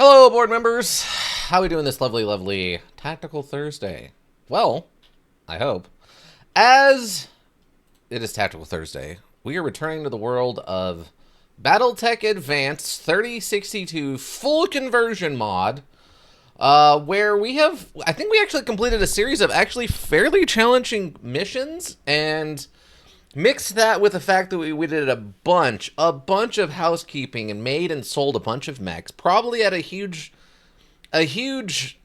Hello, board members. How are we doing this lovely, lovely Tactical Thursday? Well, I hope. As it is Tactical Thursday, we are returning to the world of Battletech Advanced 3062 full conversion mod, where I think we actually completed a series of actually fairly challenging missions, and mix that with the fact that we did a bunch of housekeeping and made and sold a bunch of mechs, probably at a huge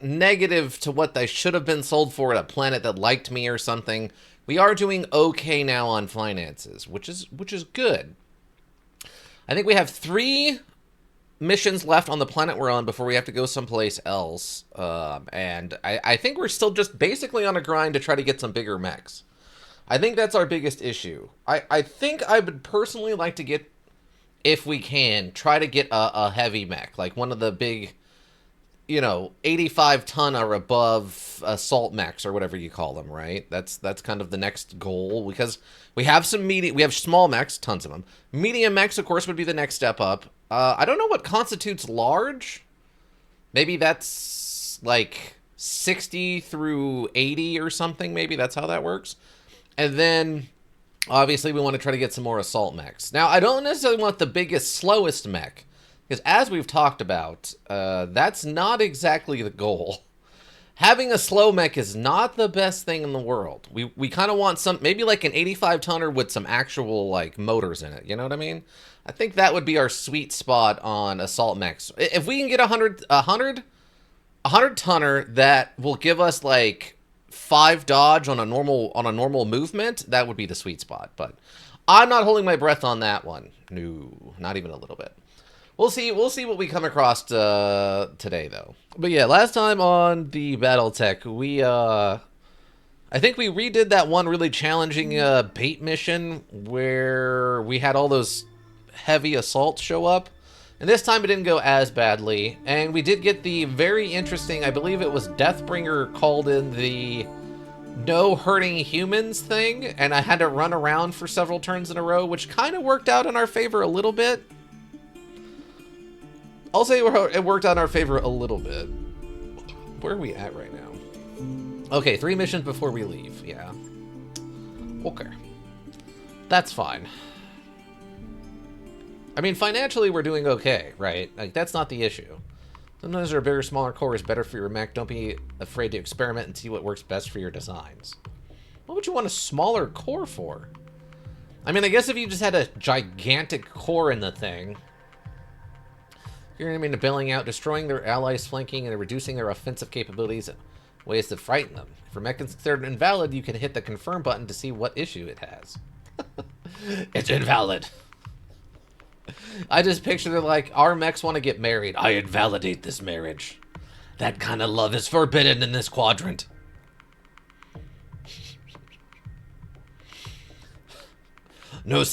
negative to what they should have been sold for at a planet that liked me or something. We are doing okay now on finances, which is good. I think we have 3 missions left on the planet we're on before we have to go someplace else, and I think we're still just basically on a grind to try to get some bigger mechs. I think that's our biggest issue. I think I would personally like to get, if we can, try to get a heavy mech, like one of the big, 85 ton or above assault mechs or whatever you call them, right? That's kind of the next goal, because we have we have small mechs, tons of them. Medium mechs, of course, would be the next step up. I don't know what constitutes large. Maybe that's like 60 through 80 or something. Maybe that's how that works. And then, obviously, we want to try to get some more assault mechs. Now, I don't necessarily want the biggest, slowest mech, because as we've talked about, that's not exactly the goal. Having a slow mech is not the best thing in the world. We kind of want maybe like an 85-tonner with some actual, like, motors in it. You know what I mean? I think that would be our sweet spot on assault mechs. If we can get a 100-tonner that will give us, like, 5 dodge on a normal movement, that would be the sweet spot. But I'm not holding my breath on that one. No, not even a little bit. We'll see what we come across today, though. But yeah, last time on the Battletech, I think we redid that one really challenging bait mission where we had all those heavy assaults show up. And this time it didn't go as badly, and we did get the very interesting, I believe it was Deathbringer called in the no hurting humans thing, and I had to run around for several turns in a row, which kind of worked out in our favor a little bit. I'll say it worked out in our favor a little bit. Where are we at right now? Okay, 3 missions before we leave, yeah. Okay. That's fine. I mean, financially, we're doing okay, right? Like, that's not the issue. Sometimes a bigger, smaller core is better for your mech. Don't be afraid to experiment and see what works best for your designs. What would you want a smaller core for? I mean, I guess if you just had a gigantic core in the thing, you're going to be bailing out, destroying their allies' flanking, and reducing their offensive capabilities, ways to frighten them. If your mech is considered invalid, you can hit the confirm button to see what issue it has. It's invalid. I just pictured it like, our mechs want to get married. I invalidate this marriage. That kind of love is forbidden in this quadrant. No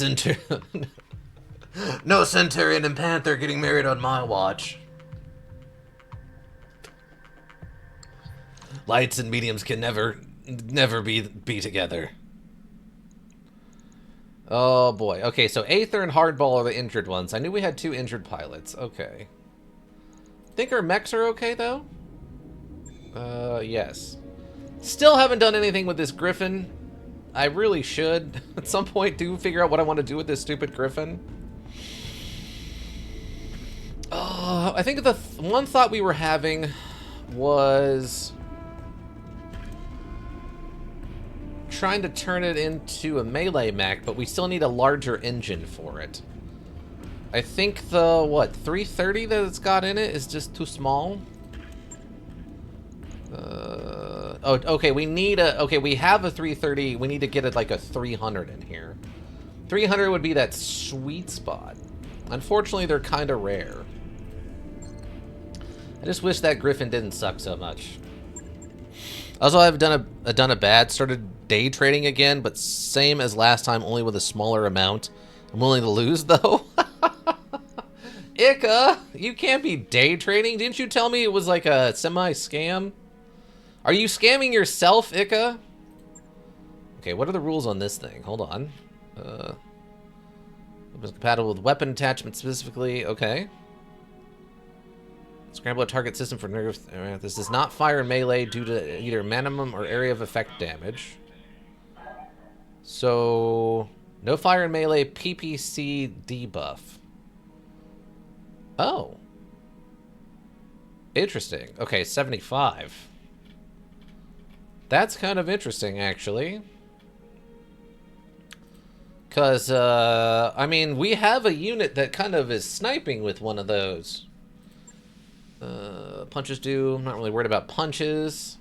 no Centurion and Panther getting married on my watch. Lights and mediums can never be together. Oh boy. Okay, so Aether and Hardball are the injured ones. I knew we had 2 injured pilots. Okay. Think our mechs are okay, though? Yes. Still haven't done anything with this Griffin. I really should, at some point, figure out what I want to do with this stupid Griffin. I think the one thought we were having was trying to turn it into a melee mech, but we still need a larger engine for it. I think the, 330 that it's got in it is just too small. Oh, okay, we have a 330, we need to get it like a 300 in here. 300 would be that sweet spot. Unfortunately, they're kind of rare. I just wish that Griffin didn't suck so much. Also, I've done started day trading again, but same as last time, only with a smaller amount. I'm willing to lose, though. Ika, you can't be day trading. Didn't you tell me it was like a semi-scam? Are you scamming yourself, Ika? Okay, what are the rules on this thing? Hold on. It was compatible with weapon attachment specifically. Okay. Scramble a target system for nerve. This does not fire in melee due to either minimum or area of effect damage. So, no fire in melee, PPC debuff. Oh. Interesting. Okay, 75. That's kind of interesting, actually. Because, I mean, we have a unit that kind of is sniping with one of those. Punches do. I'm not really worried about punches.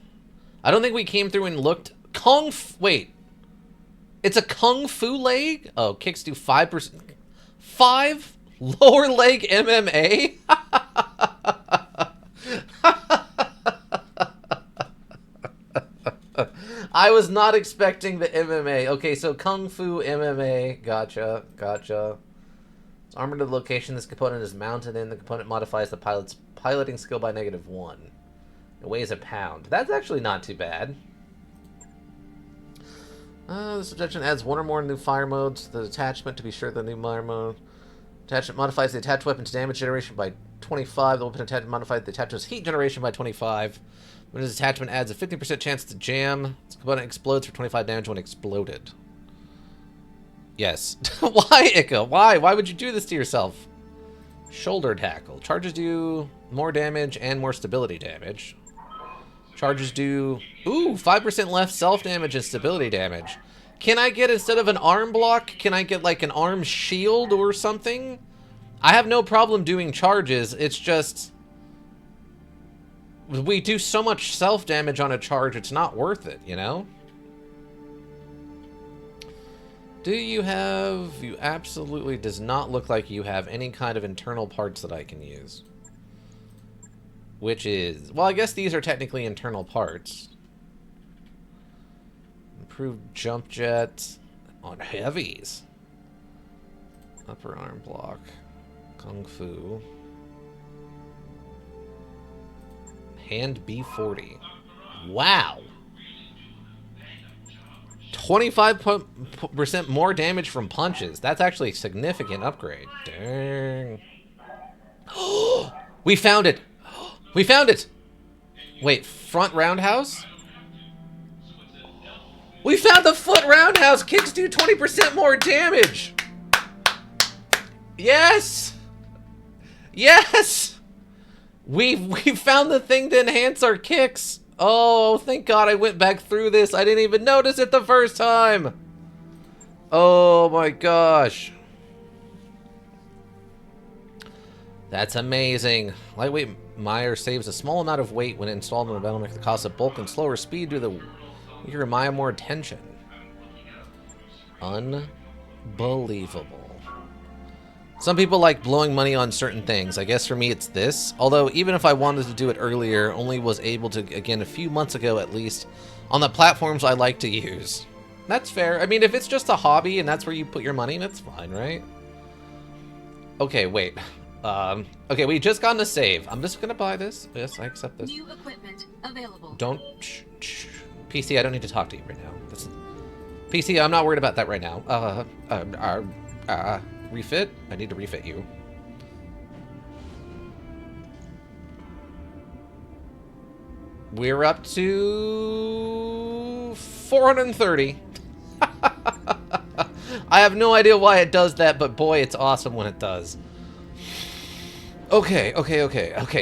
I don't think we came through and looked... Wait. It's a Kung Fu leg? Oh, kicks do 5%. 5? Lower leg MMA? I was not expecting the MMA. Okay, so Kung Fu MMA. Gotcha. Gotcha. It's armored to the location this component is mounted in. The component modifies the pilot's piloting skill by -1. It weighs a pound. That's actually not too bad. This attachment adds one or more new fire modes to the attachment to be sure the new fire mode. Attachment modifies the attached weapon's damage generation by 25. The weapon attachment modifies the attachment's heat generation by 25. When this attachment adds a 50% chance to jam, this component explodes for 25 damage when exploded. Yes. Why, Ika? Why? Why would you do this to yourself? Shoulder tackle. Charges do more damage and more stability damage. Charges do... Ooh, 5% less self-damage and stability damage. Can I get, instead of an arm block, can I get like an arm shield or something? I have no problem doing charges. It's just... we do so much self-damage on a charge, it's not worth it, you know? Do you have... You absolutely does not look like you have any kind of internal parts that I can use. Which is... Well, I guess these are technically internal parts. Improved jump jet on heavies. Upper arm block. Kung Fu. Hand B40. Wow. 25% more damage from punches. That's actually a significant upgrade. Dang. We found it. We found it. Wait, front roundhouse? We found the foot roundhouse. Kicks do 20% more damage. Yes. Yes. We found the thing to enhance our kicks. Oh, thank God I went back through this. I didn't even notice it the first time. Oh my gosh. That's amazing. Lightweight Mire saves a small amount of weight when installed in a battle mech that costs a bulk and slower speed due to the weaker Mire more tension. Unbelievable. Some people like blowing money on certain things. I guess for me it's this. Although even if I wanted to do it earlier, only was able to, again, a few months ago at least, on the platforms I like to use. That's fair. I mean, if it's just a hobby and that's where you put your money, that's fine, right? Okay, wait. Okay, we just got a save. I'm just gonna buy this. Yes, I accept this. New equipment available. Don't... PC, I don't need to talk to you right now. PC, I'm not worried about that right now. Refit? I need to refit you. We're up to 430. I have no idea why it does that, but boy, it's awesome when it does. Okay.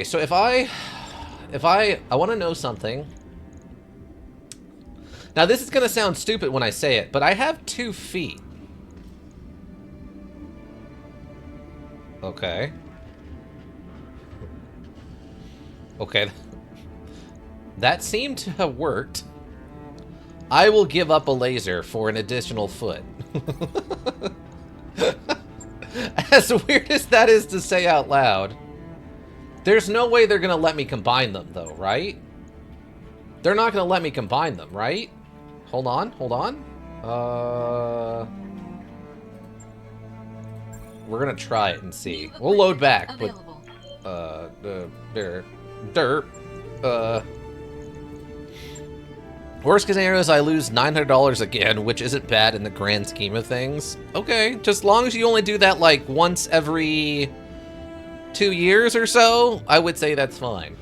So if I want to know something. Now this is gonna sound stupid when I say it, but I have 2 feet. Okay. Okay. That seemed to have worked. I will give up a laser for an additional foot. As weird as that is to say out loud, there's no way they're gonna let me combine them though, right? They're not gonna let me combine them, right? Hold on. We're gonna try it and see. We'll load back, but worst case scenario is I lose $900 again, which isn't bad in the grand scheme of things. Okay, just as long as you only do that like once every 2 years or so, I would say that's fine.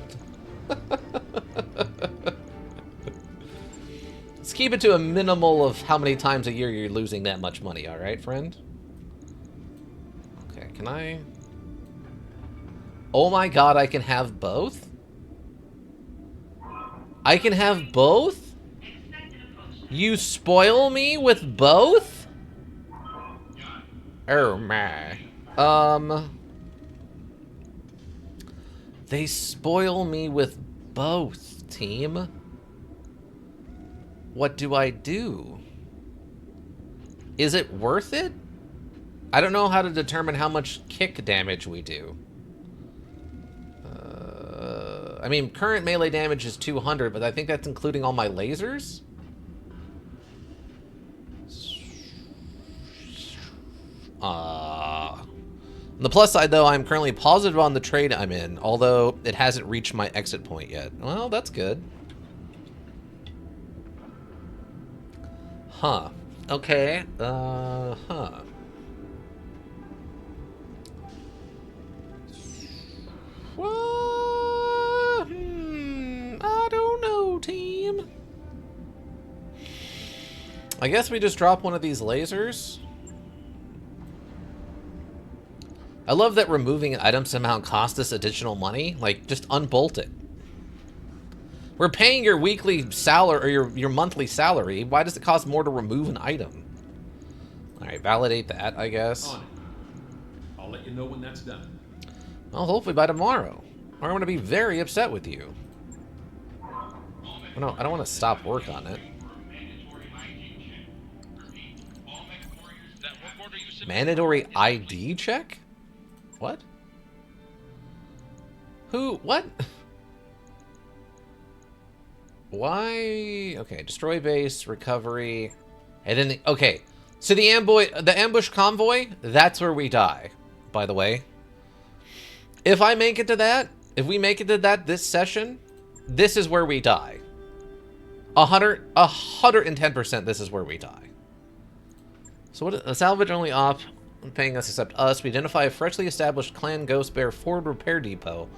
Let's keep it to a minimal of how many times a year you're losing that much money, alright, friend? Okay, can I... Oh my god, I can have both? I can have both? You spoil me with both? Oh my. They spoil me with both, team. What do I do? Is it worth it? I don't know how to determine how much kick damage we do. I mean, current melee damage is 200, but I think that's including all my lasers? On the plus side, though, I'm currently positive on the trade I'm in, although it hasn't reached my exit point yet. Well, that's good. Huh. Okay. Huh. Well, I don't know, team. I guess we just drop one of these lasers. I love that removing an item somehow cost us additional money. Like, just unbolt it. We're paying your weekly salary, or your monthly salary. Why does it cost more to remove an item? Alright, validate that, I guess. On it. I'll let you know when that's done. Well, hopefully by tomorrow. Or I'm going to be very upset with you. No, I don't want to stop work on it. Mandatory ID check? What? Who? What? Why? Okay, destroy base, recovery, and then okay. So the ambush convoy, that's where we die. By the way, if I make it to that, if we make it to that this session, this is where we die. 110%. This is where we die. So what? A salvage only op. Paying us except us. We identify a freshly established Clan Ghost Bear Ford repair depot,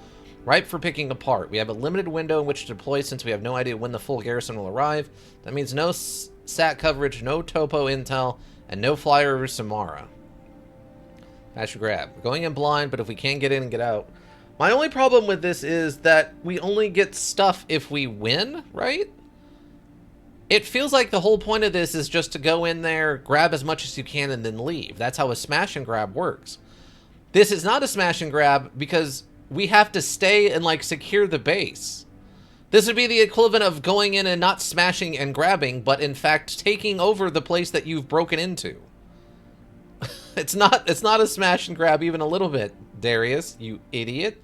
ripe for picking apart. We have a limited window in which to deploy since we have no idea when the full garrison will arrive. That means no SAT coverage, no topo intel, and no flyer over Samara. Cash grab. We're going in blind, but if we can get in and get out. My only problem with this is that we only get stuff if we win, right? It feels like the whole point of this is just to go in there, grab as much as you can, and then leave. That's how a smash and grab works. This is not a smash and grab because we have to stay and, like, secure the base. This would be the equivalent of going in and not smashing and grabbing, but in fact taking over the place that you've broken into. It's not a smash and grab even a little bit, Darius, you idiot.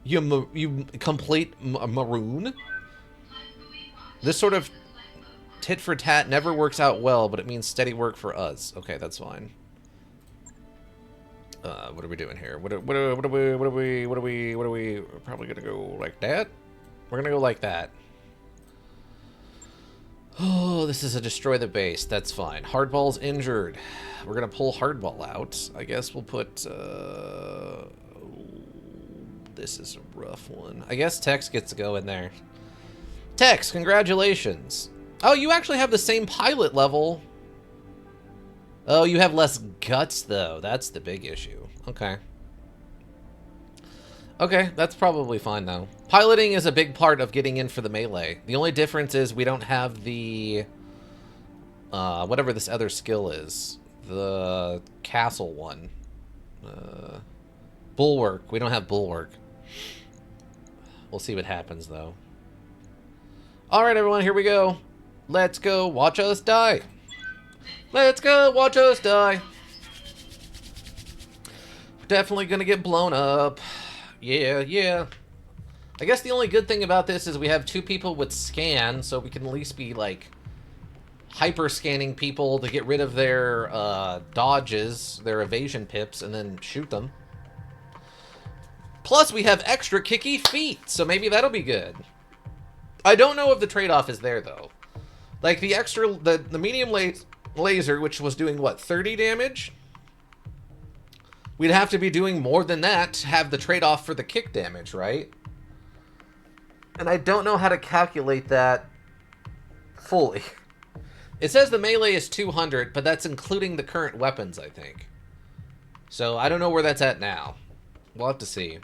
You complete maroon. This sort of tit for tat never works out well, but it means steady work for us. Okay, that's fine. What are we doing here? What are we? We're probably gonna go like that. We're gonna go like that. Oh, this is a destroy the base. That's fine. Hardball's injured. We're gonna pull Hardball out. I guess we'll put. This is a rough one. I guess Tex gets to go in there. Tex, congratulations. Oh, you actually have the same pilot level. Oh, you have less guts, though. That's the big issue. Okay. Okay, that's probably fine, though. Piloting is a big part of getting in for the melee. The only difference is we don't have the... whatever this other skill is. The castle one. Bulwark. We don't have Bulwark. We'll see what happens, though. Alright, everyone, here we go. Let's go watch us die. Let's go watch us die. We're definitely gonna get blown up. Yeah, yeah. I guess the only good thing about this is we have 2 people with scan, so we can at least be, like, hyper-scanning people to get rid of their dodges, their evasion pips, and then shoot them. Plus, we have extra kicky feet, so maybe that'll be good. I don't know if the trade-off is there, though. Like, the extra, the medium laser, which was doing, what, 30 damage? We'd have to be doing more than that to have the trade-off for the kick damage, right? And I don't know how to calculate that fully. It says the melee is 200, but that's including the current weapons, I think. So I don't know where that's at now. We'll have to see.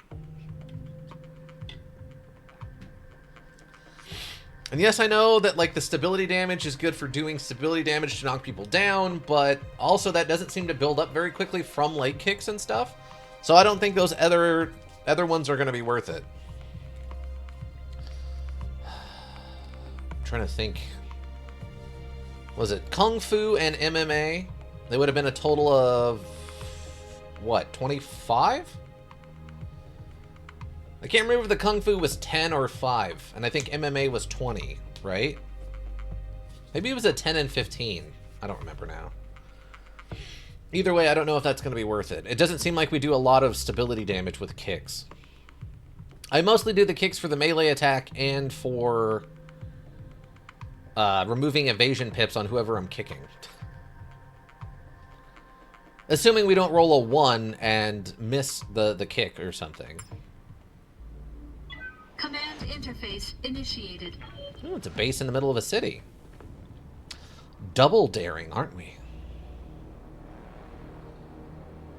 And yes, I know that like the stability damage is good for doing stability damage to knock people down, but also that doesn't seem to build up very quickly from leg kicks and stuff. So I don't think those other ones are going to be worth it. I'm trying to think. Was it Kung Fu and MMA? They would have been a total of what, 25? I can't remember if the Kung Fu was 10 or 5, and I think MMA was 20, right? Maybe it was a 10 and 15. I don't remember now. Either way, I don't know if that's going to be worth it. It doesn't seem like we do a lot of stability damage with kicks. I mostly do the kicks for the melee attack and for removing evasion pips on whoever I'm kicking. Assuming we don't roll a 1 and miss the kick or something. Command interface initiated. Oh, it's a base in the middle of a city. Double daring, aren't we?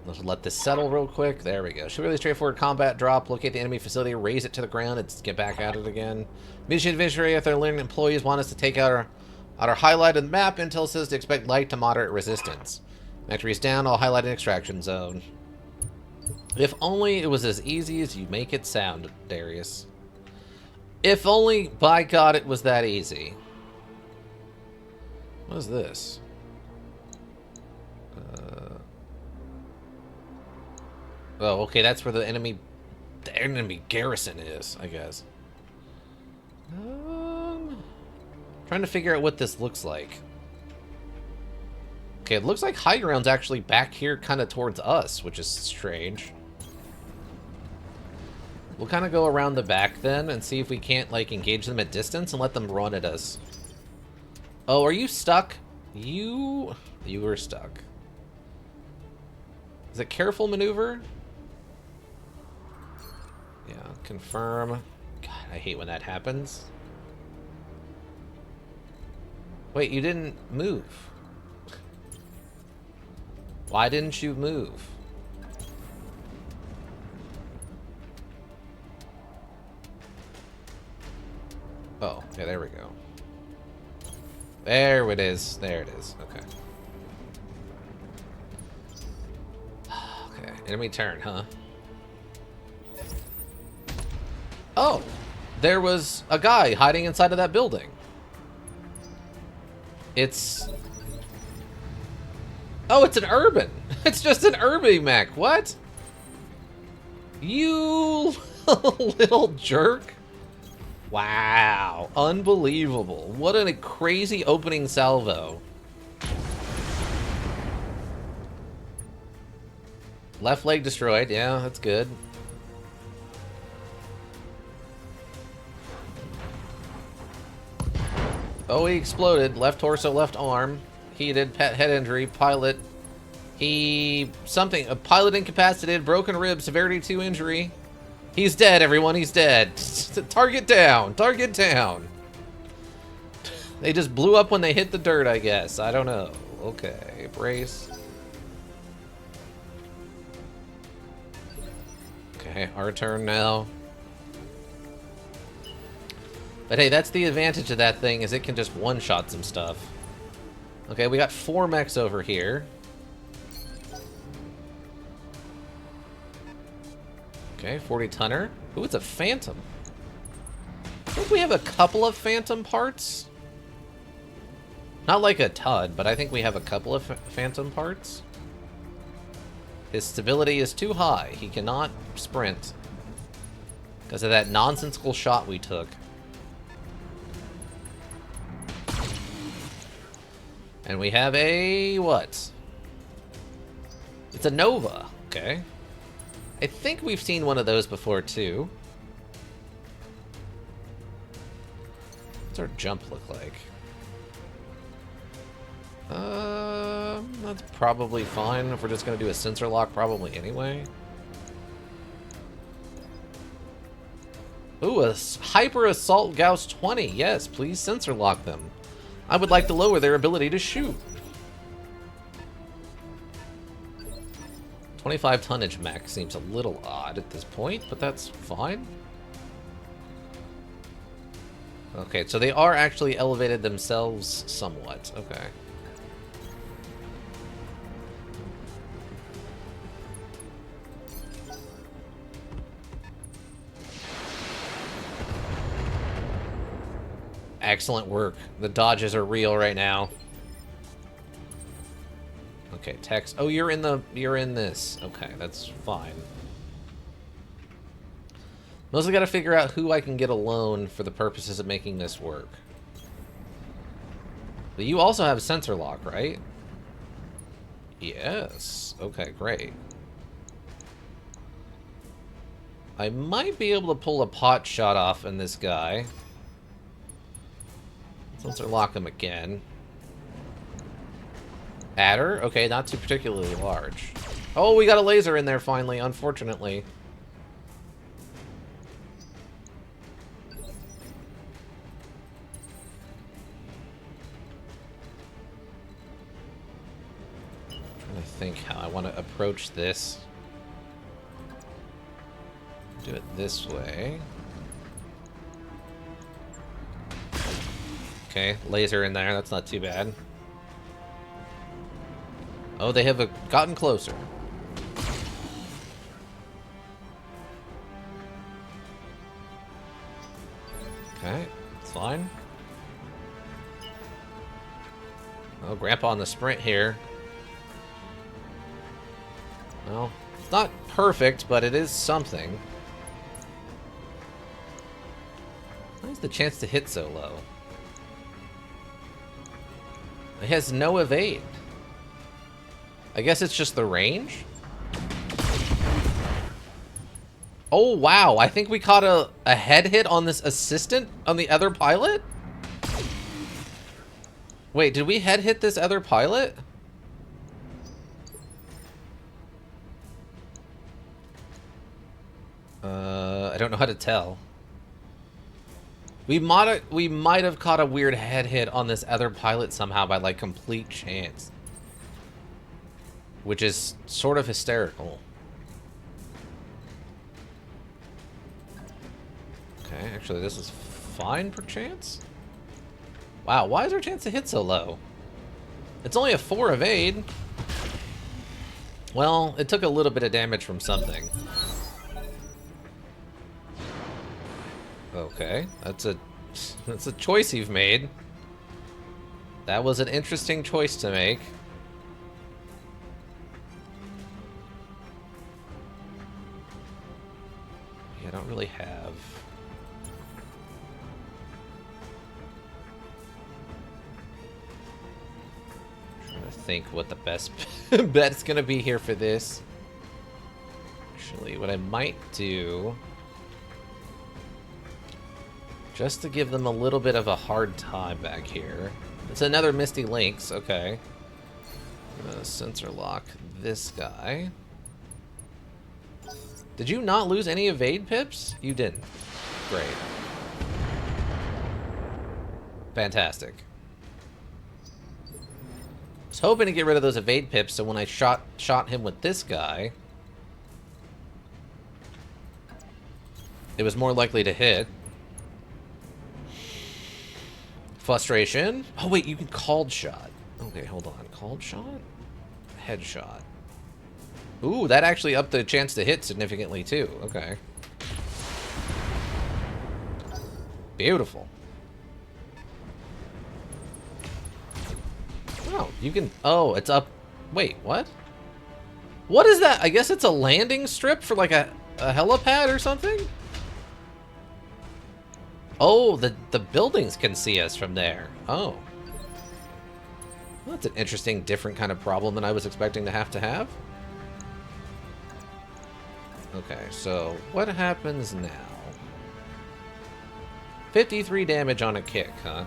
Let's let this settle real quick. There we go. Should be really straightforward combat drop. Locate the enemy facility, raise it to the ground, and get back at it again. Mission adventure if their learning employees want us to take out our highlighted map. Intel says to expect light to moderate resistance. Factory is down. I'll highlight an extraction zone. If only it was as easy as you make it sound, Darius. If only, by God, it was that easy. What is this? Oh, okay, that's where the enemy garrison is, I guess. Trying to figure out what this looks like. Okay, it looks like high ground's actually back here kind of towards us, which is strange. We'll kind of go around the back then and see if we can't, like, engage them at distance and let them run at us. Oh, are you stuck? You were stuck. Is it careful maneuver? Yeah, confirm. God, I hate when that happens. Wait, you didn't move. Why didn't you move? Oh, yeah, there we go. There it is. There it is. Okay. Okay, enemy turn, huh? Oh, there was a guy hiding inside of that building. It's... Oh, it's an urban. It's just an urban mech. What? You little jerk. Wow. Unbelievable. What a crazy opening salvo. Left leg destroyed. Yeah, that's good. Oh, he exploded. Left torso, left arm. Heated, head injury, pilot. A pilot incapacitated, broken rib, severity 2 injury. He's dead, everyone, he's dead. Target down, target down. They just blew up when they hit the dirt, I guess. I don't know. Okay, brace. Okay, our turn now. But hey, that's the advantage of that thing, is it can just one-shot some stuff. Okay, we got 4 mechs over here. Okay, 40-tonner. Ooh, it's a Phantom. I think we have a couple of Phantom parts. Not like a ton, but I think we have a couple of Phantom parts. His stability is too high. He cannot sprint because of that nonsensical shot we took. And we have a... what? It's a Nova. Okay. I think we've seen one of those before, too. What's our jump look like? That's probably fine if we're just gonna do a sensor lock probably anyway. Ooh, a Hyper Assault Gauss 20. Yes, please sensor lock them. I would like to lower their ability to shoot. 25 tonnage mech seems a little odd at this point, but that's fine. Okay, so they are actually elevated themselves somewhat. Okay. Excellent work. The dodges are real right now. Okay, text. Oh, you're in this. Okay, that's fine. Mostly got to figure out who I can get alone for the purposes of making this work. But you also have sensor lock, right? Yes. Okay, great. I might be able to pull a pot shot off in this guy. Sensor lock him again. Adder? Okay, not too particularly large. Oh, we got a laser in there finally, unfortunately. Trying to think how I want to approach this. Do it this way. Okay, laser in there, that's not too bad. Oh, they have gotten closer. Okay, it's fine. Oh, Grandpa on the sprint here. Well, it's not perfect, but it is something. Why is the chance to hit so low? It has no evade. I guess it's just the range? Oh, wow. I think we caught a head hit on this assistant on the other pilot? Wait, did we head hit this other pilot? I don't know how to tell. We might have caught a weird head hit on this other pilot somehow by, like, complete chance. Which is sort of hysterical. Okay, actually this is fine per chance. Wow, why is our chance to hit so low? It's only a 4 evade. Well, it took a little bit of damage from something. Okay, that's a choice you've made. That was an interesting choice to make. I don't really have. I'm trying to think what the best bet's gonna be here for this. Actually, what I might do, just to give them a little bit of a hard time back here. It's another Misty Lynx, okay. I'm gonna sensor lock this guy. Did you not lose any evade pips? You didn't. Great. Fantastic. I was hoping to get rid of those evade pips, so when I shot him with this guy, it was more likely to hit. Frustration. Oh wait, you can called shot. Okay, hold on. Called shot? Headshot. Ooh, that actually upped the chance to hit significantly too. Okay. Beautiful. Oh, you can... Oh, it's up... Wait, what? What is that? I guess it's a landing strip for like a helipad or something? Oh, the buildings can see us from there. Oh. Well, that's an interesting, different kind of problem than I was expecting to have. Okay, so what happens now? 53 damage on a kick, huh?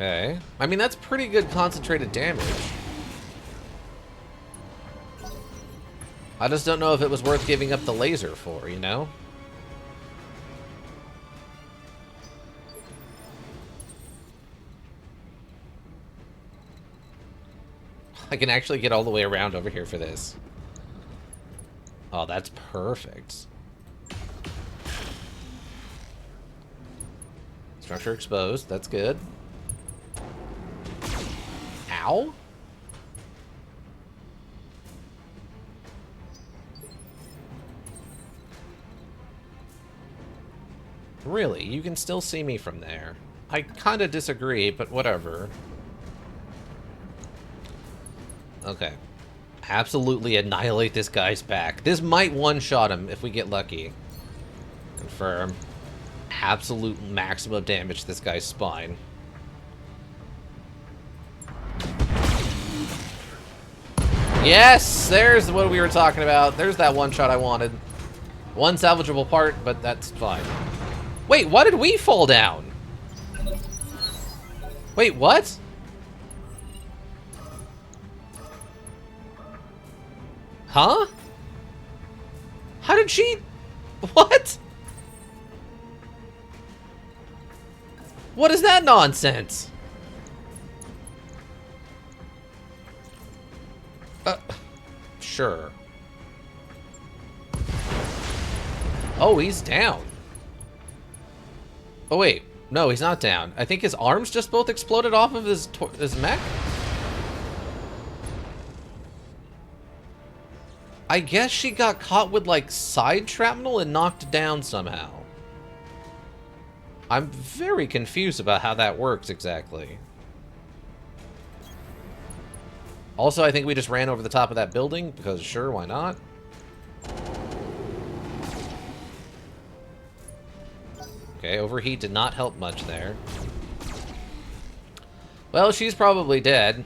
Okay. I mean, that's pretty good concentrated damage. I just don't know if it was worth giving up the laser for, you know? I can actually get all the way around over here for this. Oh, that's perfect. Structure exposed. That's good. Ow? Really? You can still see me from there. I kind of disagree, but whatever. Okay. Absolutely annihilate this guy's back. This might one-shot him if we get lucky. Confirm. Absolute maximum damage to this guy's spine. Yes! There's what we were talking about. There's that one shot I wanted. One salvageable part, but that's fine. Wait, why did we fall down? Wait, what? Huh? How did she... What? What is that nonsense? Sure. Oh, he's down. Oh, wait. No, he's not down. I think his arms just both exploded off of his mech? I guess she got caught with, like, side shrapnel and knocked down somehow. I'm very confused about how that works exactly. Also, I think we just ran over the top of that building, because sure, why not? Okay, overheat did not help much there. Well, she's probably dead.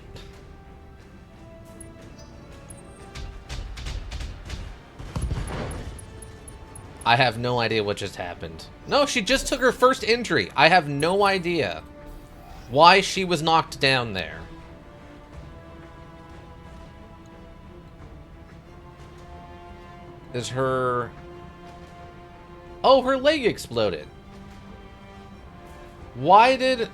I have no idea what just happened. No, she just took her first injury. I have no idea why she was knocked down there. Is her... Oh, her leg exploded. Why did...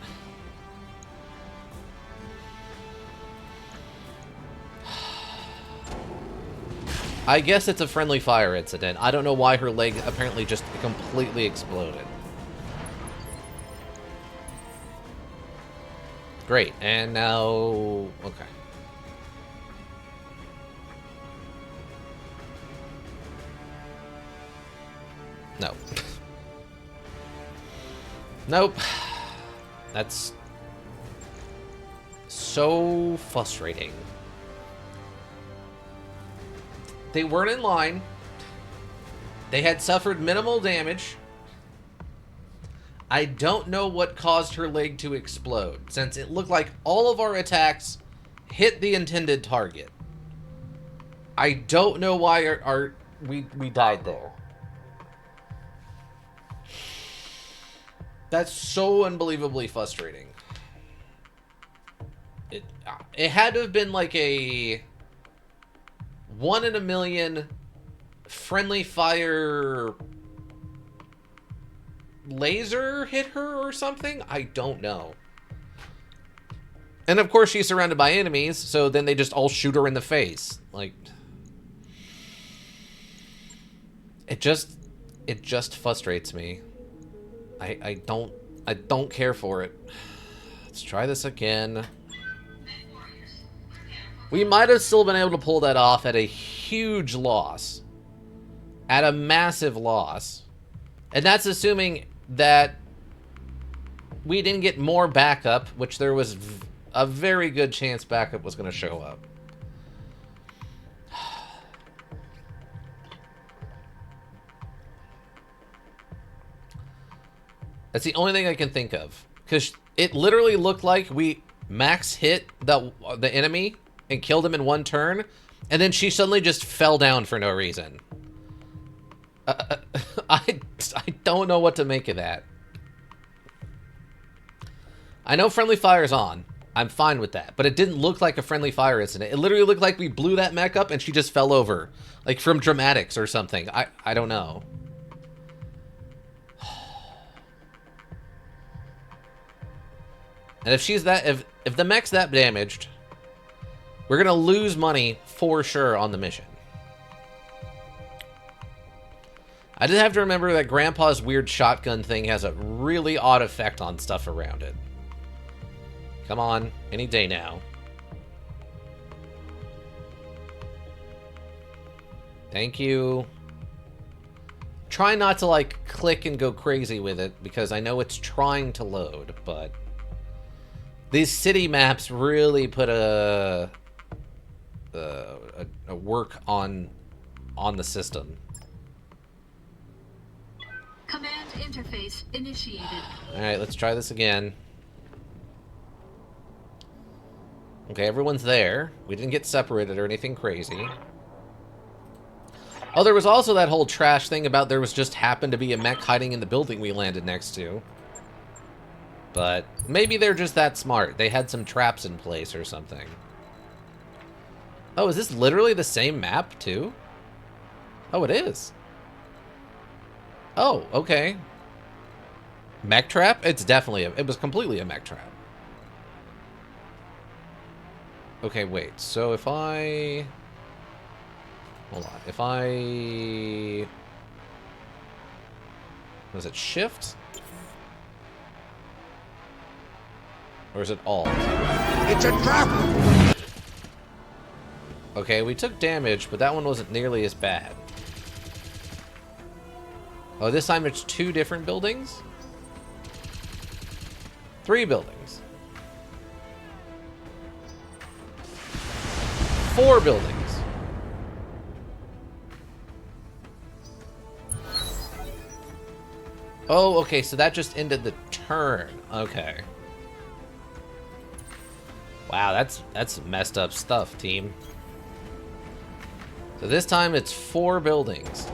I guess it's a friendly fire incident. I don't know why her leg apparently just completely exploded. Great, and now... Okay. No. Nope. That's so frustrating. They weren't in line. They had suffered minimal damage. I don't know what caused her leg to explode, since it looked like all of our attacks hit the intended target. I don't know why we died there. That's so unbelievably frustrating. It had to have been like a 1 in a million friendly fire laser hit her or something? I don't know. And of course she's surrounded by enemies, so then they just all shoot her in the face. Like, it just frustrates me. I don't care for it. Let's try this again. We might have still been able to pull that off at a huge loss. At a massive loss. And that's assuming that we didn't get more backup, which there was a very good chance backup was going to show up. That's the only thing I can think of. Because it literally looked like we max hit the enemy and killed him in one turn, and then she suddenly just fell down for no reason. I don't know what to make of that. I know friendly fire's on. I'm fine with that. But it didn't look like a friendly fire incident. It literally looked like we blew that mech up and she just fell over. Like from dramatics or something. I don't know. And if she's that... If the mech's that damaged, we're going to lose money for sure on the mission. I did have to remember that Grandpa's weird shotgun thing has a really odd effect on stuff around it. Come on, any day now. Thank you. Try not to, like, click and go crazy with it, because I know it's trying to load, but... These city maps really put a work on the system. Command interface initiated. Alright, let's try this again. Okay, everyone's there. We didn't get separated or anything crazy. Oh, there was also that whole trash thing about there was just happened to be a mech hiding in the building we landed next to. But maybe they're just that smart. They had some traps in place or something. Oh, is this literally the same map, too? Oh, it is. Oh, okay. Mech trap? It's definitely it was completely a mech trap. Okay, wait. So if I... Hold on. If I... Was it shift? Or is it alt? It's a trap! Okay, we took damage, but that one wasn't nearly as bad. Oh, this time it's 2 different buildings? 3 buildings. 4 buildings. Oh, okay, so that just ended the turn. Okay. Wow, that's messed up stuff, team. So this time it's 4 buildings.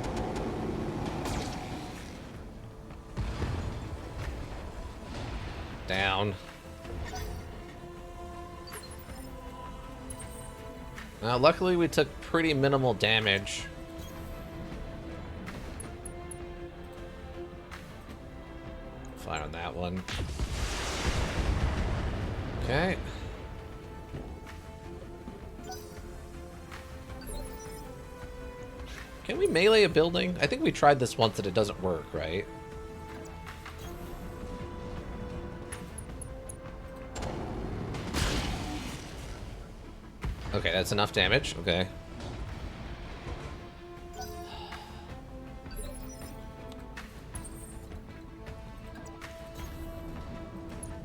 Down. Now, luckily we took pretty minimal damage. Fire on that one. Okay. Can we melee a building? I think we tried this once and it doesn't work, right? Okay, that's enough damage. Okay.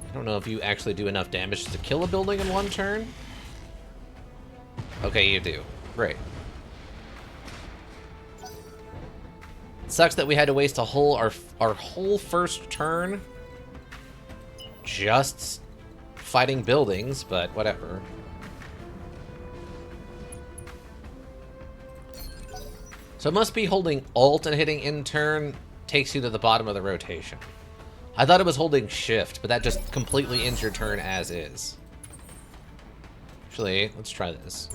I don't know if you actually do enough damage to kill a building in 1 turn. Okay, you do. Great. Sucks that we had to waste a whole our whole first turn just fighting buildings, but whatever. So it must be holding Alt and hitting in turn takes you to the bottom of the rotation. I thought it was holding Shift, but that just completely ends your turn as is. Actually, let's try this.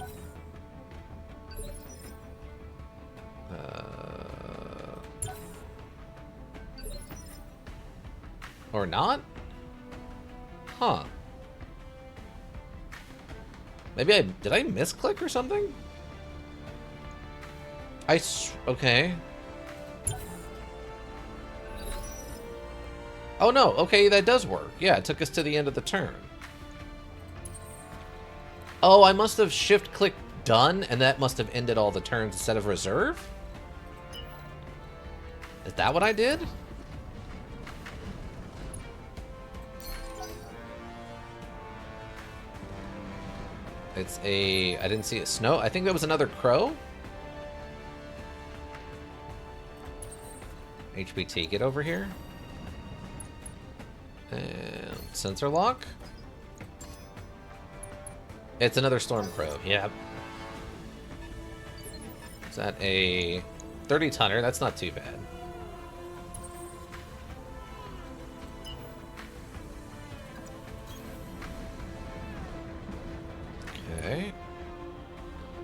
Or not? Huh. Maybe did I misclick or something? Okay. Oh no, okay, that does work. Yeah, it took us to the end of the turn. Oh, I must have shift-clicked done, and that must have ended all the turns instead of reserve? Is that what I did? It's a... I didn't see it. Snow? I think that was another crow? HBT, get over here. And sensor lock. It's another storm crow. Yep. Is that a 30-tonner? That's not too bad.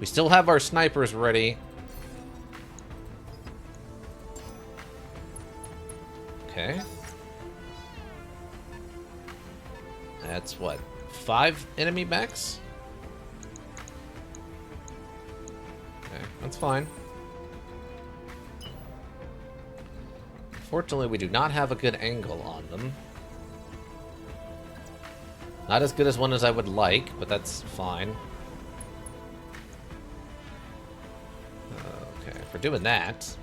We still have our snipers ready. Okay. That's what? 5 enemy mechs? Okay, that's fine. Fortunately, we do not have a good angle on them. Not as good as one as I would like, but that's fine. Okay, if we're doing that...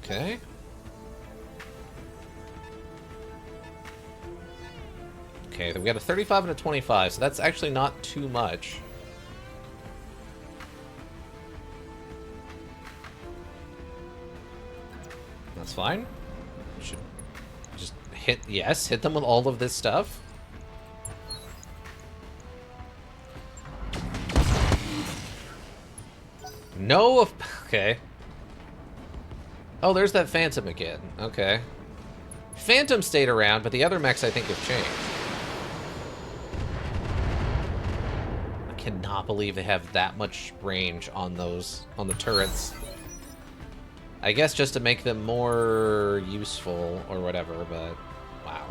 Okay. Okay, then we got a 35 and a 25, so that's actually not too much. That's fine. Should just hit, yes, hit them with all of this stuff. No, okay. Oh, there's that Phantom again. Okay. Phantom stayed around, but the other mechs I think have changed. I cannot believe they have that much range on those, on the turrets. I guess just to make them more useful or whatever, but wow.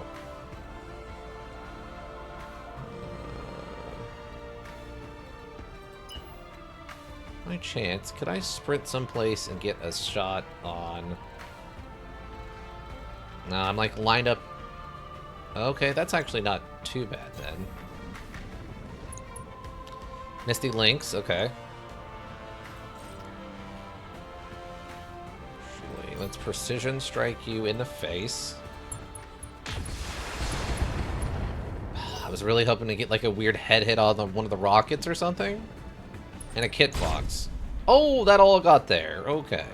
My chance, could I sprint someplace and get a shot on... No, I'm like lined up... Okay, that's actually not too bad then. Misty Lynx, okay. Actually, let's precision strike you in the face. I was really hoping to get like a weird head hit on one of the rockets or something. And a kit box. Oh, that all got there. Okay.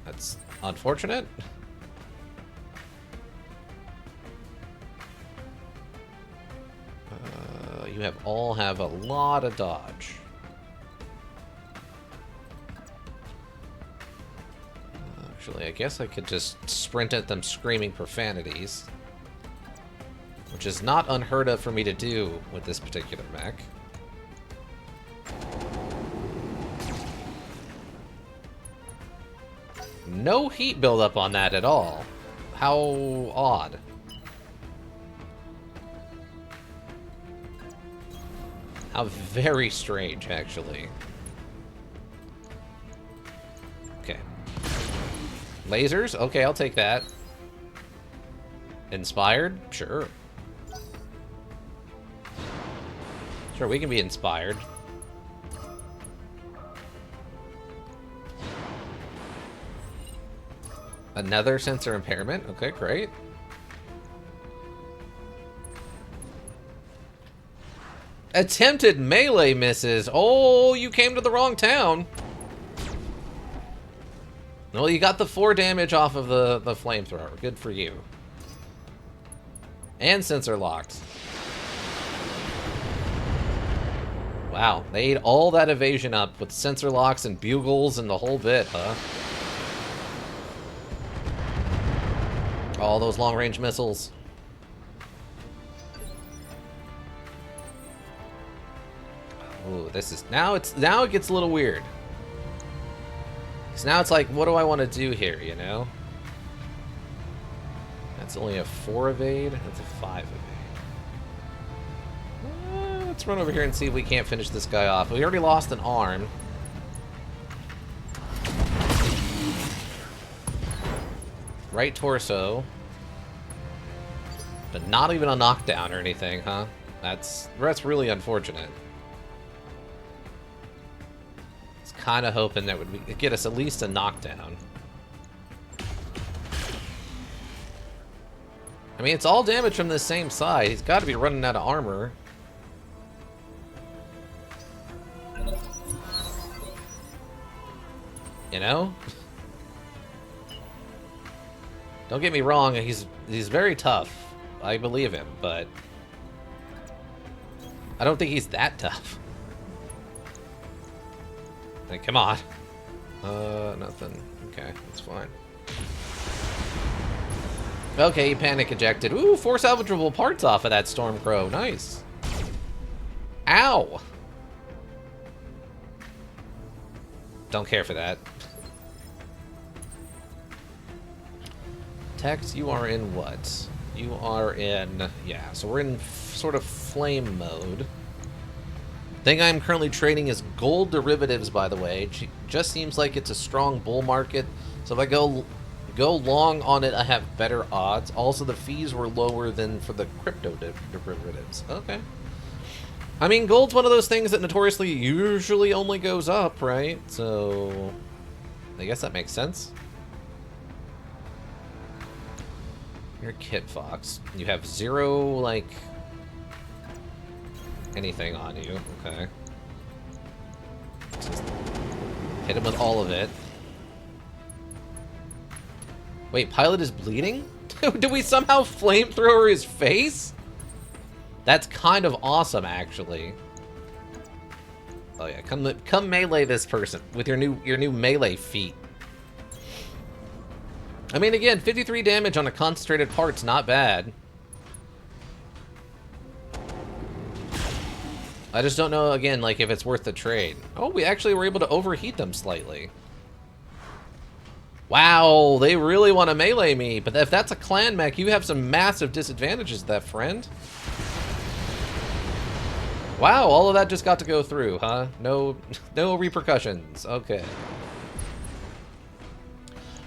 That's unfortunate. You all have a lot of dodge. Actually, I guess I could just sprint at them screaming profanities. Which is not unheard of for me to do with this particular mech. No heat buildup on that at all. How odd. How very strange, actually. Okay. Lasers? Okay, I'll take that. Inspired? Sure. Sure, we can be inspired. Another sensor impairment? Okay, great. Attempted melee misses. Oh, you came to the wrong town. Well, you got the 4 damage off of the flamethrower. Good for you. And sensor locked. Wow, they ate all that evasion up with sensor locks and bugles and the whole bit, huh? All those long-range missiles. Ooh, this is now it gets a little weird. Cause now it's like, what do I want to do here, you know? That's only a 4 evade. That's a 5 evade. Let's run over here and see if we can't finish this guy off. We already lost an arm. Right torso. But not even a knockdown or anything, huh? That's really unfortunate. It's kind of hoping that would get us at least a knockdown. I mean, it's all damage from the same side. He's got to be running out of armor. You know? Don't get me wrong, he's very tough. I believe him, but I don't think he's that tough. Like, come on. Nothing. Okay, that's fine. Okay, he panic ejected. Ooh, 4 salvageable parts off of that Stormcrow. Nice. Ow. Don't care for that. Tex, you are in what? You are in... Yeah, so we're in sort of flame mode. Thing I'm currently trading is gold derivatives, by the way. It just seems like it's a strong bull market. So if I go long on it, I have better odds. Also, the fees were lower than for the crypto derivatives. Okay. I mean, gold's one of those things that notoriously usually only goes up, right? So I guess that makes sense. You're Kit Fox. You have 0, like, anything on you. Okay. Just hit him with all of it. Wait, Pilot is bleeding? Did we somehow flamethrower his face? That's kind of awesome, actually. Oh yeah, come melee this person with your new melee feat. I mean, again, 53 damage on a concentrated part's not bad. I just don't know, again, like, if it's worth the trade. Oh, we actually were able to overheat them slightly. Wow, they really want to melee me, but if that's a clan mech, you have some massive disadvantages, that friend. Wow, all of that just got to go through, huh? No repercussions. Okay.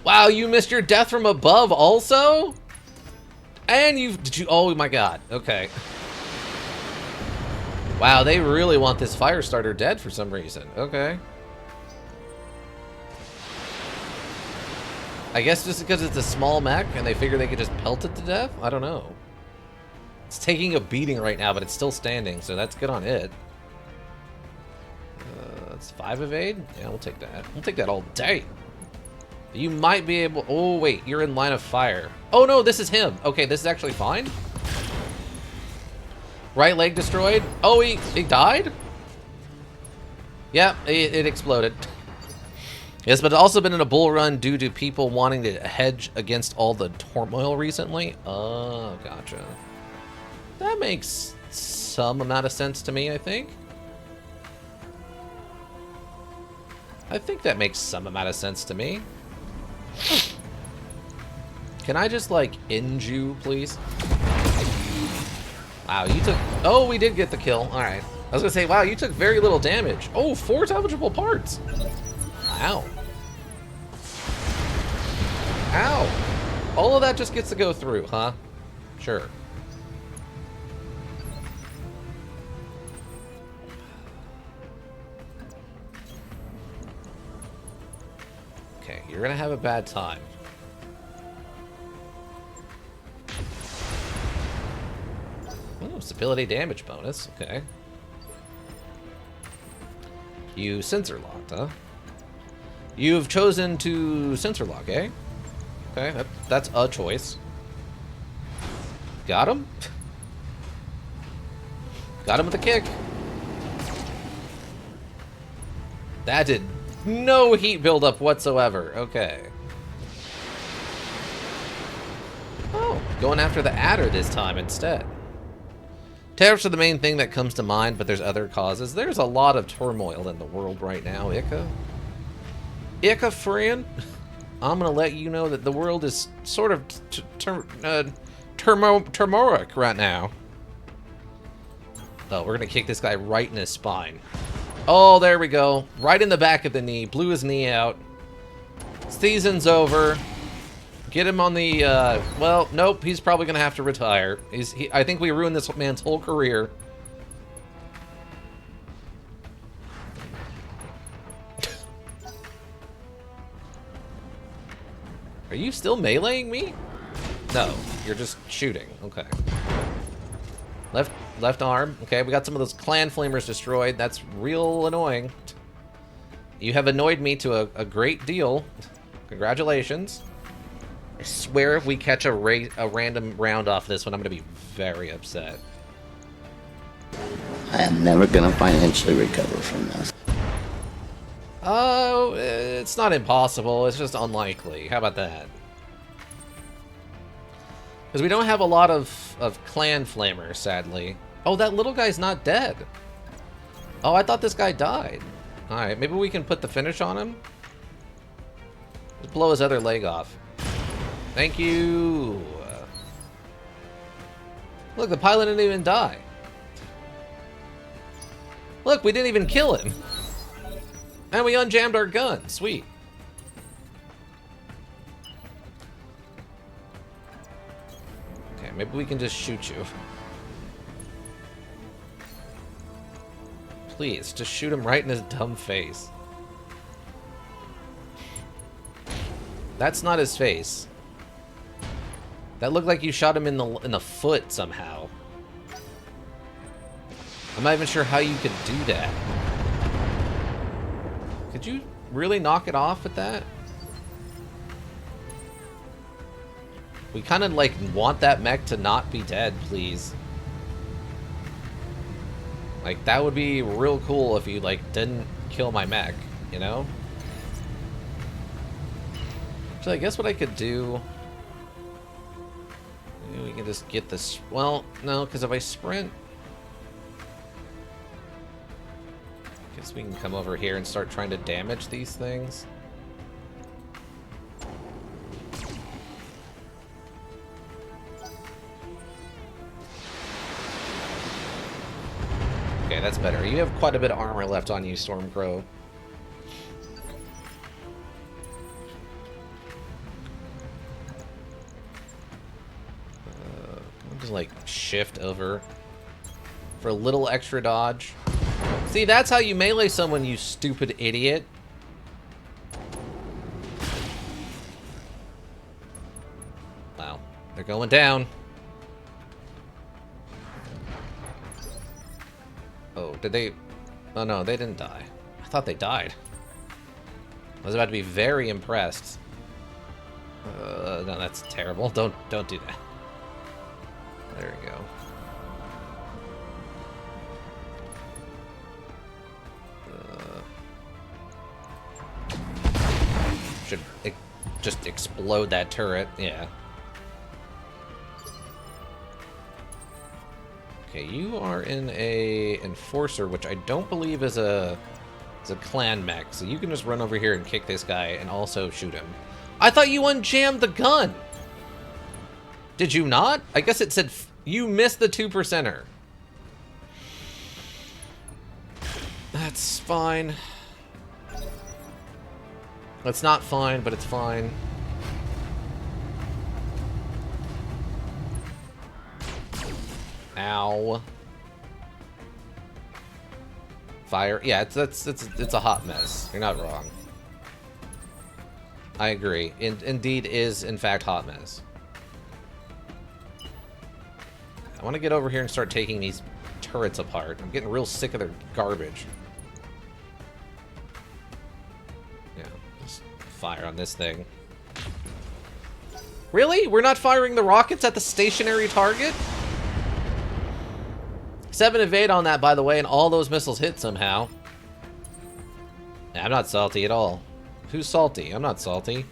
Wow, you missed your death from above also? And oh my god, okay. Wow, they really want this fire starter dead for some reason. Okay. I guess just because it's a small mech and they figure they could just pelt it to death? I don't know. It's taking a beating right now, but it's still standing, so that's good on it. That's 5 evade? Yeah, we'll take that. We'll take that all day. You might be able... Oh, wait. You're in line of fire. Oh, no. This is him. Okay, this is actually fine. Right leg destroyed. Oh, he died? Yeah, it exploded. Yes, but it's also been in a bull run due to people wanting to hedge against all the turmoil recently. Oh, gotcha. That makes some amount of sense to me, I think. I think that makes some amount of sense to me. Can I just, like, end you, please? Wow, you took... Oh, we did get the kill. Alright. I was gonna say, wow, you took very little damage. Oh, 4 salvageable parts. Wow. Ow. All of that just gets to go through, huh? Sure. Okay, you're gonna have a bad time. Oh, stability damage bonus. Okay. You sensor locked, huh? You've chosen to sensor lock, eh? Okay, that's a choice. Got him? Got him with a kick. That did no heat buildup whatsoever. Okay. Oh, going after the adder this time instead. Tariffs are the main thing that comes to mind, but there's other causes. There's a lot of turmoil in the world right now, Ika. Ika, friend, I'm gonna let you know that the world is sort of turmeric right now. Oh, we're gonna kick this guy right in his spine. Oh, there we go. Right in the back of the knee. Blew his knee out. Season's over. Get him on the, well, nope, he's probably gonna have to retire. I think we ruined this man's whole career. Are you still meleeing me? No, you're just shooting. Okay. Left arm. Okay, we got some of those clan flamers destroyed. That's real annoying. You have annoyed me to a great deal. Congratulations. I swear if we catch a random round off this one, I'm going to be very upset. I am never going to financially recover from this. Oh, it's not impossible. It's just unlikely. How about that? Because we don't have a lot of clan flamers, sadly. Oh, that little guy's not dead. Oh, I thought this guy died. Alright, maybe we can put the finish on him? Just blow his other leg off. Thank you. Look, the pilot didn't even die. Look, we didn't even kill him. And we unjammed our gun. Sweet. Okay, maybe we can just shoot you. Please, just shoot him right in his dumb face. That's not his face. That looked like you shot him in the foot somehow. I'm not even sure how you could do that. Could you really knock it off with that? We kind of, like, want that mech to not be dead, please. Like, that would be real cool if you, like, didn't kill my mech, you know? So I guess what I could do... Maybe we can just get this... Well, no, because if I sprint... Guess we can come over here and start trying to damage these things. Okay, that's better. You have quite a bit of armor left on you, Stormcrow. I'll just, like, shift over for a little extra dodge. See, that's how you melee someone, you stupid idiot. Wow, they're going down. Oh, did they... Oh, no, they didn't die. I thought they died. I was about to be very impressed. No, that's terrible. Don't do that. There we go. Should just explode that turret. Yeah. Okay, you are in a enforcer, which I don't believe is a clan mech, so you can just run over here and kick this guy and also shoot him. I thought you unjammed the gun. Did you not? I guess it said you missed the 2%er. That's fine. It's not fine, but it's fine. Ow. Fire. Yeah, it's a hot mess. You're not wrong. I agree. Indeed is, in fact, hot mess. I want to get over here and start taking these turrets apart. I'm getting real sick of their garbage. Yeah, just fire on this thing. Really? We're not firing the rockets at the stationary target? 7 evade on that, by the way, and all those missiles hit somehow. Yeah, I'm not salty at all. Who's salty? I'm not salty.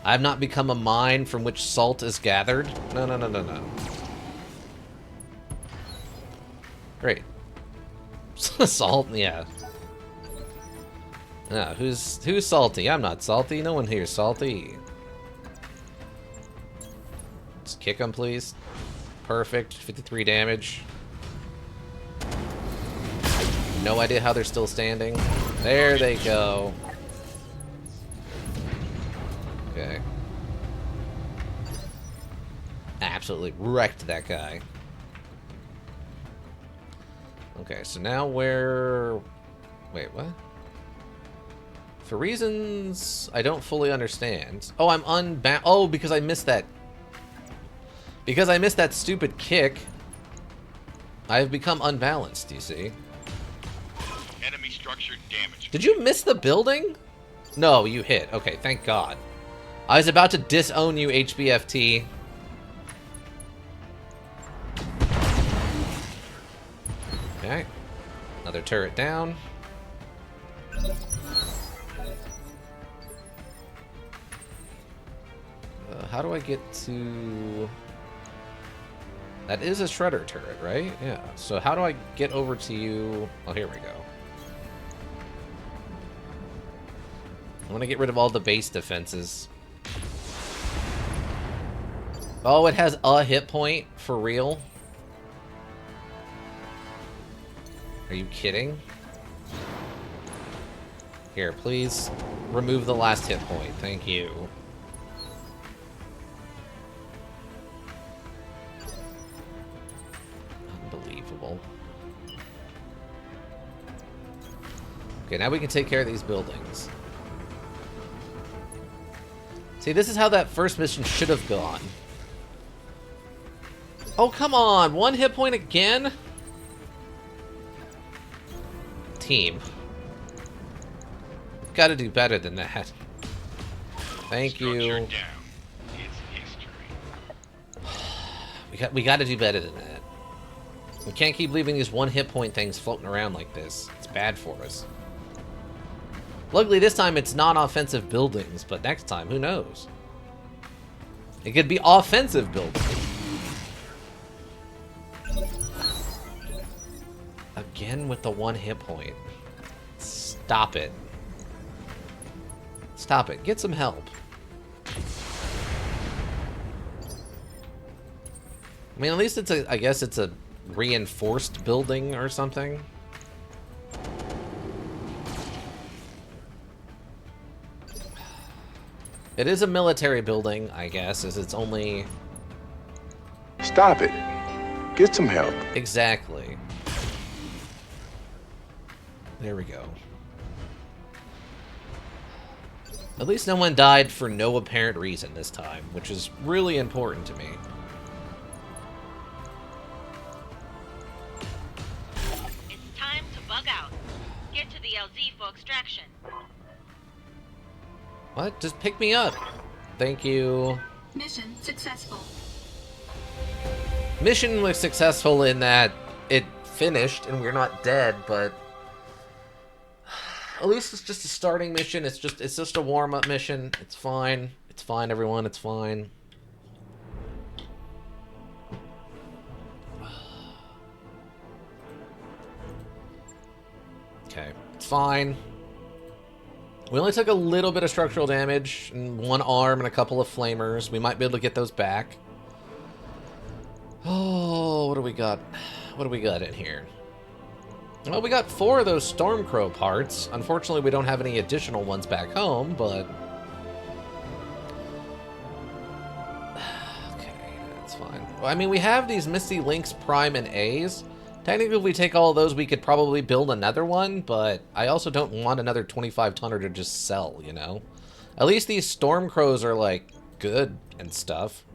I have not become a mine from which salt is gathered. No, no, no, no, no. Great. Salt, yeah. Yeah, who's salty? I'm not salty. No one here is salty. Just kick him, please. Perfect. 53 damage. No idea how they're still standing. There they go. Okay. Absolutely wrecked that guy. Okay, so now we're... Wait, what? For reasons I don't fully understand. Oh, I'm unbound. Oh, because I missed that. Because I missed that stupid kick, I have become unbalanced, you see. Enemy structure damaged. Did you miss the building? No, you hit. Okay, thank God. I was about to disown you, HBFT. Okay. Another turret down. how do I get to... That is a shredder turret, right? Yeah. So how do I get over to you? Oh, here we go. I want to get rid of all the base defenses. Oh, it has a hit point? For real? Are you kidding? Here, please remove the last hit point. Thank you. Unbelievable. Okay, now we can take care of these buildings. See, this is how that first mission should have gone. Oh, come on! One hit point again? Team. Gotta do better than that. Thank you. Down. It's history. We gotta do better than that. We can't keep leaving these one hit point things floating around like this. It's bad for us. Luckily this time it's non-offensive buildings, but next time, who knows? It could be offensive buildings. Again with the one hit point. Stop it. Stop it. Get some help. I mean, at least it's a, I guess it's a reinforced building or something. It is a military building, I guess, as it's only... Stop it. Get some help. Exactly. There we go. At least no one died for no apparent reason this time, which is really important to me. It's time to bug out. Get to the LZ for extraction. What? Just pick me up. Thank you. Mission successful. Mission was successful in that it finished and we're not dead, but at least it's just a starting mission. It's just a warm-up mission. It's fine. It's fine, everyone. It's fine. Okay, it's fine. We only took a little bit of structural damage, and one arm and a couple of flamers. We might be able to get those back. Oh, what do we got? What do we got in here? Well, we got 4 of those Stormcrow parts. Unfortunately, we don't have any additional ones back home, but... Okay, that's fine. Well, I mean, we have these Misty Lynx Prime and A's. Technically, if we take all of those, we could probably build another one, but I also don't want another 25 tonner to just sell, you know? At least these Stormcrows are, like, good and stuff.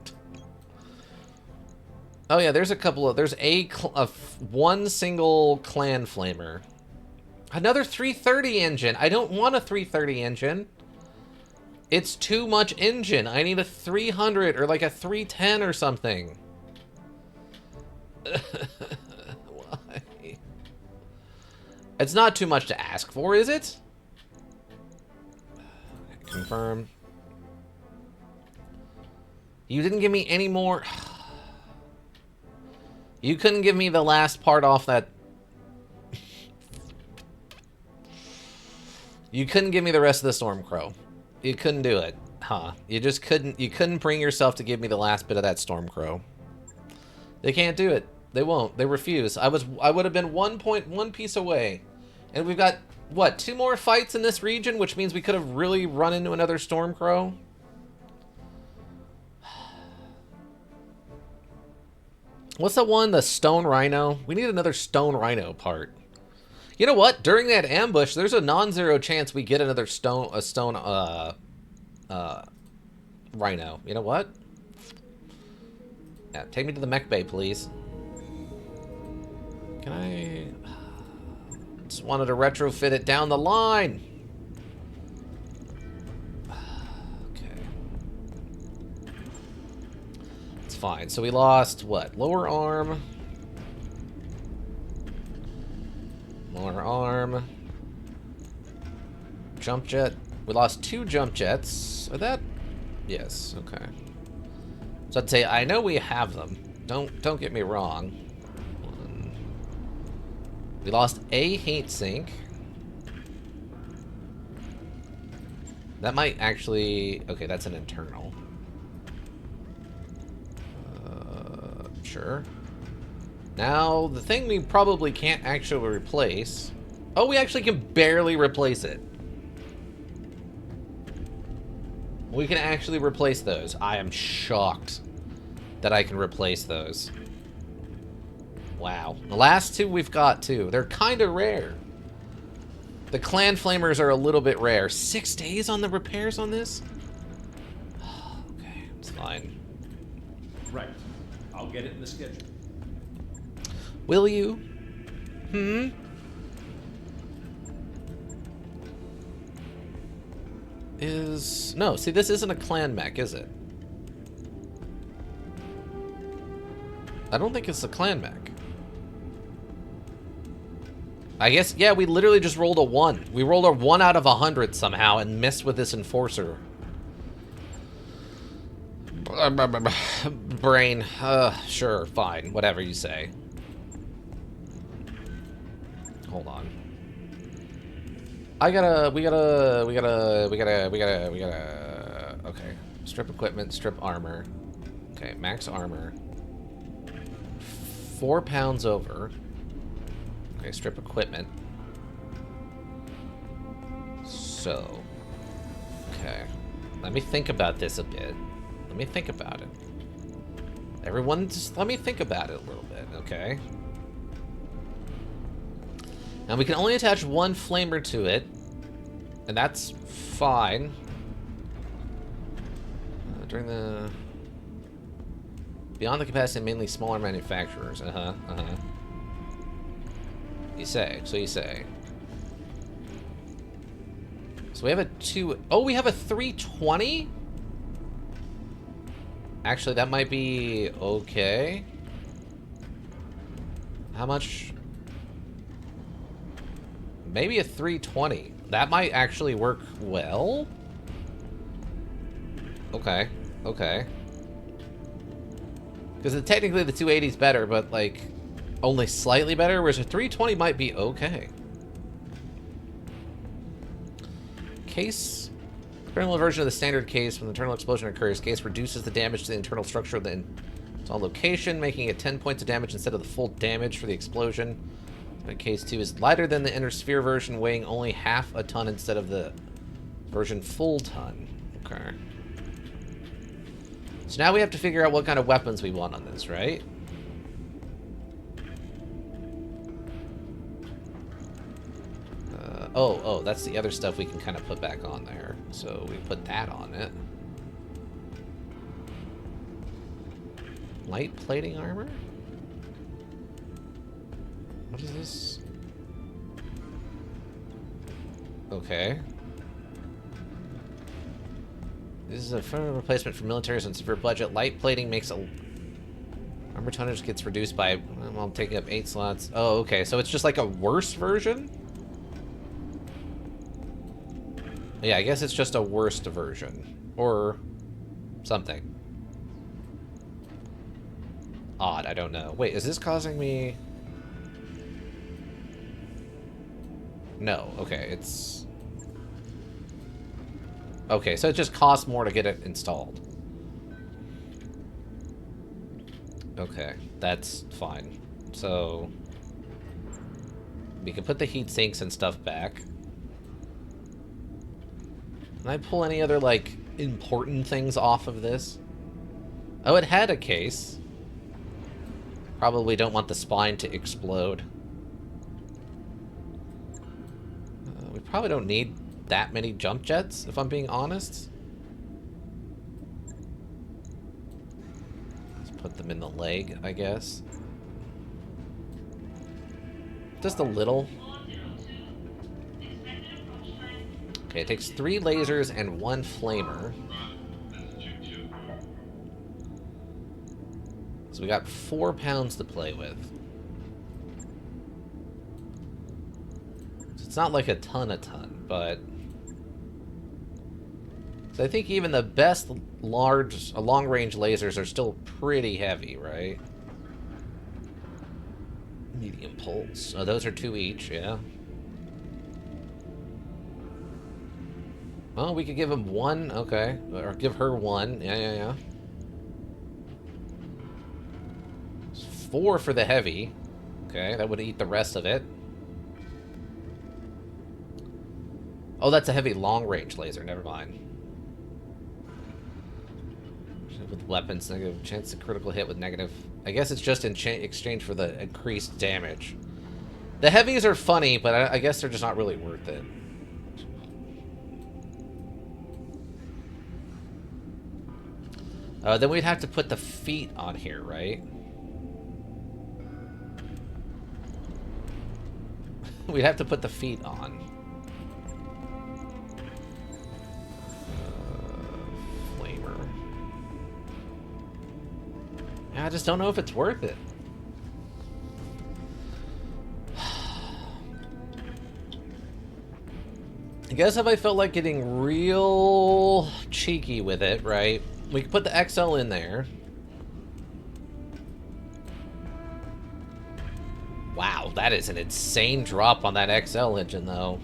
Oh yeah, there's a couple of... There's one single clan flamer. Another 330 engine. I don't want a 330 engine. It's too much engine. I need a 300 or like a 310 or something. Why? It's not too much to ask for, is it? Confirm. You didn't give me any more... You couldn't give me the last part off that... You couldn't give me the rest of the Stormcrow. You couldn't do it. Huh. You just couldn't... You couldn't bring yourself to give me the last bit of that Stormcrow. They can't do it. They won't. They refuse. I would have been 1 piece away. And we've got, what, 2 more fights in this region, which means we could have really run into another Stormcrow? What's that one? The Stone Rhino? We need another Stone Rhino part. You know what? During that ambush, there's a non-zero chance we get another stone Rhino. You know what? Yeah, take me to the mech bay, please. Can I... Just wanted to retrofit it down the line. Fine. So we lost, what? Lower arm. Lower arm. Jump jet. We lost 2 jump jets. Are that? Yes. Okay. So I'd say I know we have them. Don't get me wrong. We lost a heat sink. That might actually... Okay, that's an internal. Sure. Now, the thing we probably can't actually replace... Oh, we actually can barely replace it. We can actually replace those. I am shocked that I can replace those. Wow. The last two we've got, too. They're kind of rare. The clan flamers are a little bit rare. 6 days on the repairs on this? Okay, it's fine. Right. I'll get it in the schedule. Will you? No, see, this isn't a clan mech, is it? I don't think it's a clan mech. I guess, yeah, we literally just rolled a 1. We rolled a 1 out of 100 somehow and missed with this enforcer. Brain. Sure, fine. Whatever you say. Hold on. We gotta... Okay. Strip equipment, strip armor. Okay, max armor. 4 pounds over. Okay, strip equipment. So. Okay. Let me think about this a bit. Let me think about it. Everyone, just let me think about it a little bit, okay? Now, we can only attach 1 flamer to it. And that's fine. During the... Beyond the capacity of mainly smaller manufacturers. You say. So you say. So we have a 2... Oh, we have a 320? Actually, that might be okay. How much? Maybe a 320. That might actually work well. Okay. Okay. Because technically the 280 is better, but like only slightly better, whereas a 320 might be okay. Case. Internal version of the standard case. When the internal explosion occurs, case reduces the damage to the internal structure of the installed location, making it 10 points of damage instead of the full damage for the explosion. But case 2 is lighter than the inner sphere version, weighing only half a ton instead of the version full ton. Okay. So now we have to figure out what kind of weapons we want on this, right? Oh, that's the other stuff we can kind of put back on there. So we put that on it. Light plating armor? What is this? Okay. This is a firm replacement for militaries on severe budget. Light plating makes a... Armor tonnage gets reduced by... Well, I'm taking up 8 slots. Oh, okay. So it's just like a worse version? Yeah, I guess it's just a worst version. Or something. Odd, I don't know. Wait, is this causing me... No, okay, it's... Okay, so it just costs more to get it installed. Okay, that's fine. So... we can put the heat sinks and stuff back. Can I pull any other, like, important things off of this? Oh, it had a case. Probably don't want the spine to explode. We probably don't need that many jump jets, if I'm being honest. Let's put them in the leg, I guess. Just a little. Okay, it takes 3 lasers and 1 flamer. So we got 4 pounds to play with. So it's not like a ton, but... So I think even the best long-range lasers are still pretty heavy, right? Medium pulse. Oh, those are 2 each, yeah. Well, we could give him 1, okay. Or give her 1, yeah. 4 for the heavy. Okay, that would eat the rest of it. Oh, that's a heavy long-range laser, never mind. With weapons, negative chance to critical hit with negative. I guess it's just in exchange for the increased damage. The heavies are funny, but I guess they're just not really worth it. Then we'd have to put the feet on here, right? We'd have to put the feet on. Flamer. I just don't know if it's worth it. I guess if I felt like getting real cheeky with it, right? We could put the XL in there. Wow, that is an insane drop on that XL engine, though.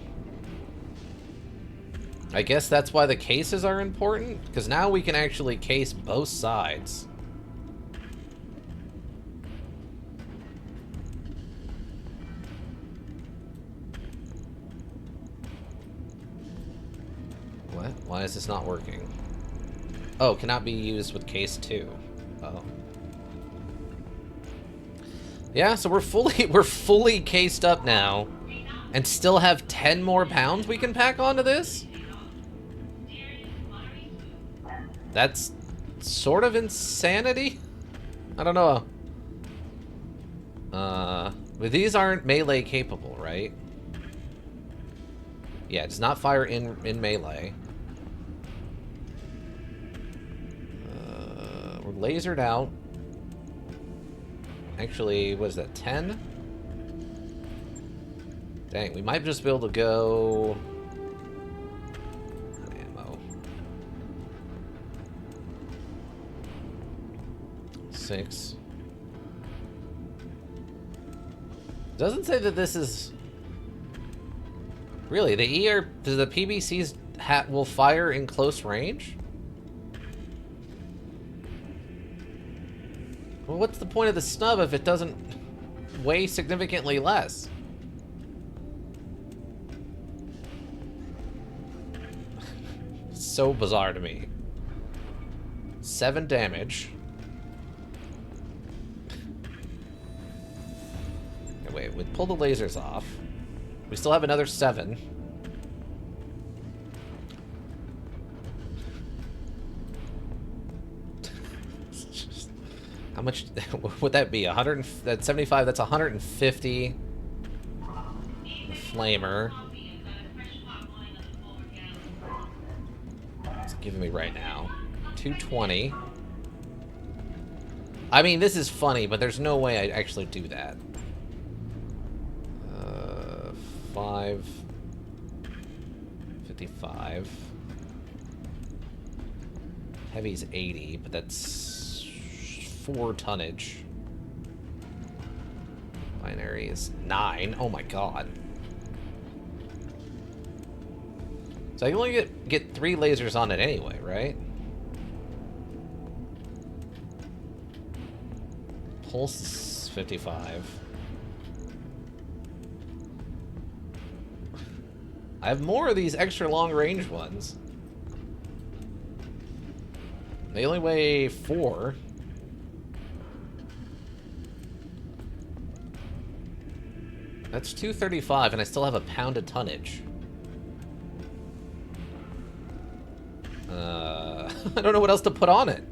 I guess that's why the cases are important, because now we can actually case both sides. What? Why is this not working? Oh, cannot be used with case 2. Oh. Yeah, so we're fully cased up now, and still have 10 more pounds we can pack onto this? That's sort of insanity? I don't know. But these aren't melee capable, right? Yeah, it does not fire in melee. We're lasered out. Actually, what is that, 10? Dang, we might just be able to go... Ammo. 6. Doesn't say that this is... Really, the PBC's will fire in close range? Well, what's the point of the snub if it doesn't weigh significantly less? So bizarre to me. 7 damage. Okay, wait, we pull the lasers off. We still have another 7. How much would that be? 175, that's 150. The flamer. It's giving me right now. 220. I mean, this is funny, but there's no way I'd actually do that. 55. Heavy's 80, but that's 4 tonnage. Binary is 9. Oh my god. So I can only get 3 lasers on it anyway, right? Pulse is 55. I have more of these extra long-range ones. They only weigh 4. That's 235, and I still have a pound of tonnage. I don't know what else to put on it.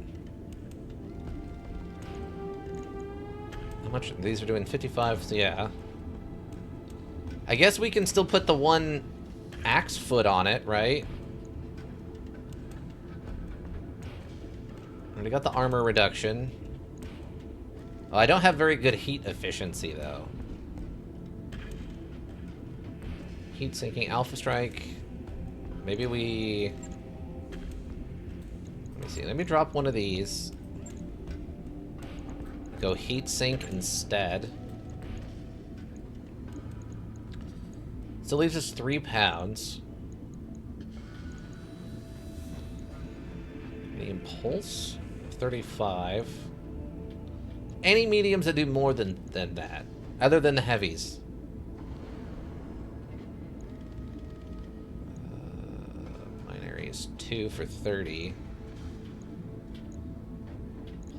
How much? These are doing 55, so yeah. I guess we can still put the one axe foot on it, right? Already got the armor reduction. Oh, I don't have very good heat efficiency, though. Heat sinking, alpha strike. Maybe we... Let's see, let me drop one of these. Go heat sink instead. Still leaves us 3 pounds. Medium pulse, 35. Any mediums that do more than that, other than the heavies. Binary is 2 for 30.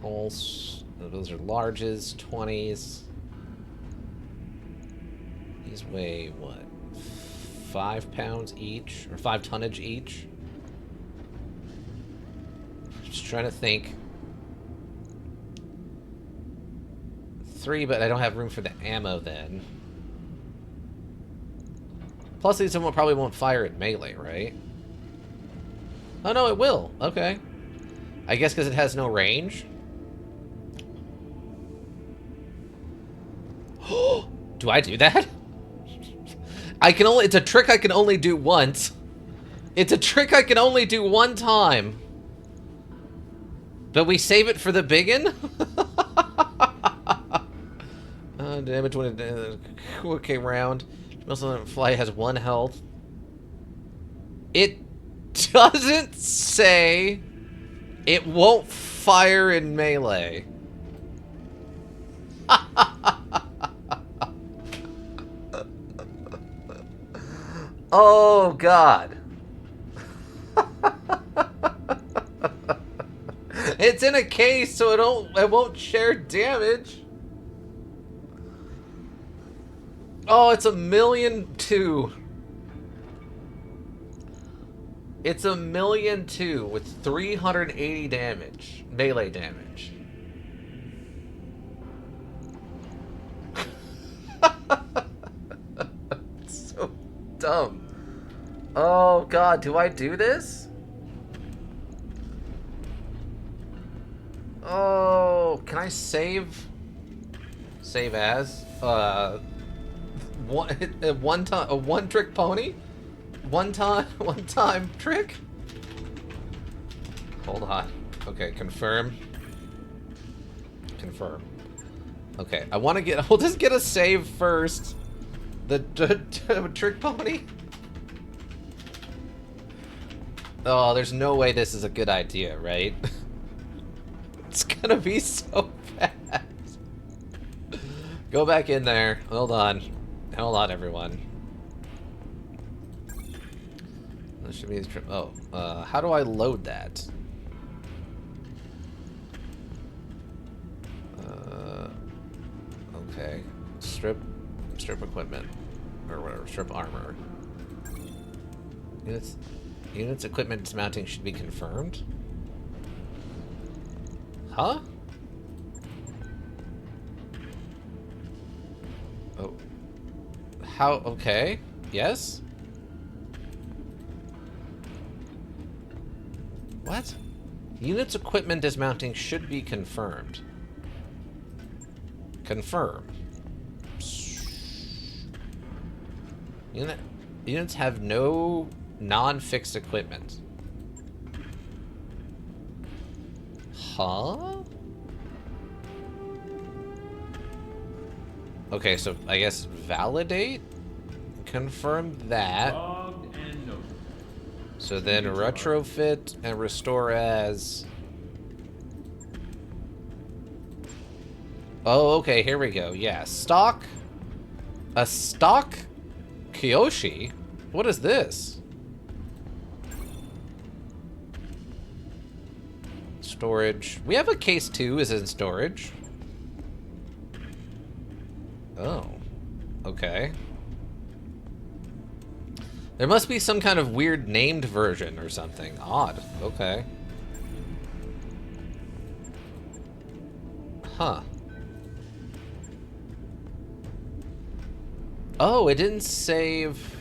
Pulse, those are larges, 20s. These weigh what? 5 pounds each, or 5 tonnage each. Just trying to think. 3, but I don't have room for the ammo then. Plus, these probably won't fire at melee, right? Oh no, it will. Okay. I guess because it has no range. Do I do that? I can only. It's a trick I can only do once. It's a trick I can only do one time. But we save it for the biggin? Damage when it... okay, round. Muscle fly has 1 health. It doesn't say it won't fire in melee. Oh, God. It's in a case, so it won't share damage. Oh, it's 1,000,002. It's 1,000,002 with 380 damage. Melee damage. It's so dumb. Oh, God, do I do this? Oh, can I save? Save as? One trick pony? One time trick? Hold on. Okay, confirm. Confirm. Okay, I want to get... We'll just get a save first. The trick pony? Oh, there's no way this is a good idea, right? It's gonna be so bad. Go back in there. Hold on. Hold on, everyone. That should be the trip. Oh, how do I load that? Okay. Strip equipment. Or whatever. Strip armor. Units equipment dismounting should be confirmed. Huh? Oh. How? Okay. Yes? What? Units equipment dismounting should be confirmed. Confirm. Units have no non-fixed equipment. Huh? Okay, so I guess validate? Confirm that. Logged and noted. So then retrofit and restore as... Oh, okay, here we go. Yeah, stock... A stock Kyoshi? What is this? Storage. We have a case 2 is in storage. Oh. Okay. There must be some kind of weird named version or something. Odd. Okay. Huh. Oh, it didn't save...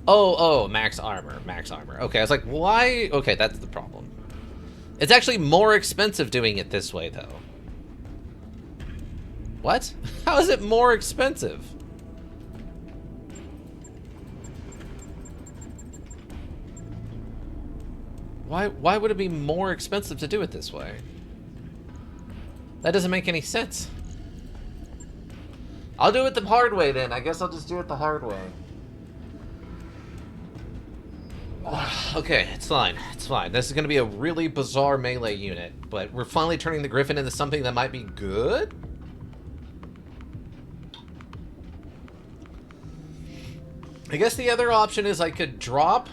Oh, max armor, max armor. Okay, I was like, why? Okay, that's the problem. It's actually more expensive doing it this way, though. What? How is it more expensive? Why would it be more expensive to do it this way? That doesn't make any sense. I'll do it the hard way then. I guess I'll just do it the hard way. Okay, it's fine. It's fine. This is going to be a really bizarre melee unit, but we're finally turning the Griffin into something that might be good? I guess the other option is I could drop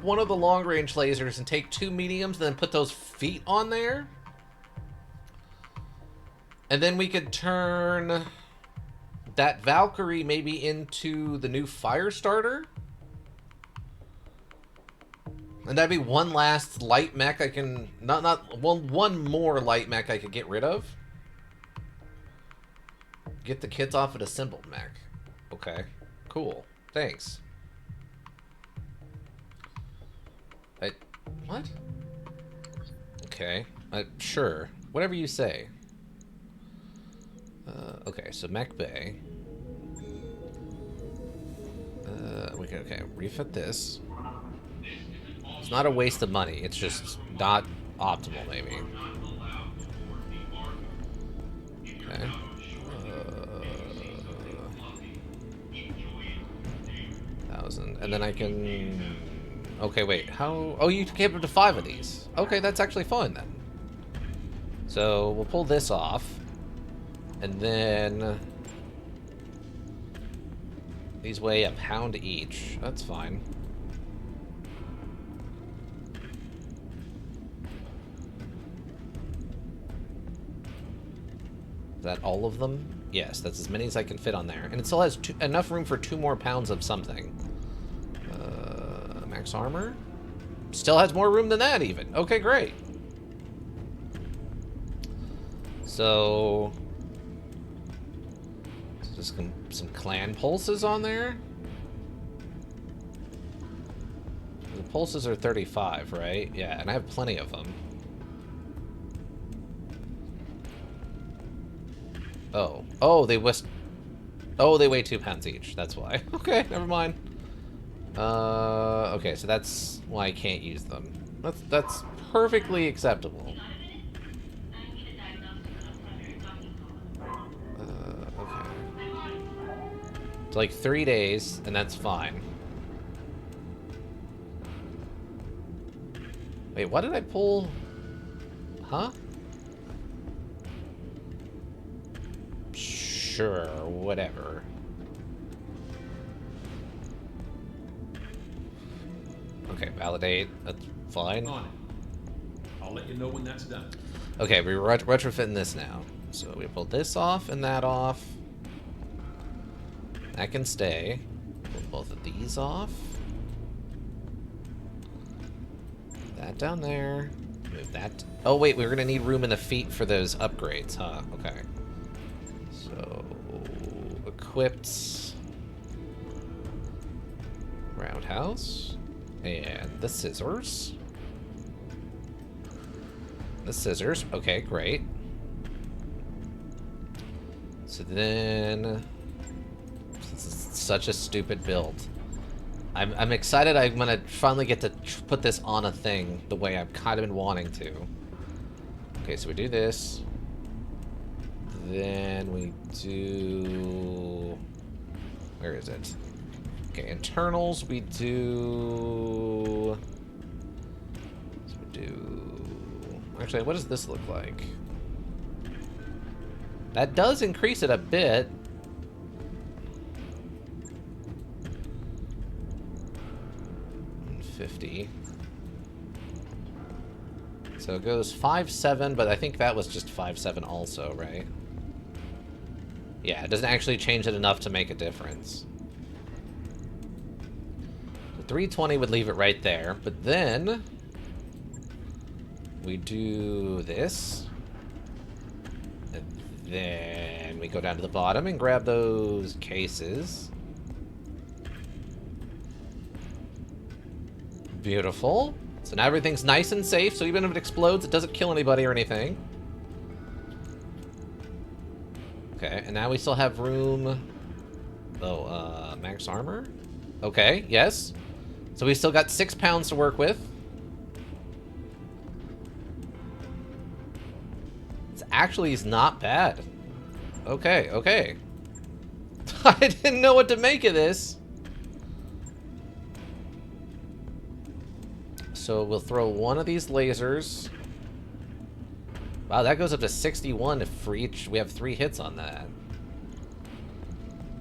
one of the long-range lasers and take 2 mediums and then put those feet on there. And then we could turn that Valkyrie maybe into the new Firestarter. And that'd be one last light mech I can... one more light mech I could get rid of. Get the kits off an assembled mech. Okay. Cool. Thanks. What? Okay. Sure. Whatever you say. Okay, so mech bay. Okay, refit this. It's not a waste of money. It's just not optimal, maybe. Okay. 1,000. And then I can... Okay, wait. How... Oh, you gave up to 5 of these. Okay, that's actually fine, then. So, we'll pull this off. And then... These weigh a pound each. That's fine. Is that all of them? Yes, that's as many as I can fit on there. And it still has enough room for 2 more pounds of something. Max armor? Still has more room than that, even. Okay, great. So... Just some clan pulses on there? The pulses are 35, right? Yeah, and I have plenty of them. Oh. Oh, they weigh 2 pounds each. That's why. Okay, never mind. Okay, so that's why I can't use them. That's perfectly acceptable. Okay. It's like 3 days, and that's fine. Wait, what did I pull? Huh? Sure, whatever. Okay, validate. That's fine. On it. I'll let you know when that's done. Okay, we're retrofitting this now. So we pulled this off and that off. That can stay. Pull both of these off. That down there. Move that. Oh wait, we're gonna need room in the feet for those upgrades, huh? Okay. So equipped roundhouse and the scissors. The scissors. Okay, great. So then, this is such a stupid build. I'm excited. I'm gonna finally get to put this on a thing the way I've kind of been wanting to. Okay, so we do this. Then we do... Where is it? Okay, internals, we do... So we do... Actually, what does this look like? That does increase it a bit. $50. So it goes 5.7, but I think that was just 5.7 also, right? Yeah, it doesn't actually change it enough to make a difference. So 320 would leave it right there, but then we do this. And then we go down to the bottom and grab those cases. Beautiful. So now everything's nice and safe, so even if it explodes, it doesn't kill anybody or anything. Okay, and now we still have room... Oh, max armor? Okay, yes. So we still got 6 pounds to work with. actually is not bad. Okay, okay. I didn't know what to make of this. So we'll throw one of these lasers. Wow, that goes up to 61 if for each. We have 3 hits on that.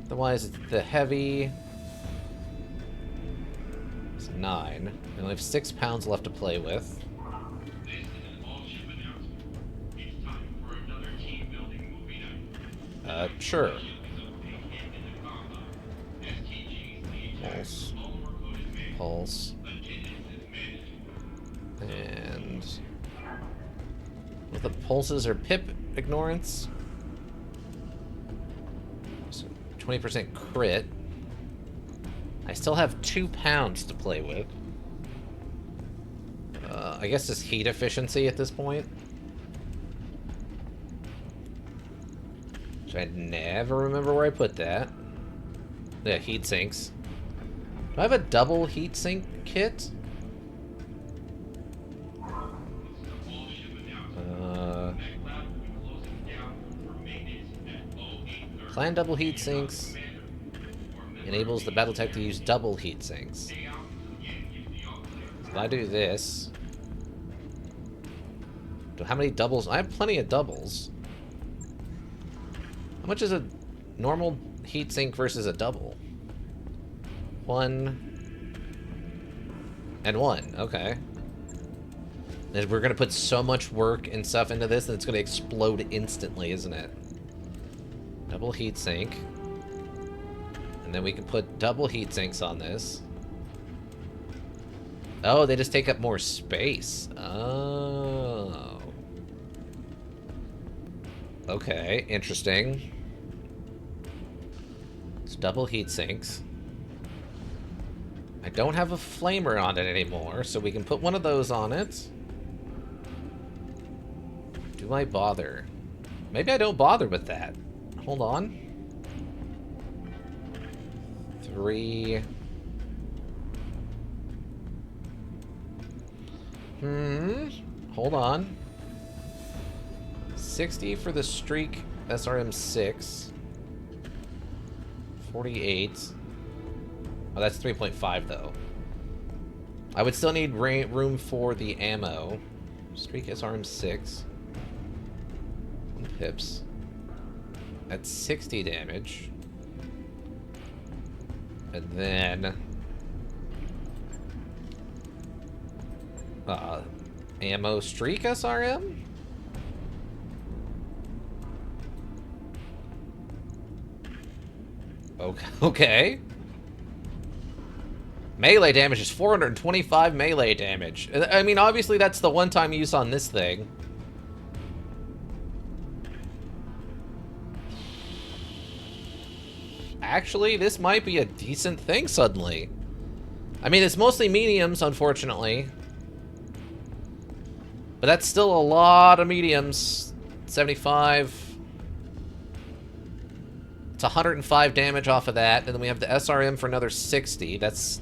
Otherwise, the heavy is 9. We only have 6 pounds left to play with. This is an all-ship announcement. It's time for another team-building movie night. Sure. Ship is a big hit in the combat. STG's the Pulse. polymer-coated man. Pulse. Attendance is mandatory. And with the pulses are pip ignorance. So 20% crit. I still have 2 pounds to play with. I guess just heat efficiency at this point. Which I never remember where I put that. Yeah, heat sinks. Do I have a double heat sink kit? Plan double heat sinks enables the Battletech to use double heat sinks. So if I do this, how many doubles? I have plenty of doubles. How much is a normal heat sink versus a double? 1 and 1. Okay. And we're gonna put so much work and stuff into this that it's gonna explode instantly, isn't it? Double heat sink. And then we can put double heat sinks on this. Oh, they just take up more space. Oh. Okay, interesting. It's double heat sinks. I don't have a flamer on it anymore, so we can put one of those on it. Do I bother? Maybe I don't bother with that. Hold on. 3. Hold on. 60 for the streak SRM 6. 48. Oh, that's 3.5 though. I would still need room for the ammo. Streak SRM 6. 1 pips. That's 60 damage. And then ammo streak SRM? Okay. Melee damage is 425 melee damage. I mean, obviously that's the one-time use on this thing. Actually, this might be a decent thing suddenly. I mean, it's mostly mediums, unfortunately. But that's still a lot of mediums. 75. It's 105 damage off of that. And then we have the SRM for another 60. That's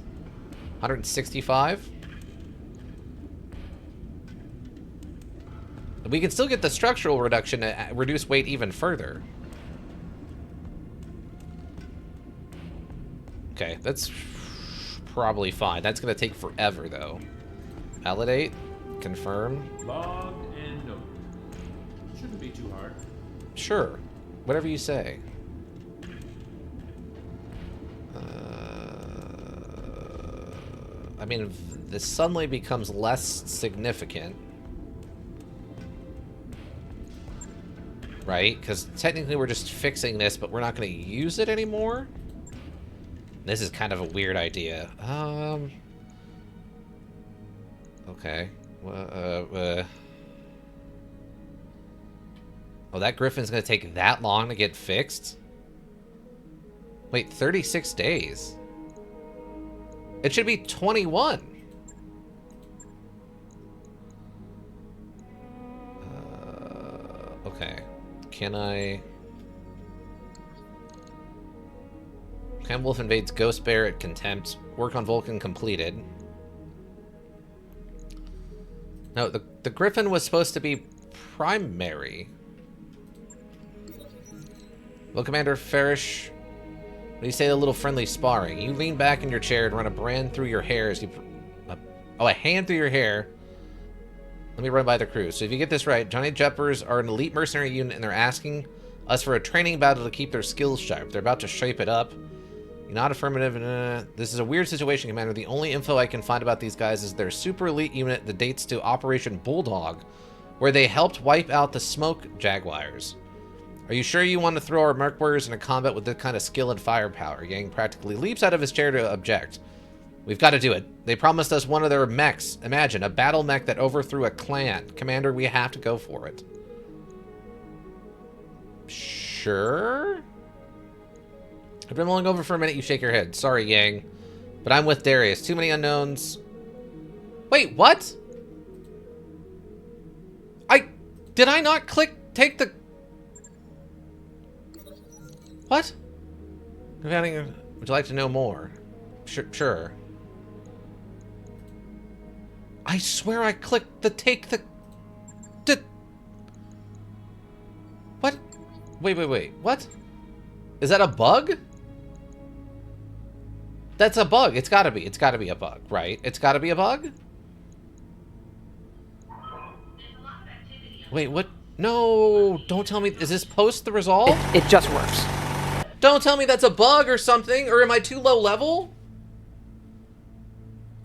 165. We can still get the structural reduction to reduce weight even further. Okay, that's probably fine. That's going to take forever, though. Validate. Confirm. Logged and noted. Shouldn't be too hard. Sure. Whatever you say. I mean, this suddenly becomes less significant. Right? Because technically we're just fixing this, but we're not going to use it anymore? This is kind of a weird idea. Okay. Oh, that Griffin's gonna take that long to get fixed? Wait, 36 days? It should be 21. Okay. Can I... Cam Wolf invades Ghost Bear at Contempt. Work on Vulcan completed. No, the Griffin was supposed to be primary. Well, Commander Farish, when you say a little friendly sparring, you lean back in your chair and run a brand through your hair as you... a hand through your hair. Let me run by the crew. So if you get this right, Johnny Jeppers are an elite mercenary unit and they're asking us for a training battle to keep their skills sharp. They're about to shape it up. You're not affirmative. This is a weird situation, Commander. The only info I can find about these guys is their super elite unit that dates to Operation Bulldog, where they helped wipe out the Smoke Jaguars. Are you sure you want to throw our merc warriors into combat with this kind of skill and firepower? Yang practically leaps out of his chair to object. We've got to do it. They promised us one of their mechs. Imagine, a battle mech that overthrew a clan. Commander, we have to go for it. Sure? I've been mulling over for a minute, you shake your head. Sorry, Yang. But I'm with Darius. Too many unknowns. Wait, what? Did I not take the... What? Would you like to know more? Sure. I swear I clicked the take the... What? Wait. What? Is that a bug? That's a bug. It's gotta be. It's gotta be a bug, right? It's gotta be a bug? Wait, what? No, don't tell me. Is this post the resolve? It just works. Don't tell me that's a bug or something, or am I too low level?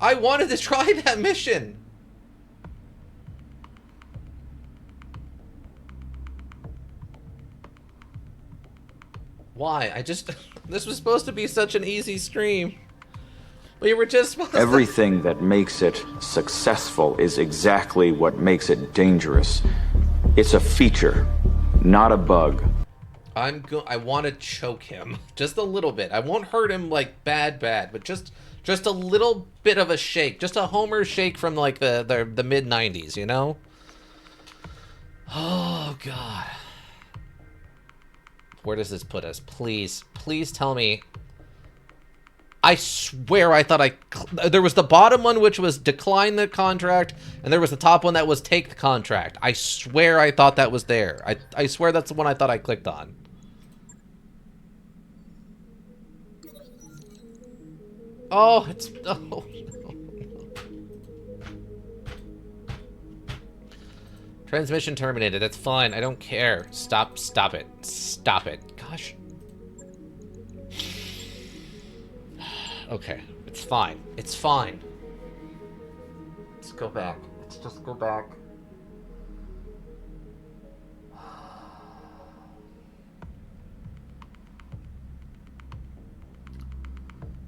I wanted to try that mission. Why? This was supposed to be such an easy stream. We were just supposed Everything that makes it successful is exactly what makes it dangerous. It's a feature, not a bug. I want to choke him just a little bit. I won't hurt him like bad, but just a little bit of a shake, just a Homer shake from like the mid 90s, you know? Oh God. Where does this put us? Please tell me. I swear I thought there was the bottom one which was decline the contract, and there was the top one that was take the contract. I swear I thought that was there. I swear that's the one I thought I clicked on. Oh, it's... Oh, no. Transmission terminated. That's fine. I don't care. Stop it. Stop it. Gosh. Okay. It's fine. It's fine. Let's go back. Let's just go back.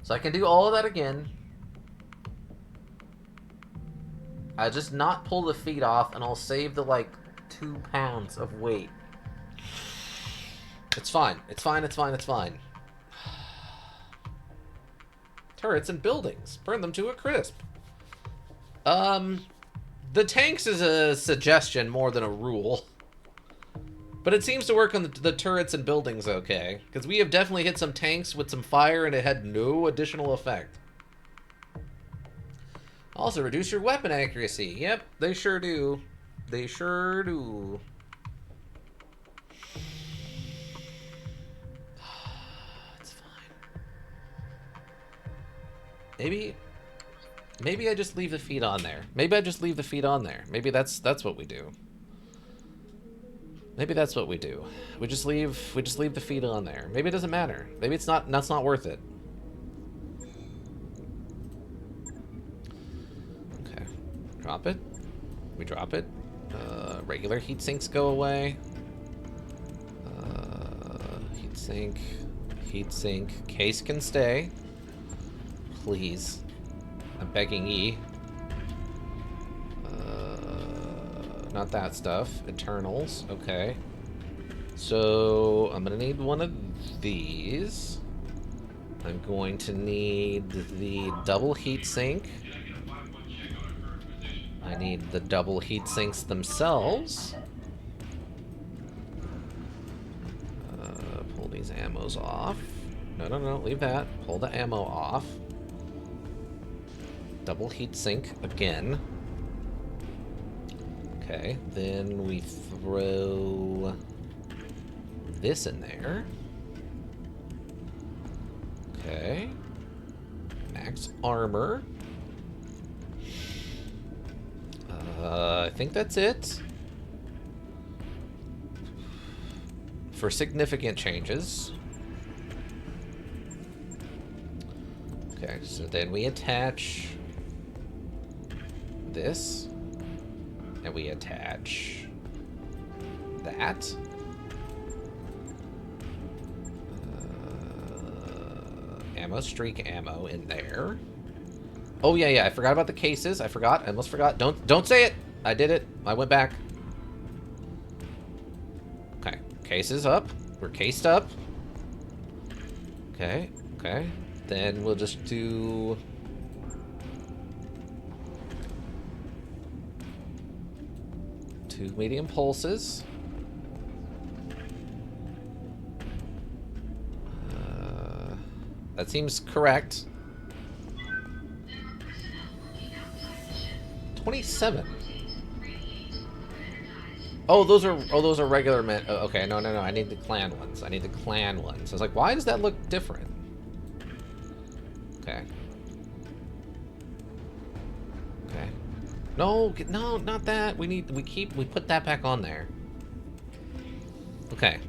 So I can do all of that again. I just not pull the feet off, and I'll save the, like, 2 pounds of weight. It's fine. It's fine. It's fine. It's fine. Turrets and buildings. Burn them to a crisp. The tanks is a suggestion more than a rule. But it seems to work on the turrets and buildings okay. Because we have definitely hit some tanks with some fire, and it had no additional effect. Also, reduce your weapon accuracy. Yep, they sure do. They sure do. It's fine. Maybe I just leave the feet on there. Maybe I just leave the feet on there. Maybe that's what we do. Maybe that's what we do. We just leave the feet on there. Maybe it doesn't matter. Maybe that's not worth it. Drop it. We drop it. Regular heat sinks go away. Heat sink. Case can stay. Please. I'm begging ye. Not that stuff. Eternals. Okay. So, I'm gonna need one of these. I'm going to need the double heat sink. I need the double heat sinks themselves. Pull these ammos off. No, leave that. Pull the ammo off. Double heat sink again. Okay, then we throw this in there. Okay. Max armor. I think that's it. For significant changes. Okay, so then we attach this. And we attach that. Ammo streak ammo in there. Oh yeah, I forgot about the cases. I almost forgot. Don't say it. I did it. I went back. Okay, cases up. We're cased up. Okay. Then we'll just do 2 medium pulses. That seems correct. 27. Oh, those are regular men. Oh, okay, no. I need the clan ones. I was like, why does that look different? Okay. No, not that. We put that back on there. Okay.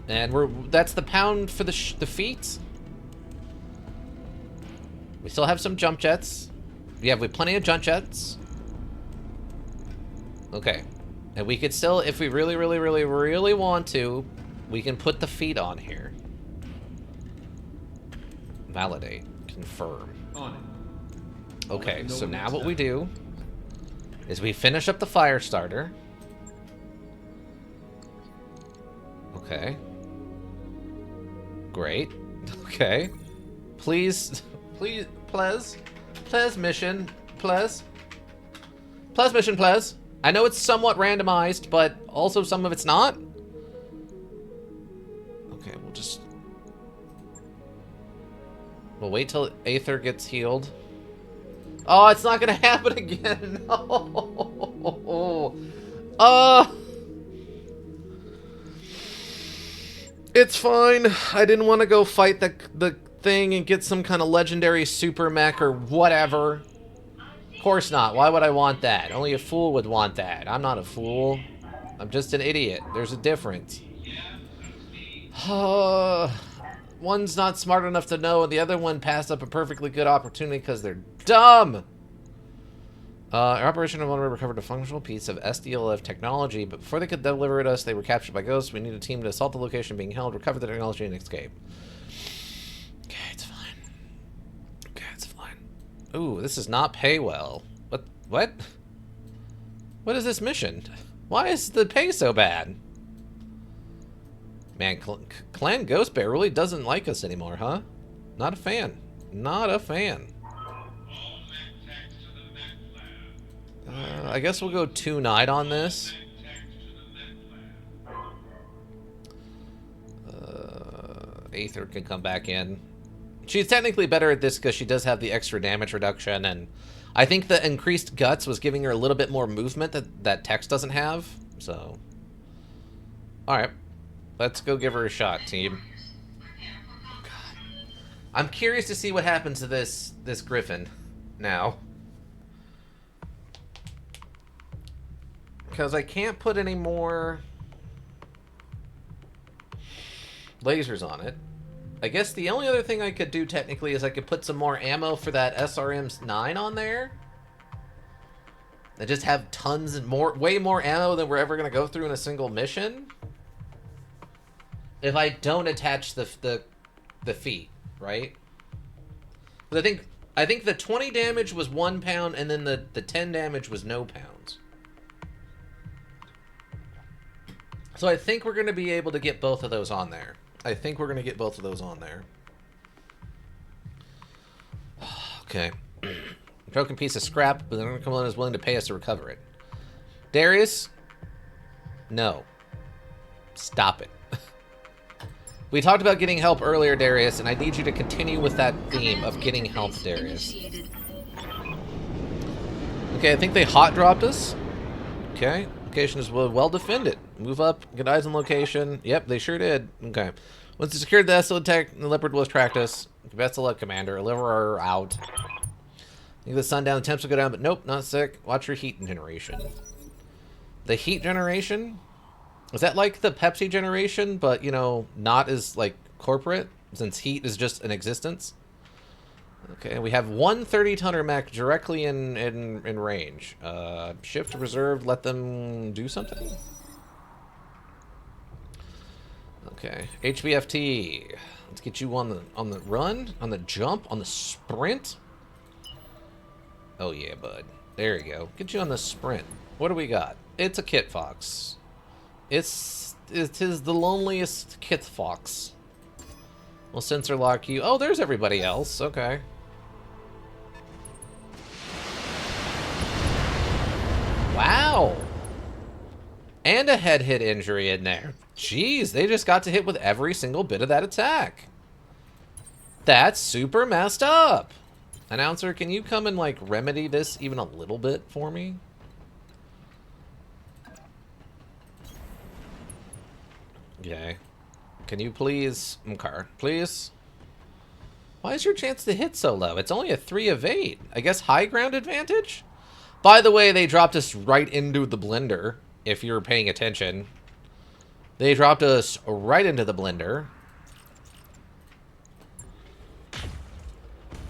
And that's the pound for the feet. We still have some jump jets. Yeah, we have plenty of jump jets. Okay. And we could still, if we really want to, we can put the feet on here. Validate. Confirm. On it. Okay, so now what we do is we finish up the fire starter. Okay. Great. Okay. Please mission, please. Mission, please. I know it's somewhat randomized, but also some of it's not. Okay, we'll wait till Aether gets healed. Oh, it's not gonna happen again. No. It's fine. I didn't want to go fight the thing and get some kind of legendary super mech or whatever. Of course not. Why would I want that? Only a fool would want that. I'm not a fool. I'm just an idiot. There's a difference. One's not smart enough to know, and the other one passed up a perfectly good opportunity because they're dumb. Our operation of One recovered a functional piece of SDLF technology, but before they could deliver it us, they were captured by ghosts. We need a team to assault the location being held, recover the technology, and escape. Okay, it's fine. Ooh, this does not pay well. What? What is this mission? Why is the pay so bad? Man, Clan Ghost Bear really doesn't like us anymore, huh? Not a fan. I guess we'll go 2 night on this. Aether can come back in. She's technically better at this because she does have the extra damage reduction, and I think the increased guts was giving her a little bit more movement that Tex doesn't have. So, all right, let's go give her a shot, team. God. I'm curious to see what happens to this Griffin now. Because I can't put any more lasers on it. I guess the only other thing I could do technically is I could put some more ammo for that SRM-9 on there. And just have tons and way more ammo than we're ever going to go through in a single mission. If I don't attach the feet, right? But I think the 20 damage was 1 pound, and then the 10 damage was no pounds. So I think we're going to be able to get both of those on there. Okay. Broken piece of scrap, but then Cumberland is willing to pay us to recover it. Darius? No. Stop it. We talked about getting help earlier, Darius, and I need you to continue with that theme of getting help, Darius. Okay, I think they hot dropped us. Okay. Location is well defended. Move up, get eyes on location. Yep, they sure did. Okay. Once you secured the Battletech, the Leopard will tracked us. Best of luck, Commander. Deliver her out. Think the sun down, the temps will go down, but nope, not sick. Watch your heat generation. The heat generation? Is that like the Pepsi generation, but, you know, not as, like, corporate, since heat is just an existence? Okay, we have one 30-tonner mech directly in range. Shift reserved, let them do something? Okay, HBFT. Let's get you on the run, on the jump, on the sprint. Oh yeah, bud. There you go. Get you on the sprint. What do we got? It's a Kit Fox. It is the loneliest Kit Fox. We'll sensor lock you. Oh, there's everybody else. Okay. Wow. And a head hit injury in there. Jeez, they just got to hit with every single bit of that attack. That's super messed up. Announcer, can you come and, like, remedy this even a little bit for me? Okay. Can you please... Okay, please? Why is your chance to hit so low? It's only a 3 of 8. I guess high ground advantage? By the way, they dropped us right into the blender, if you're paying attention. They dropped us right into the blender.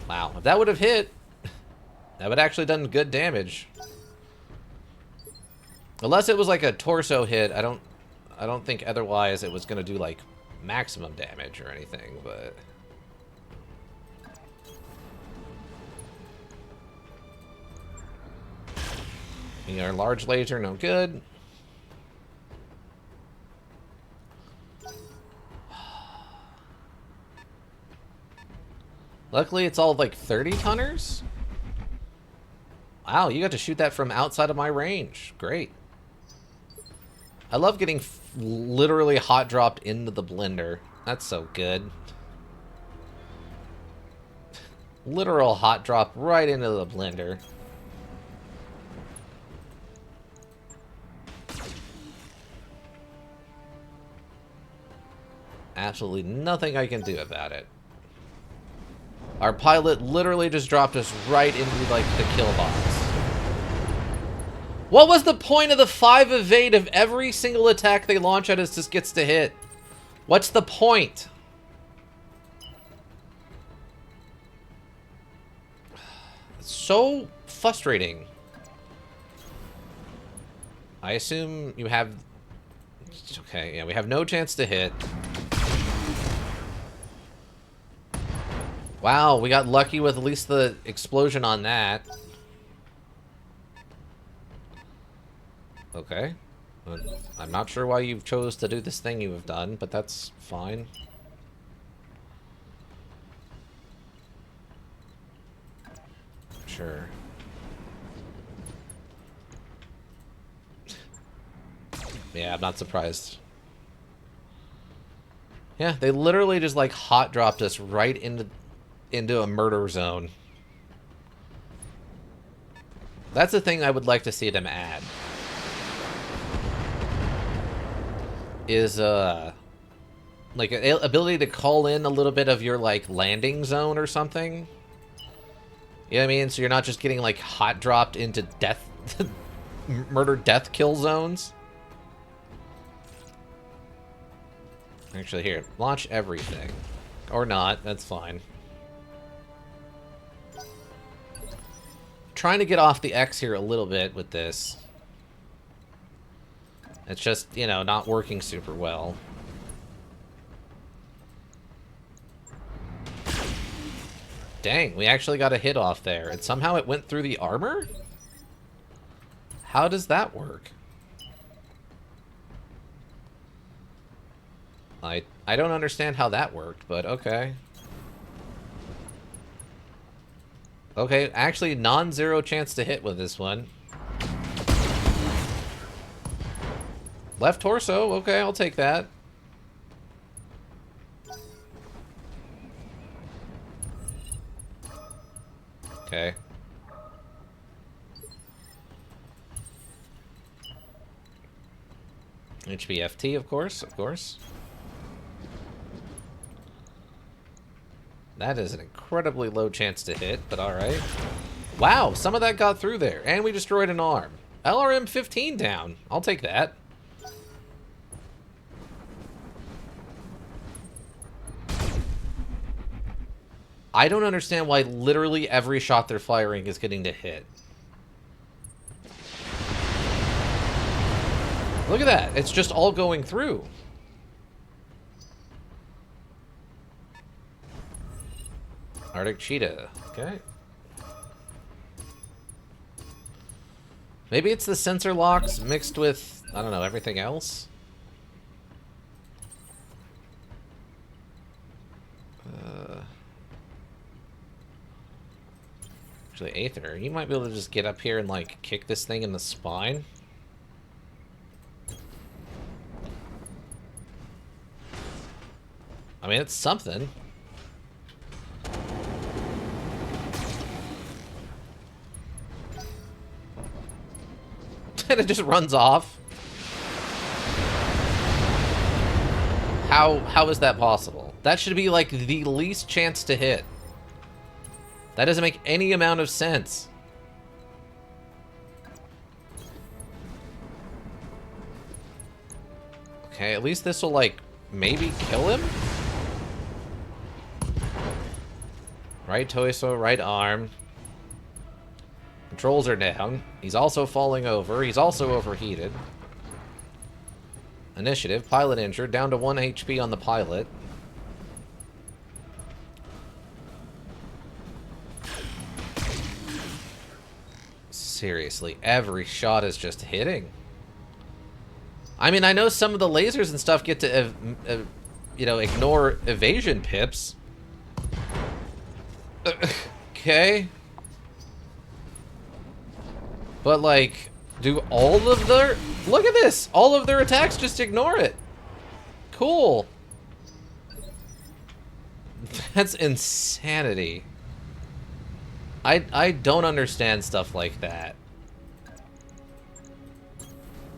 Wow, if that would have hit, that would actually done good damage. Unless it was like a torso hit, I don't think otherwise it was gonna do like maximum damage or anything, but our large laser, no good. Luckily, it's all like 30-tonners. Wow, you got to shoot that from outside of my range. Great. I love getting literally hot dropped into the blender. That's so good. Literal hot drop right into the blender. Absolutely nothing I can do about it. Our pilot literally just dropped us right into, like, the kill box. What was the point of the 5 of 8 if every single attack they launch at us just gets to hit? What's the point? It's so frustrating. I assume you have... Okay, yeah, we have no chance to hit. Wow, we got lucky with at least the explosion on that. Okay. I'm not sure why you chose to do this thing you have done, but that's fine. Sure. Yeah, I'm not surprised. Yeah, they literally just like hot dropped us right into a murder zone. That's the thing I would like to see them add. Is like an ability to call in a little bit of your like landing zone or something. You know what I mean? So you're not just getting like hot dropped into death murder death kill zones. Actually, here, launch everything. Or not, that's fine. Trying to get off the X here a little bit with this. It's just, you know, not working super well. Dang, we actually got a hit off there. And somehow it went through the armor? How does that work? I don't understand how that worked, but okay. Okay, actually non-zero chance to hit with this one. Left torso, okay, I'll take that. Okay. HBFT, of course, of course. That is an incredibly low chance to hit, but alright. Wow, some of that got through there. And we destroyed an arm. LRM 15 down. I'll take that. I don't understand why literally every shot they're firing is getting to hit. Look at that. It's just all going through. Arctic cheetah. Okay. Maybe it's the sensor locks mixed with, I don't know, everything else? Actually, Aether, you might be able to just get up here and, like, kick this thing in the spine. I mean, it's something. And it just runs off. How is that possible? That should be like the least chance to hit. That doesn't make any amount of sense. Okay, at least this will like maybe kill him. Right torso, right arm. Controls are down. He's also falling over. He's also overheated. Initiative. Pilot injured. Down to 1 HP on the pilot. Seriously, every shot is just hitting. I mean, I know some of the lasers and stuff get to, you know, ignore evasion pips. Okay. But, like, do all of their... Look at this! All of their attacks just ignore it. Cool. That's insanity. I don't understand stuff like that.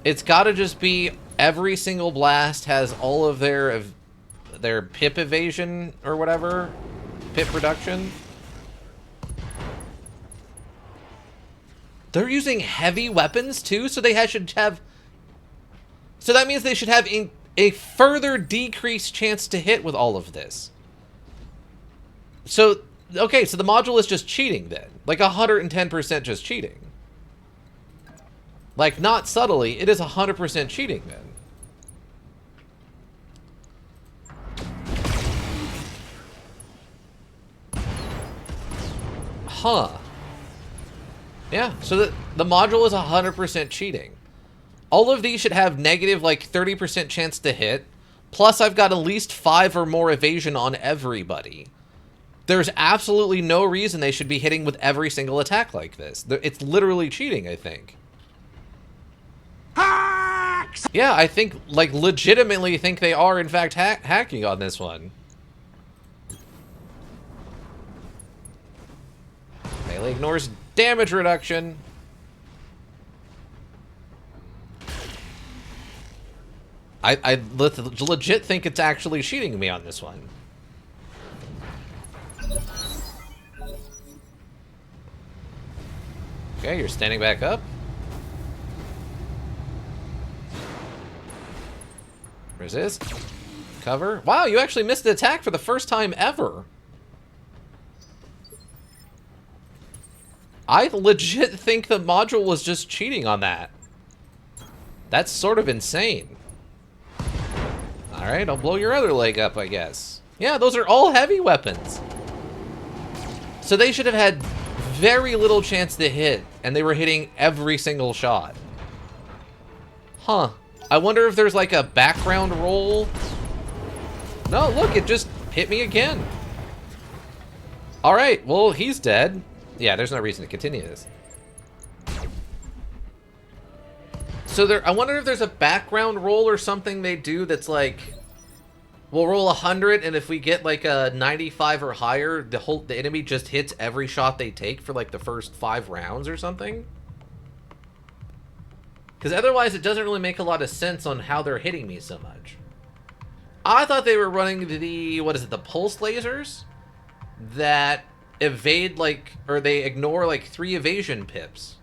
It's gotta just be every single blast has all of their pip evasion or whatever. Pip reduction. They're using heavy weapons, too, so they should have... So that means they should have a further decreased chance to hit with all of this. So, okay, so the module is just cheating, then. Like, 110% just cheating. Like, not subtly, it is 100% cheating, then. Huh. Yeah, so the module is 100% cheating. All of these should have negative, like, 30% chance to hit. Plus, I've got at least 5 or more evasion on everybody. There's absolutely no reason they should be hitting with every single attack like this. It's literally cheating, I think. Hacks! Yeah, I think, like, legitimately think they are, in fact, hacking on this one. Melee ignores damage reduction. I legit think it's actually cheating me on this one. Okay, you're standing back up. Resist. Cover. Wow, you actually missed the attack for the first time ever. I legit think the module was just cheating on that. That's sort of insane. Alright, I'll blow your other leg up, I guess. Yeah, those are all heavy weapons. So they should have had very little chance to hit, and they were hitting every single shot. Huh. I wonder if there's like a background roll. No, look, it just hit me again. Alright, well, he's dead. Yeah, there's no reason to continue this. So I wonder if there's a background roll or something they do that's like, we'll roll 100, and if we get like a 95 or higher, the enemy just hits every shot they take for like the first 5 rounds or something. Because otherwise, it doesn't really make a lot of sense on how they're hitting me so much. I thought they were running the, what is it, the pulse lasers? that evade, like, or they ignore, like, 3 evasion pips.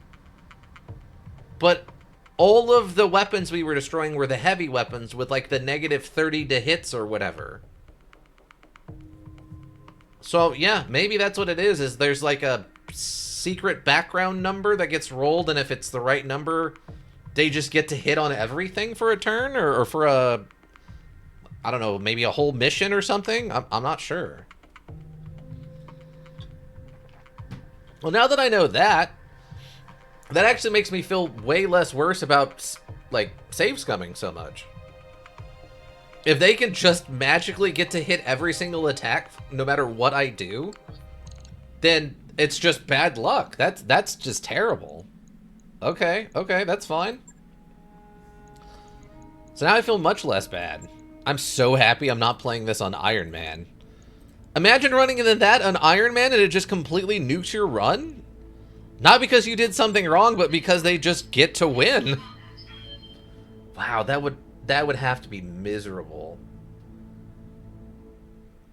But all of the weapons we were destroying were the heavy weapons with, like, the negative 30 to hits or whatever. So, yeah, maybe that's what it is there's, like, a secret background number that gets rolled, and if it's the right number, they just get to hit on everything for a turn, or for a, I don't know, maybe a whole mission or something? I'm not sure. Well, now that I know that, that actually makes me feel way less worse about, like, save scumming so much. If they can just magically get to hit every single attack, no matter what I do, then it's just bad luck. That's just terrible. Okay, that's fine. So now I feel much less bad. I'm so happy I'm not playing this on Iron Man. Imagine running into that on Iron Man and it just completely nukes your run? Not because you did something wrong, but because they just get to win. Wow, that would have to be miserable.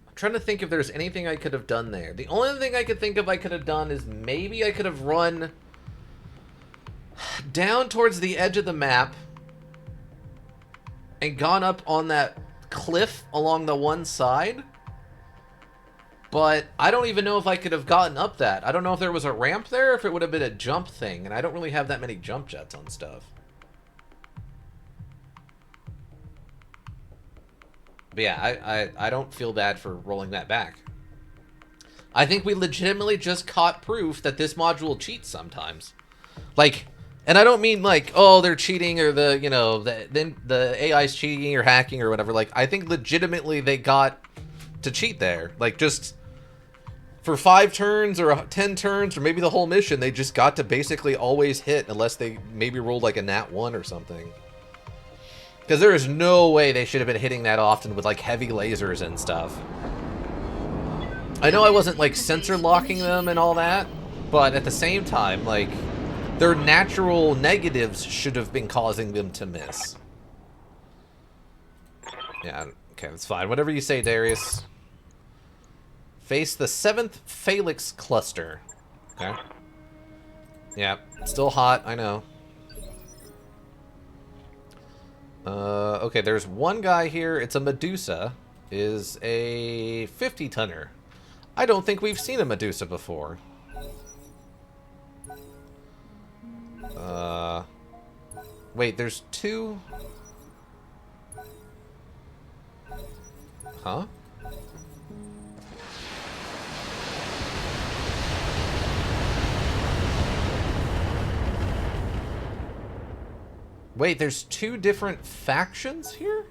I'm trying to think if there's anything I could have done there. The only thing I could think of I could have done is maybe I could have run down towards the edge of the map and gone up on that cliff along the one side. But I don't even know if I could have gotten up that. I don't know if there was a ramp there, or if it would have been a jump thing, and I don't really have that many jump jets on stuff. But yeah, I don't feel bad for rolling that back. I think we legitimately just caught proof that this module cheats sometimes. Like, and I don't mean like, oh, they're cheating, or the, you know, the AI's cheating or hacking or whatever. Like, I think legitimately they got to cheat there. Like, just for 5 turns or 10 turns or maybe the whole mission, they just got to basically always hit unless they maybe rolled like a nat 1 or something. Because there is no way they should have been hitting that often with like heavy lasers and stuff. I know I wasn't like sensor locking them and all that, but at the same time, like, their natural negatives should have been causing them to miss. Yeah, okay, that's fine. Whatever you say, Darius. Face the 7th Phalanx Cluster. Okay. Yeah, still hot, I know. Okay, there's one guy here. It's a Medusa. Is a 50-tonner. I don't think we've seen a Medusa before. Wait, there's 2... Huh? Wait, there's 2 different factions here?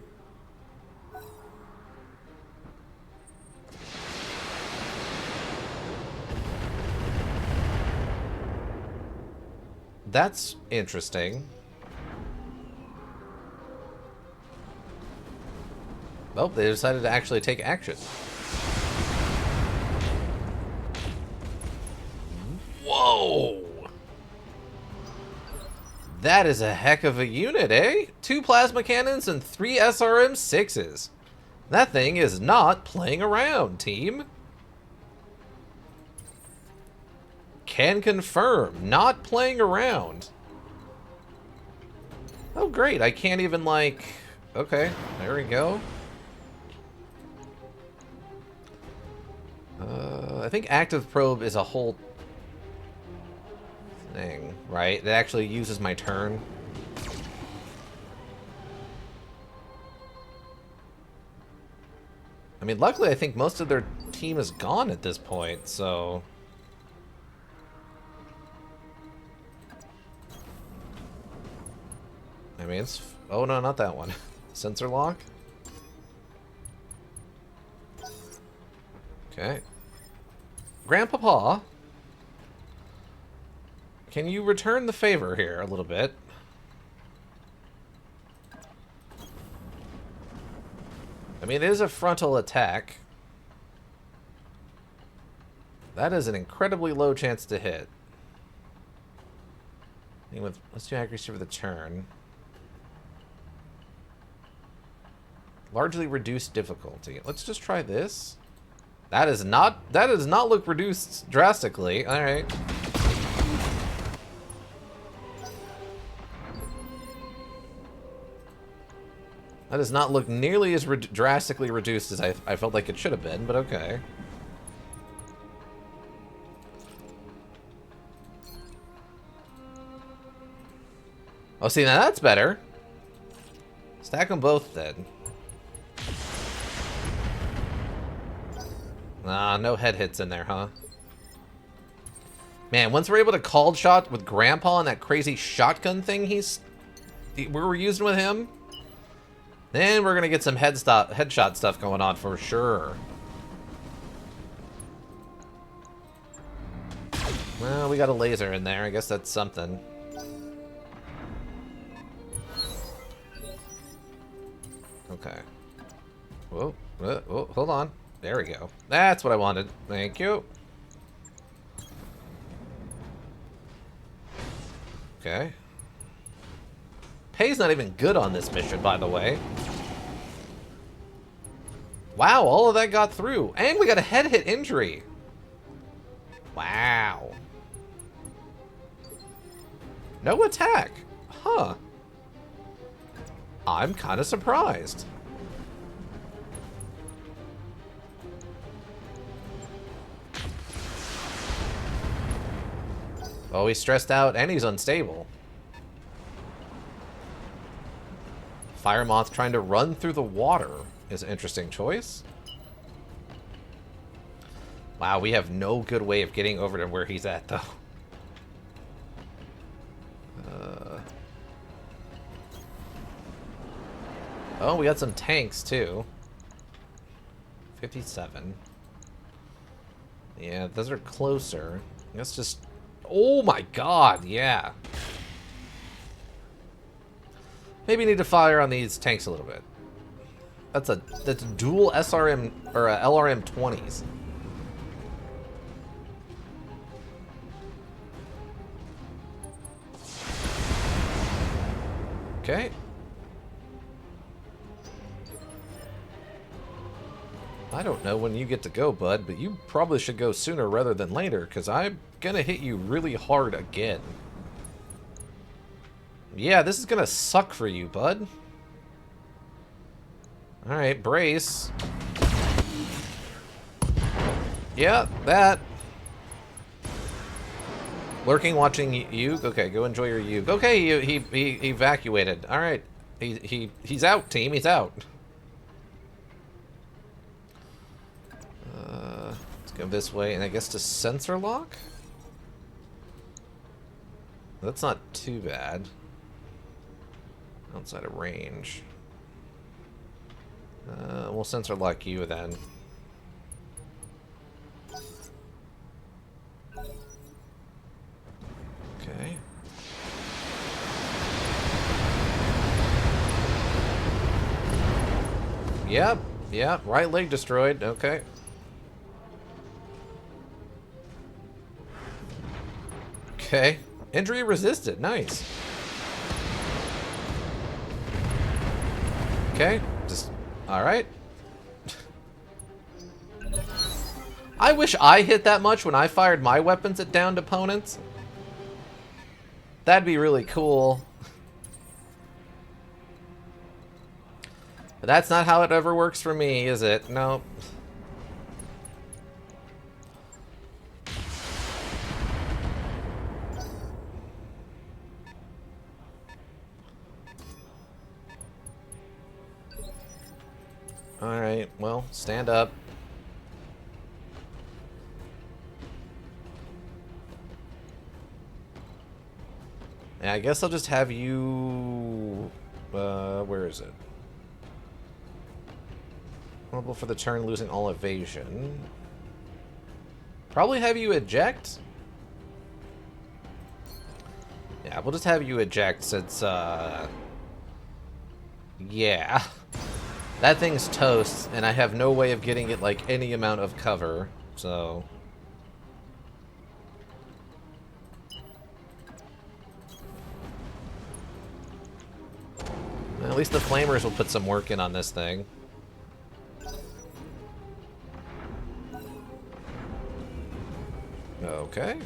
That's interesting. Oh, they decided to actually take action. Whoa! That is a heck of a unit, eh? 2 plasma cannons and 3 SRM-6s. That thing is not playing around, team. Can confirm, not playing around. Oh, great. I can't even, like... Okay, there we go. I think active probe is a whole thing, right? It actually uses my turn. I mean, luckily I think most of their team is gone at this point, so... I mean, it's... Oh, no, not that one. Sensor lock? Okay. Grandpapa, can you return the favor here a little bit? I mean, it is a frontal attack. That is an incredibly low chance to hit. With, let's do accuracy for the turn. Largely reduced difficulty. Let's just try this. That does not look reduced drastically. All right. That does not look nearly as drastically reduced as I felt like it should have been, but okay. Oh, see, now that's better. Stack them both then. Ah, no head hits in there, huh? Man, once we're able to called shot with Grandpa and that crazy shotgun thing we were using with him, then we're gonna get some headshot stuff going on for sure. Well, we got a laser in there. I guess that's something. Okay. Whoa, whoa, hold on. There we go. That's what I wanted. Thank you. Okay. Pay's not even good on this mission, by the way. Wow, all of that got through. And we got a head hit injury. Wow. No attack. Huh. I'm kind of surprised. Oh, he's stressed out and he's unstable. Fire Moth trying to run through the water is an interesting choice. Wow, we have no good way of getting over to where he's at, though. Oh, we got some tanks, too. 57. Yeah, those are closer. Let's just... Oh my god, yeah. Maybe need to fire on these tanks a little bit. That's dual SRM or LRM 20s. Okay. I don't know when you get to go, bud, but you probably should go sooner rather than later, because I'm gonna hit you really hard again. Yeah, this is gonna suck for you, bud. Alright, brace. Yeah, that. Lurking, watching Yug. Okay, go enjoy your Yug. Okay, he evacuated. Alright. He's out, team. He's out. Let's go this way, and I guess to sensor lock? That's not too bad. Outside of range. We'll sensor lock you then. Okay. Yep, right leg destroyed. Okay. Okay. Injury resisted. Nice. Okay. Just... Alright. I wish I hit that much when I fired my weapons at downed opponents. That'd be really cool. But that's not how it ever works for me, is it? Nope. Alright, well, stand up. Yeah, I guess I'll just have you... where is it? Vulnerable for the turn, losing all evasion. Probably have you eject? Yeah, we'll just have you eject since, yeah. That thing's toast, and I have no way of getting it, like, any amount of cover, so... Well, at least the flamers will put some work in on this thing. Okay.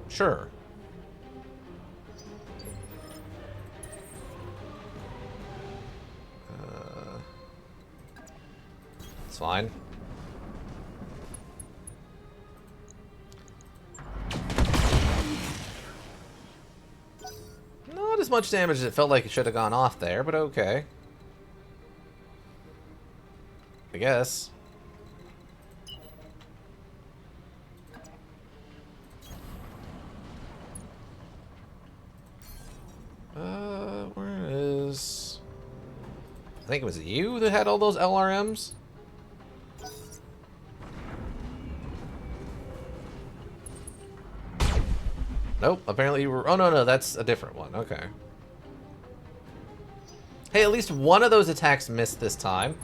Sure. It's fine. Not as much damage as it felt like it should have gone off there, but okay. I guess. Where is... I think it was you that had all those LRMs? Nope, apparently you were... Oh, no, that's a different one. Okay. Hey, at least one of those attacks missed this time.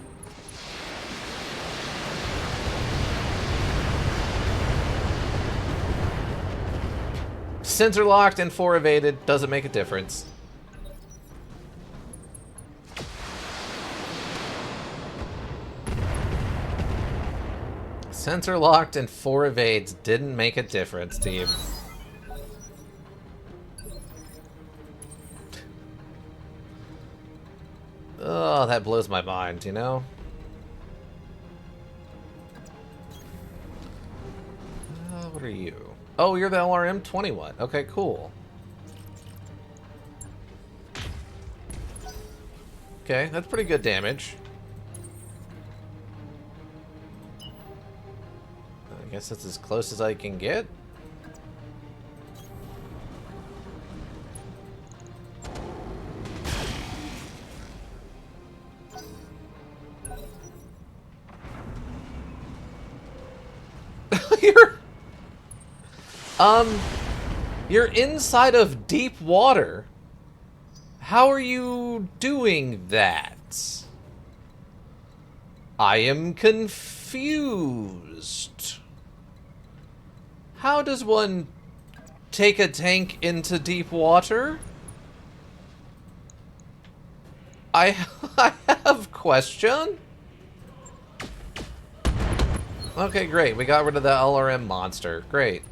Sensor locked and 4 evaded. Doesn't make a difference. Sensor locked and 4 evades didn't make a difference, team. Oh, that blows my mind, you know? What are you? Oh, you're the LRM 21. Okay, cool. Okay, that's pretty good damage. I guess that's as close as I can get. You're inside of deep water. How are you doing that? I am confused. How does one take a tank into deep water? I have question. Okay, great. We got rid of the LRM monster. Great.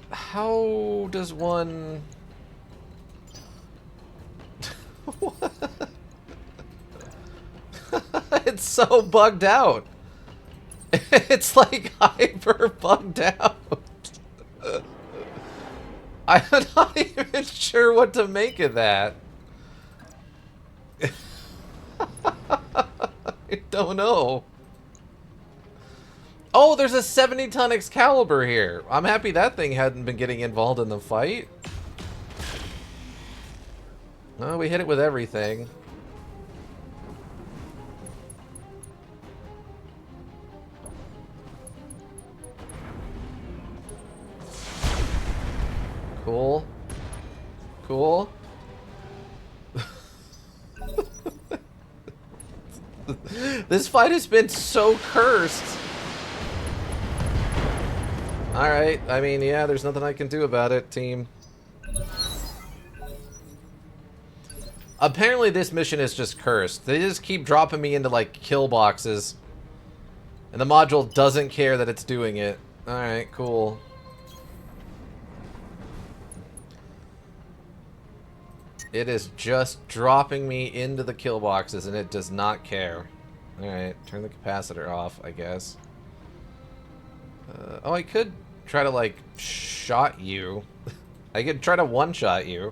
How does one... It's so bugged out. It's like hyper bugged out. I'm not even sure what to make of that. I don't know. Oh, there's a 70-ton Excalibur here. I'm happy that thing hadn't been getting involved in the fight. Oh, we hit it with everything. Cool. Cool. This fight has been so cursed. Alright, I mean, yeah, there's nothing I can do about it, team. Apparently this mission is just cursed. They just keep dropping me into, like, kill boxes. And the module doesn't care that it's doing it. Alright, cool. It is just dropping me into the kill boxes, and it does not care. Alright, turn the capacitor off, I guess. Oh, I could try to, like, shot you. I could try to one-shot you.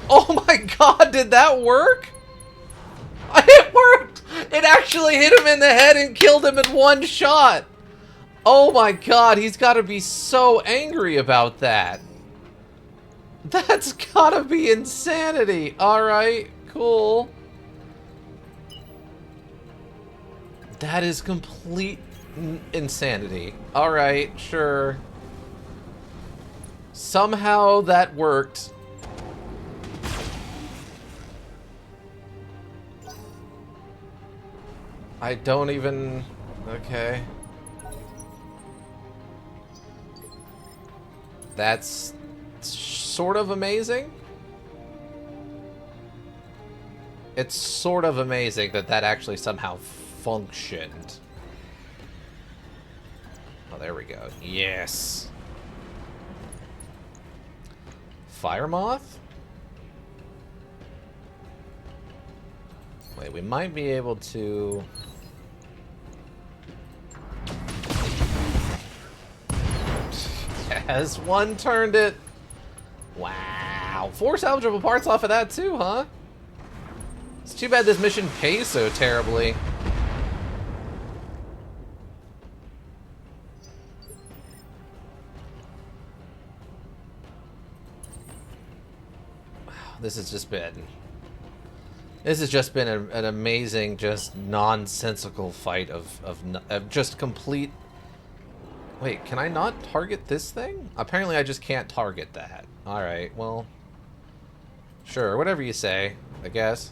Oh my god, did that work? It worked! It actually hit him in the head and killed him in one shot! Oh my god, he's gotta be so angry about that. That's gotta be insanity. Alright, cool. That is complete insanity. Alright, sure. Somehow that worked. I don't even... Okay. That's sort of amazing. It's sort of amazing that that actually somehow functioned. Oh, there we go. Yes. Fire moth? Wait, we might be able to... Has one turned it? Wow. 4 salvageable parts off of that too, huh? It's too bad this mission pays so terribly. This has just been... This has just been an amazing, just nonsensical fight of just complete... Wait, can I not target this thing? Apparently I just can't target that. Alright, well... Sure, whatever you say, I guess.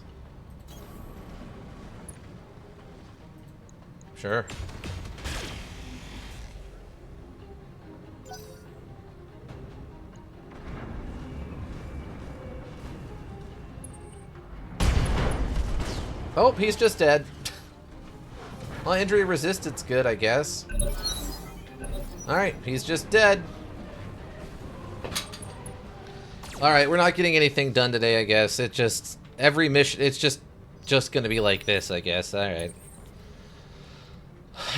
Sure. Oh, he's just dead. Well, injury resistance good, I guess. Alright, he's just dead. Alright, we're not getting anything done today, I guess. It just... Every mission... It's just gonna be like this, I guess. Alright.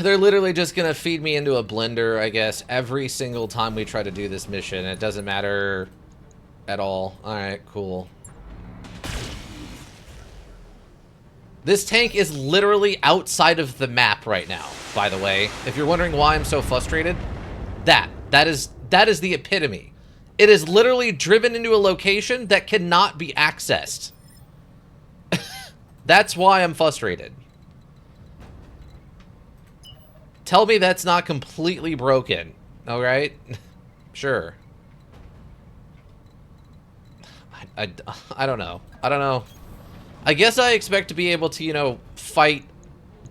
They're literally just gonna feed me into a blender, I guess, every single time we try to do this mission. It doesn't matter at all. Alright, cool. This tank is literally outside of the map right now, by the way. If you're wondering why I'm so frustrated, that is the epitome. It is literally driven into a location that cannot be accessed. That's why I'm frustrated. Tell me that's not completely broken, alright? Sure. I don't know. I don't know. I guess I expect to be able to, you know, fight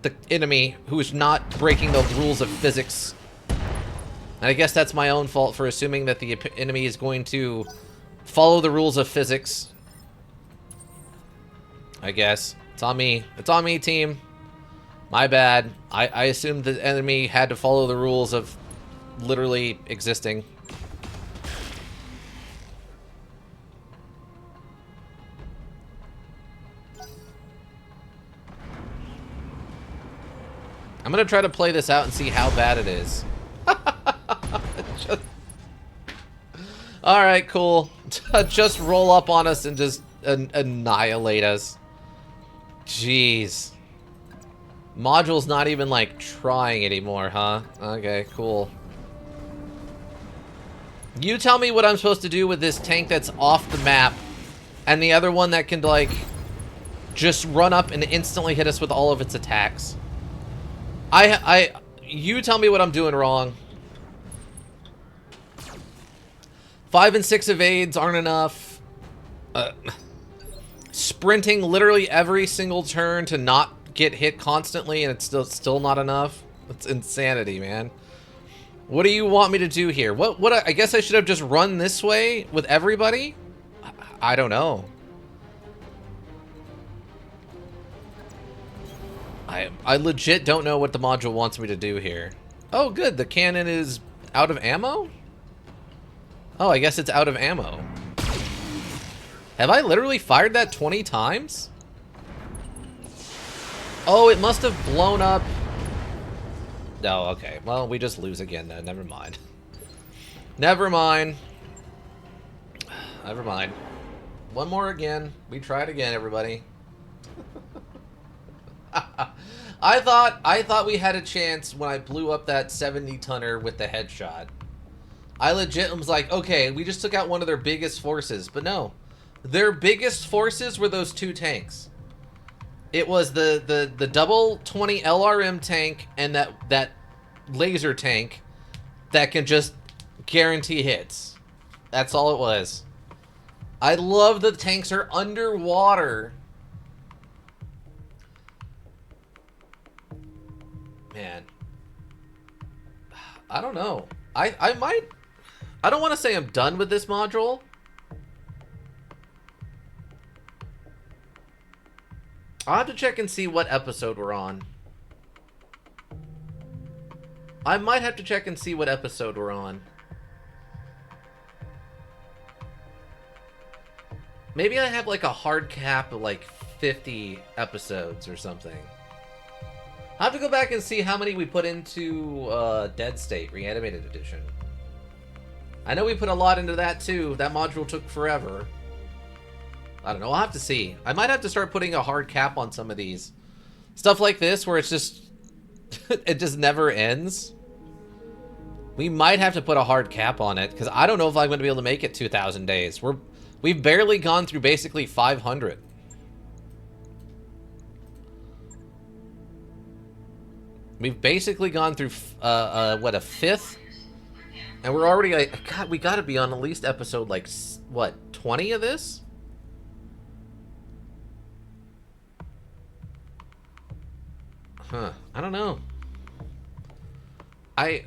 the enemy who's not breaking the rules of physics. And I guess that's my own fault for assuming that the enemy is going to follow the rules of physics. I guess. It's on me. It's on me, team. My bad. I assumed the enemy had to follow the rules of literally existing. I'm gonna try to play this out and see how bad it is. Alright, cool. Just roll up on us and just annihilate us. Jeez. Module's not even, like, trying anymore, huh? Okay, cool. You tell me what I'm supposed to do with this tank that's off the map, and the other one that can, like, just run up and instantly hit us with all of its attacks. You tell me what I'm doing wrong. 5 and 6 evades aren't enough. Sprinting literally every single turn to not get hit constantly, and it's still not enough. It's insanity, man. What do you want me to do here? I guess I should have just run this way with everybody? I don't know. I legit don't know what the module wants me to do here. Oh, good. The cannon is out of ammo? Oh, I guess it's out of ammo. Have I literally fired that 20 times? Oh, it must have blown up. Oh, okay. Well, we just lose again then. Never mind. Never mind. Never mind. One more again. We try it again, everybody. I thought we had a chance when I blew up that 70-tonner with the headshot. I legit was like, okay, we just took out one of their biggest forces. But no. Their biggest forces were those 2 tanks. It was the double 20 LRM tank and that laser tank that can just guarantee hits. That's all it was. I love that the tanks are underwater. Man. I don't know. I don't want to say I'm done with this module. I'll have to check and see what episode we're on. I might have to check and see what episode we're on. Maybe I have like a hard cap of like 50 episodes or something. I'll have to go back and see how many we put into Dead State Reanimated Edition. I know we put a lot into that too. That module took forever. I don't know. I'll have to see. I might have to start putting a hard cap on some of these. Stuff like this where it's just... it just never ends. We might have to put a hard cap on it, because I don't know if I'm going to be able to make it 2,000 days. We've barely gone through basically 500. We've basically gone through, what, a fifth? And we're already, like, God, we gotta be on at least episode, like, what, 20 of this? Huh, I don't know. I'm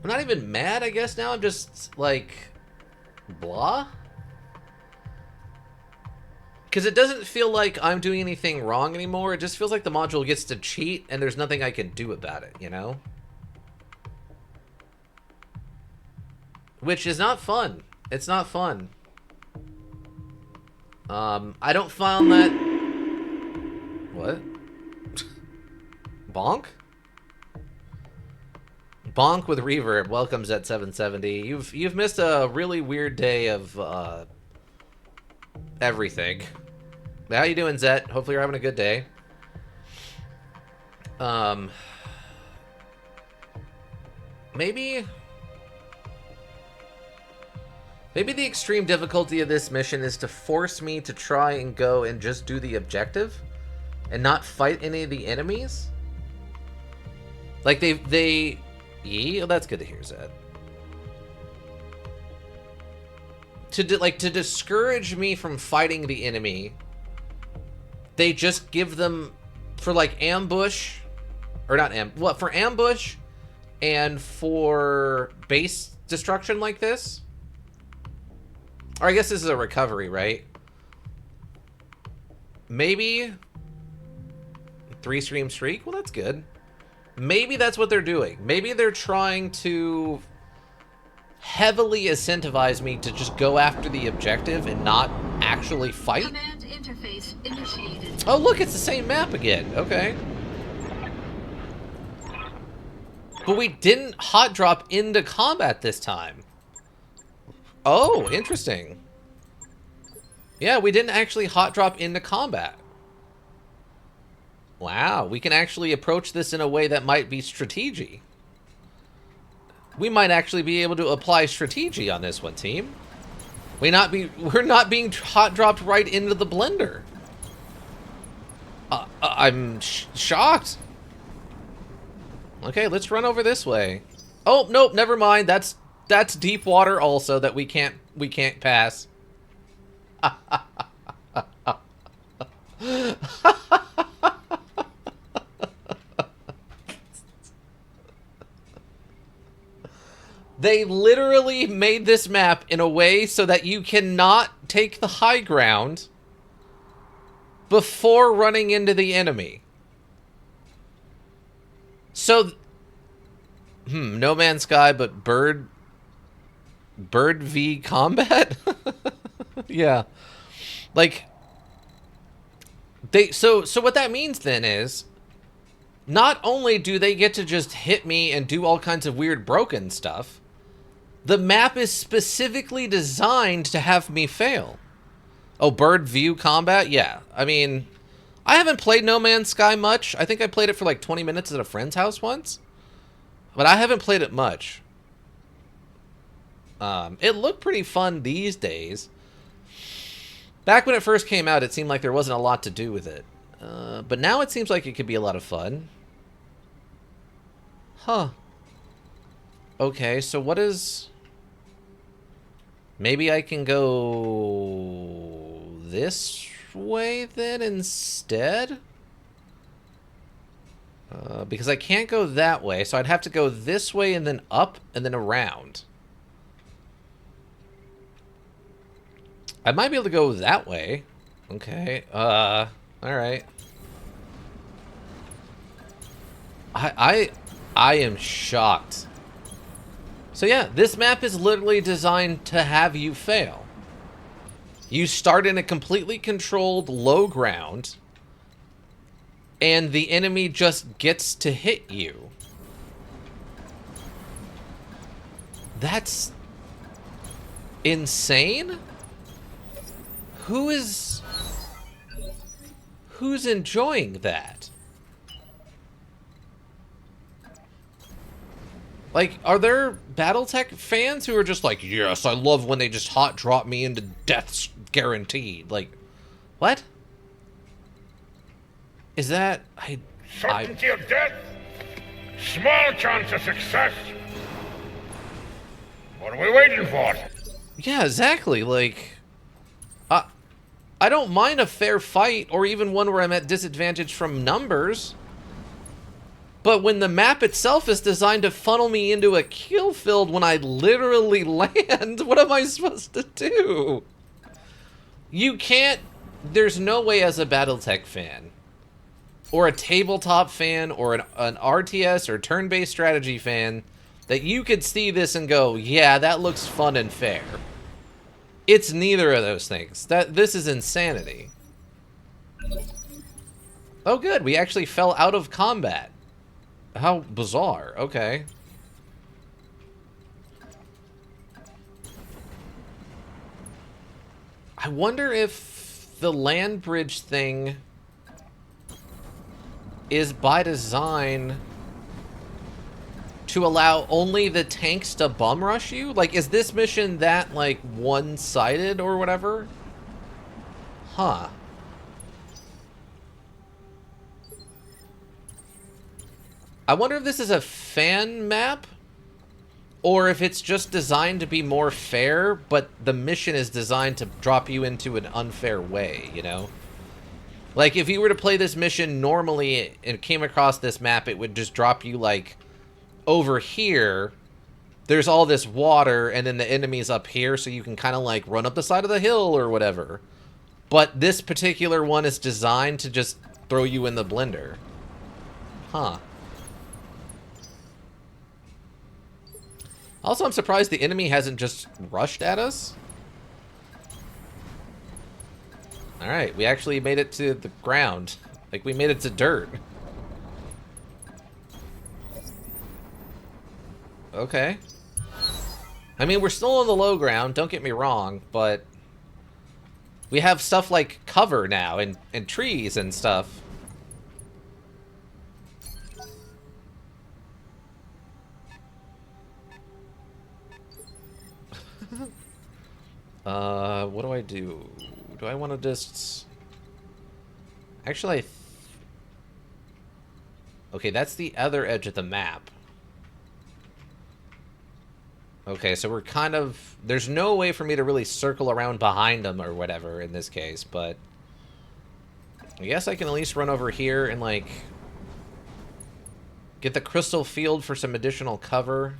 not even mad, I guess, now. I'm just, like, blah? Because it doesn't feel like I'm doing anything wrong anymore. It just feels like the module gets to cheat, and there's nothing I can do about it, you know? Which is not fun. It's not fun. I don't find that... What? Bonk? Bonk with reverb welcomes at 770. You've missed a really weird day of everything. How you doing, Zet? Hopefully you're having a good day. Maybe the extreme difficulty of this mission is to force me to try and go and just do the objective and not fight any of the enemies. Like they yeah, that's good to hear, Zed. To discourage me from fighting the enemy, they just give them for like ambush, or not for ambush and for base destruction like this. Or I guess this is a recovery, right? Maybe 3-stream streak? Well, that's good. Maybe that's what they're doing. Maybe they're trying to heavily incentivize me to just go after the objective and not actually fight. Command interface initiated. Oh, look, it's the same map again. Okay. But we didn't hot drop into combat this time. Oh, interesting. Yeah, we didn't actually hot drop into combat. Wow, we can actually approach this in a way that might be strategy. We might actually be able to apply strategy on this one, team. We're not being hot dropped right into the blender. I'm shocked. Okay, let's run over this way. Oh, nope, never mind. That's deep water also that we can't pass. They literally made this map in a way so that you cannot take the high ground before running into the enemy. So, No Man's Sky, but Bird v Combat? Yeah. Like, so what that means then is, not only do they get to just hit me and do all kinds of weird broken stuff, the map is specifically designed to have me fail. Oh, bird view combat? Yeah. I mean, I haven't played No Man's Sky much. I think I played it for like 20 minutes at a friend's house once. But I haven't played it much. It looked pretty fun these days. Back when it first came out, it seemed like there wasn't a lot to do with it. But now it seems like it could be a lot of fun. Huh. Okay, so what is... Maybe I can go this way then instead? Because I can't go that way, so I'd have to go this way and then up and then around. I might be able to go that way. Okay. All right. I am shocked. So yeah, this map is literally designed to have you fail. You start in a completely controlled low ground, and the enemy just gets to hit you. That's insane. Who's enjoying that? Like, are there Battletech fans who are just like, yes, I love when they just hot drop me into death's guaranteed? Like, what? Is that... Certainty of death? Small chance of success. What are we waiting for? Yeah, exactly. Like, I don't mind a fair fight, or even one where I'm at disadvantage from numbers. But when the map itself is designed to funnel me into a kill field when I literally land, what am I supposed to do? You can't... There's no way as a Battletech fan, or a tabletop fan, or an RTS or turn-based strategy fan, that you could see this and go, yeah, that looks fun and fair. It's neither of those things. This is insanity. Oh good, we actually fell out of combat. How bizarre. Okay. I wonder if the land bridge thing is by design to allow only the tanks to bum rush you? Like, is this mission that, like, one-sided or whatever? Huh. I wonder if this is a fan map, or if it's just designed to be more fair, but the mission is designed to drop you into an unfair way, you know? Like, if you were to play this mission normally and came across this map, it would just drop you, like, over here. There's all this water, and then the enemy's up here, so you can kind of, like, run up the side of the hill or whatever. But this particular one is designed to just throw you in the blender. Huh. Also, I'm surprised the enemy hasn't just rushed at us. Alright, we actually made it to the ground. Like, we made it to dirt. Okay. I mean, we're still on the low ground, don't get me wrong, but we have stuff like cover now, and trees and stuff. What do I do? Do I want to just... Actually, okay, that's the other edge of the map. Okay, so we're kind of... There's no way for me to really circle around behind them or whatever in this case, but... I guess I can at least run over here and, like... get the crystal field for some additional cover.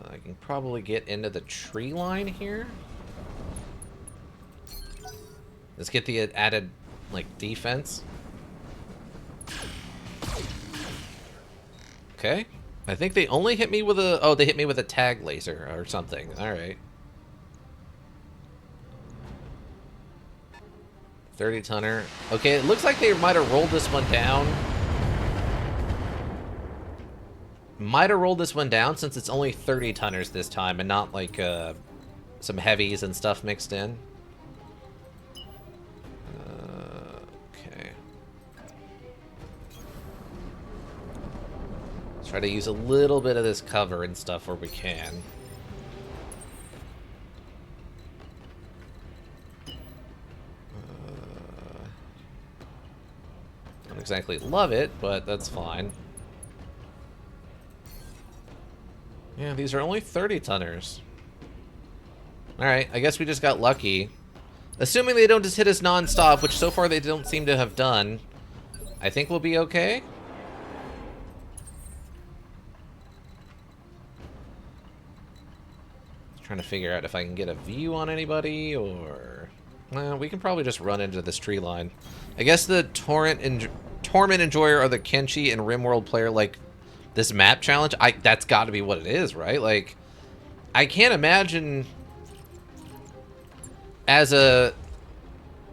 I can probably get into the tree line here. Let's get the added, like, defense. Okay. I think they only hit me with a... Oh, they hit me with a tag laser or something. Alright. 30-tonner. Okay, it looks like they might have rolled this one down. Might have rolled this one down since it's only 30-tonners this time and not, like, some heavies and stuff mixed in. Okay. Let's try to use a little bit of this cover and stuff where we can. Don't exactly love it, but that's fine. Yeah, these are only 30-tonners. Alright, I guess we just got lucky. Assuming they don't just hit us non-stop, which so far they don't seem to have done, I think we'll be okay. Trying to figure out if I can get a view on anybody, or... Well, we can probably just run into this tree line. I guess the Torment Enjoyer or the Kenshi and Rimworld player like this map challenge. That's got to be what it is, right? Like, I can't imagine as a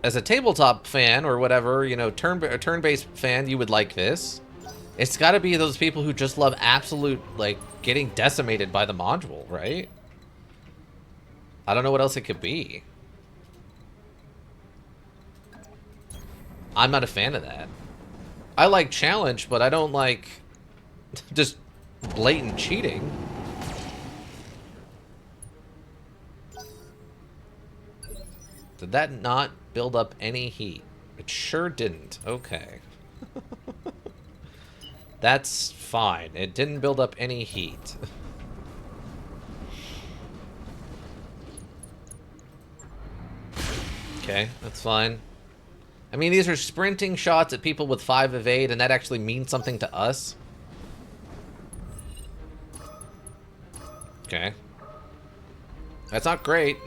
tabletop fan or whatever, you know, a turn-based fan, you would like this. It's got to be those people who just love absolute, like, getting decimated by the module, right? I don't know what else it could be. I'm not a fan of that. I like challenge, but I don't like just blatant cheating. Did that not build up any heat? It sure didn't. Okay. That's fine. It didn't build up any heat. Okay, that's fine. I mean, these are sprinting shots at people with 5 evade, and that actually means something to us. Okay. That's not great.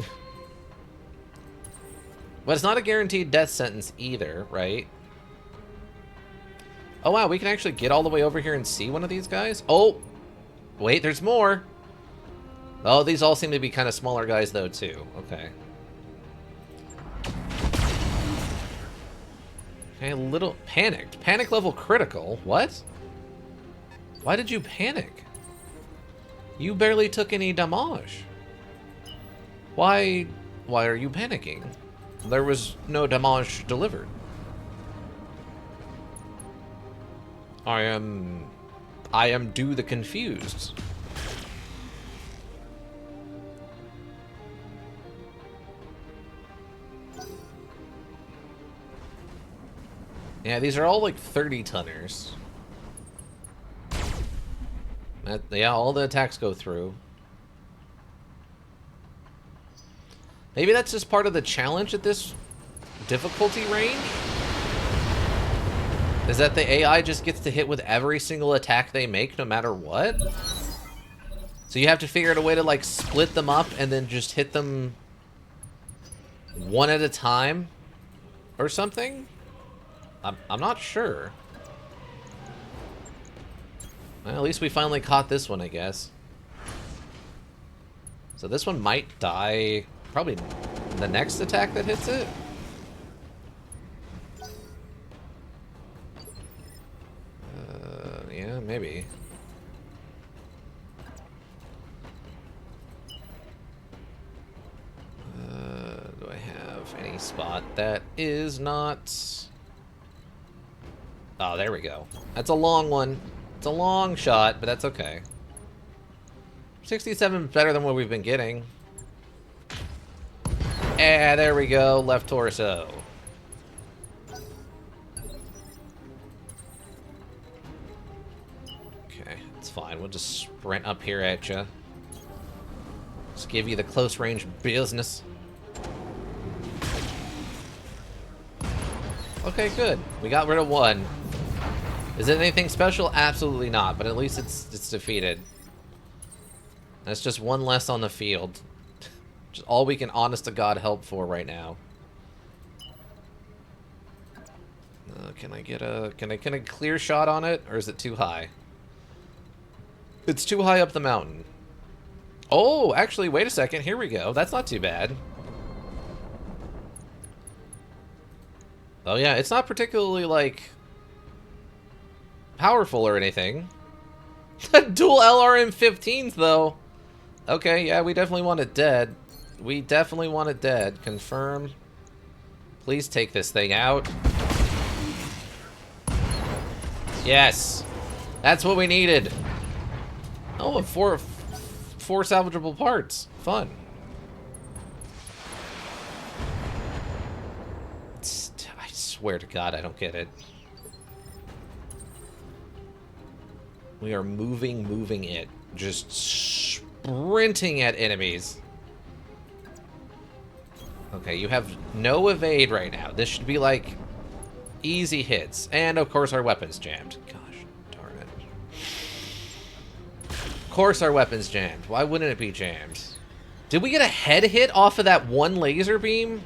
But it's not a guaranteed death sentence either, right? Oh, wow, we can actually get all the way over here and see one of these guys? Oh! Wait, there's more! Oh, these all seem to be kind of smaller guys, though, too. Okay. Okay, a little panicked. Panic level critical? What? Why did you panic? You barely took any damage. Why are you panicking? There was no damage delivered. I am due the confused. Yeah, these are all like 30-tonners. Yeah, all the attacks go through. Maybe that's just part of the challenge at this difficulty range? Is that the AI just gets to hit with every single attack they make, no matter what? So you have to figure out a way to, like, split them up and then just hit them one at a time? Or something? I'm not sure. Well, at least we finally caught this one, I guess. So this one might die probably the next attack that hits it. Yeah, maybe. Do I have any spot that is not... Oh, there we go. That's a long one. It's a long shot, but that's okay. 67 is better than what we've been getting. Ah, there we go. Left torso. Okay, it's fine. We'll just sprint up here at you. Just give you the close range business. Okay, good. We got rid of one. Is it anything special? Absolutely not, but at least it's defeated. That's just one less on the field. Just all we can honest to God help for right now. Can I get a clear shot on it, or is it too high? It's too high up the mountain. Oh, actually, wait a second. Here we go. That's not too bad. Oh yeah, it's not particularly, like, powerful or anything. Dual LRM-15s, though. Okay, yeah, we definitely want it dead. We definitely want it dead. Confirm. Please take this thing out. Yes! That's what we needed. Oh, and four salvageable parts. Fun. I swear to God, I don't get it. We are moving it. Just sprinting at enemies. Okay, you have no evade right now. This should be like easy hits. And of course our weapon's jammed. Gosh darn it. Of course our weapon's jammed. Why wouldn't it be jammed? Did we get a head hit off of that one laser beam?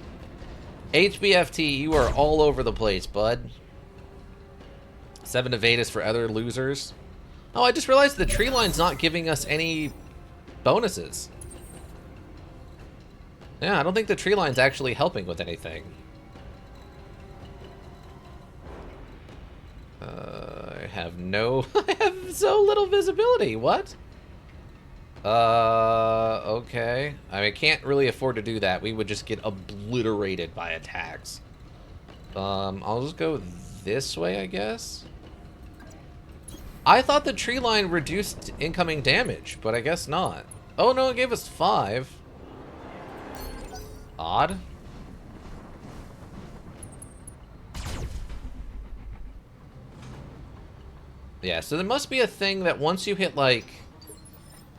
HBFT, you are all over the place, bud. 7 evade is for other losers. Oh, I just realized the tree line's not giving us any bonuses. Yeah, I don't think the tree line's actually helping with anything. I have no... I have so little visibility. What? Okay. I mean, I can't really afford to do that. We would just get obliterated by attacks. I'll just go this way, I guess. I thought the tree line reduced incoming damage, but I guess not. Oh no, it gave us 5. Odd. Yeah, so there must be a thing that once you hit, like...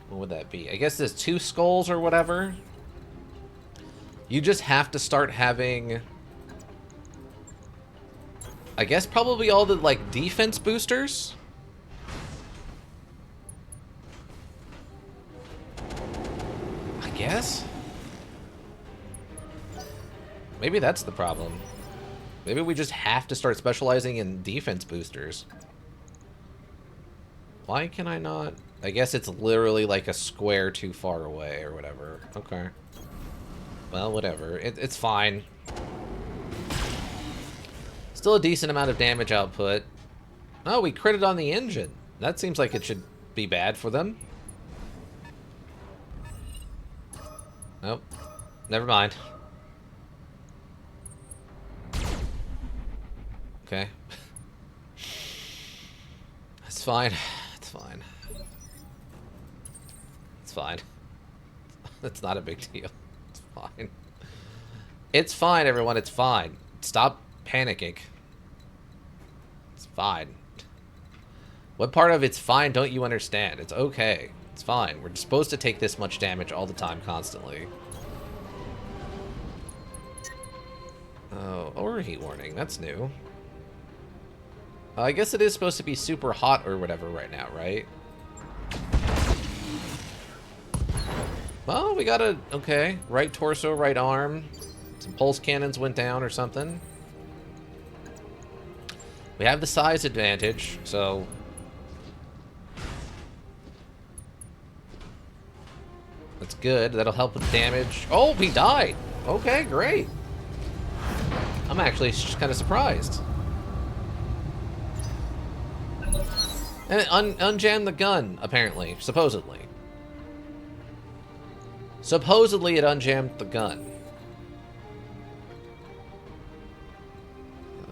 What would that be? I guess there's 2 skulls or whatever. You just have to start having... I guess probably all the, like, defense boosters? I guess? Maybe that's the problem. Maybe we just have to start specializing in defense boosters. Why can I not? I guess it's literally like a square too far away or whatever. Okay. Well, whatever. It's fine. Still a decent amount of damage output. Oh, we critted on the engine. That seems like it should be bad for them. Nope. Never mind. Okay. It's fine. It's fine. It's fine. It's not a big deal. It's fine. It's fine, everyone. It's fine. Stop panicking. It's fine. What part of it's fine don't you understand? It's okay. It's fine. We're supposed to take this much damage all the time, constantly. Oh, overheat warning. That's new. I guess it is supposed to be super hot or whatever right now, right? Well, we got a... Okay. Right torso, right arm. Some pulse cannons went down or something. We have the size advantage, so... That's good. That'll help with damage. Oh, he died! Okay, great. I'm actually just kind of surprised. And it unjammed the gun, apparently. Supposedly. Supposedly it unjammed the gun.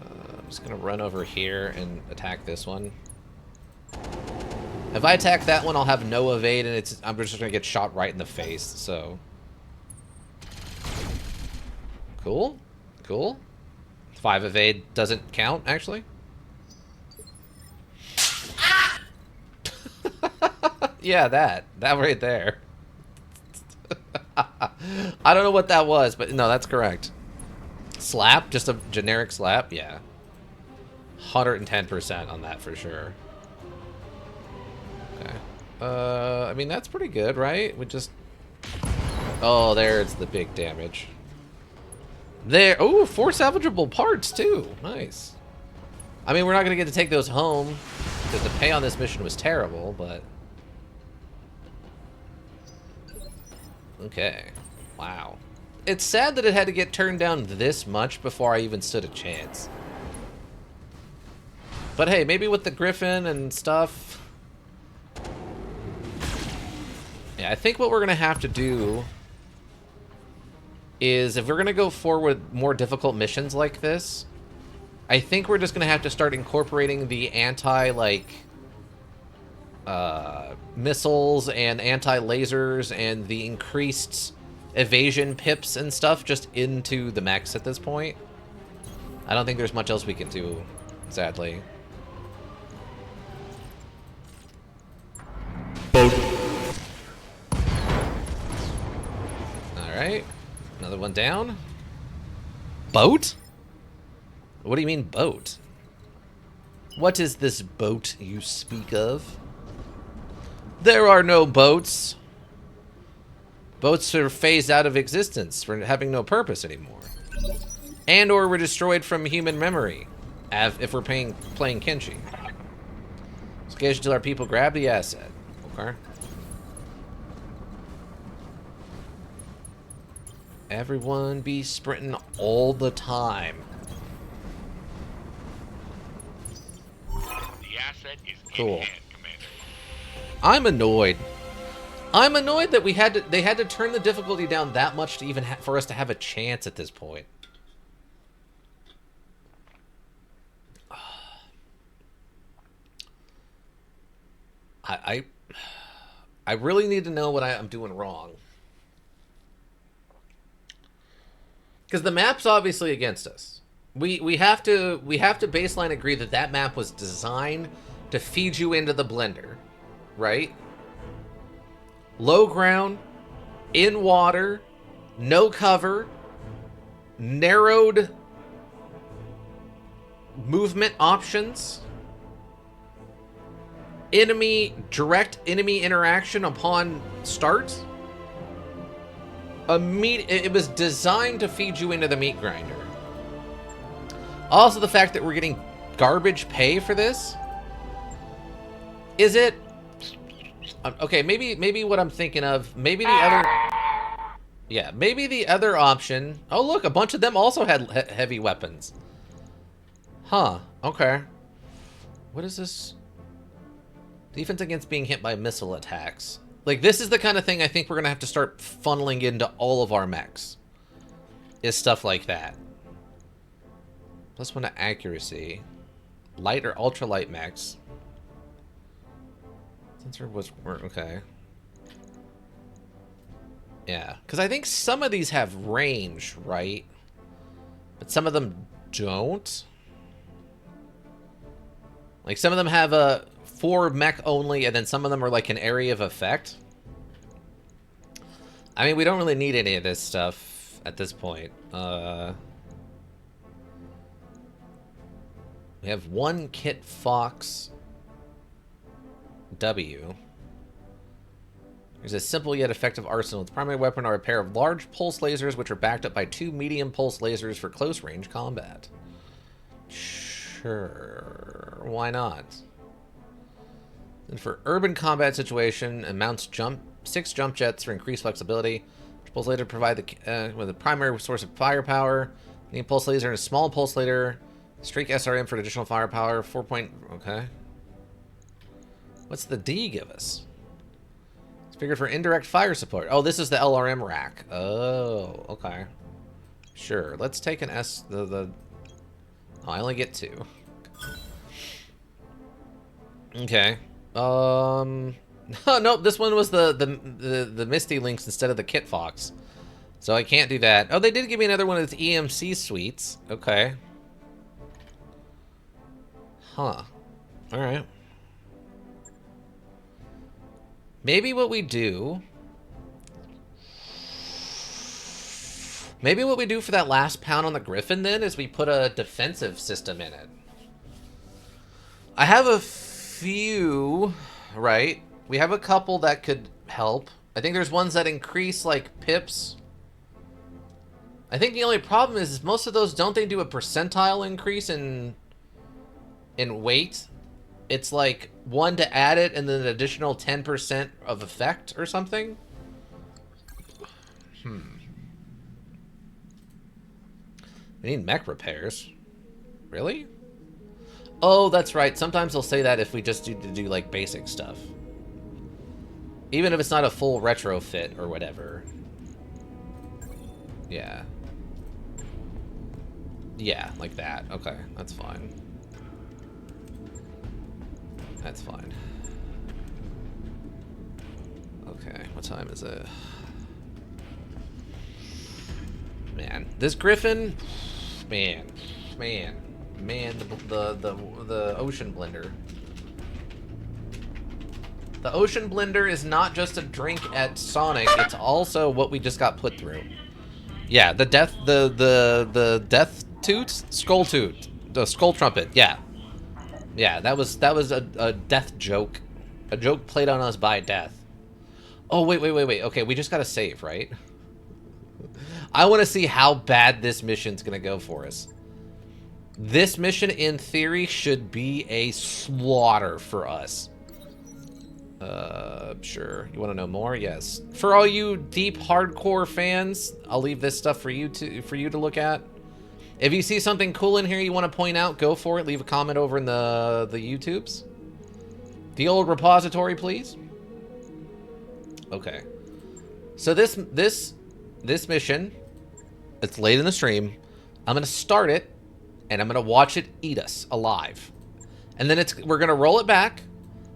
I'm just gonna run over here and attack this one. If I attack that one, I'll have no evade, and I'm just gonna get shot right in the face, so... Cool. Cool. 5 evade doesn't count, actually. Yeah, that right there. I don't know what that was, but no, that's correct. Slap? Just a generic slap? Yeah. 110% on that for sure. Okay. I mean, that's pretty good, right? We just... Oh, there's the big damage. There. Oh, 4 salvageable parts, too. Nice. I mean, we're not going to get to take those home, because the pay on this mission was terrible, but... Okay. Wow. It's sad that it had to get turned down this much before I even stood a chance. But hey, maybe with the Griffin and stuff... Yeah, I think what we're going to have to do is, if we're going to go forward with more difficult missions like this, I think we're just going to have to start incorporating the missiles and anti-lasers and the increased evasion pips and stuff just into the mechs at this point. I don't think there's much else we can do, sadly. Boat. Alright. Another one down. Boat? What do you mean, boat? What is this boat you speak of? There are no boats. Boats are phased out of existence for having no purpose anymore. And or were destroyed from human memory, if we're playing Kenshi. Engage until our people grab the asset. Okay. Everyone be sprinting all the time. The asset is Cool. in hand, Commander. I'm annoyed. I'm annoyed that they had to turn the difficulty down that much to even for us to have a chance at this point. I really need to know what I'm doing wrong. Because the map's obviously against us. We have to baseline agree that that map was designed to feed you into the blender, right? Low ground, in water, no cover, narrowed movement options, direct enemy interaction upon start. It was designed to feed you into the meat grinder. Also, the fact that we're getting garbage pay for this. Is it? Okay, maybe what I'm thinking of. Maybe the other. Yeah, maybe the other option. Oh, look, a bunch of them also had heavy weapons. Huh. Okay. What is this? Defense against being hit by missile attacks. Like, this is the kind of thing I think we're going to have to start funneling into all of our mechs. Is stuff like that. +1 to accuracy. Light or ultralight mechs. Sensor was... Okay. Yeah. Because I think some of these have range, right? But some of them don't. Like, some of them have a... 4 mech only, and then some of them are like an area of effect. I mean, we don't really need any of this stuff at this point. We have 1 Kit Fox W. There's a simple yet effective arsenal. Its primary weapon are a pair of large pulse lasers, which are backed up by 2 medium pulse lasers for close range combat. Sure, why not? And for urban combat situation, it mounts 6 jump jets for increased flexibility. Pulse laser provide with a primary source of firepower. Any pulse laser and a small pulse laser. Streak SRM for additional firepower. 4 point. Okay. What's the D give us? It's figured for indirect fire support. Oh, this is the LRM rack. Oh, okay. Sure. Let's take an S. Oh, I only get 2. Okay. Nope, this one was the Misty Links instead of the Kit Fox. So I can't do that. Oh, they did give me another one of the EMC suites. Okay. Huh. Alright. Maybe what we do... Maybe what we do for that last pound on the Griffin, then, is we put a defensive system in it. I have a few, right? We have a couple that could help. I think there's ones that increase, like, pips. I think the only problem is most of those, don't they do a percentile increase in weight? It's like 1 to add it and then an additional 10% of effect or something? We need mech repairs. Really? Oh, that's right. Sometimes they'll say that if we just do like basic stuff. Even if it's not a full retrofit or whatever. Yeah. Yeah, like that. Okay, that's fine. That's fine. Okay, what time is it? Man, this Griffin, man, the ocean blender. The ocean blender is not just a drink at Sonic; it's also what we just got put through. Yeah, the death toot, skull toot, the skull trumpet. Yeah, yeah, that was a death joke, a joke played on us by death. Oh, wait. Okay, we just gotta save, right? I want to see how bad this mission's gonna go for us. This mission, in theory, should be a slaughter for us. Sure. You want to know more? Yes. For all you deep hardcore fans, I'll leave this stuff for you to look at. If you see something cool in here you want to point out, go for it. Leave a comment over in the YouTubes. The old repository, please. Okay. So this mission, it's late in the stream. I'm gonna start it, and I'm gonna watch it eat us alive, and then we're gonna roll it back.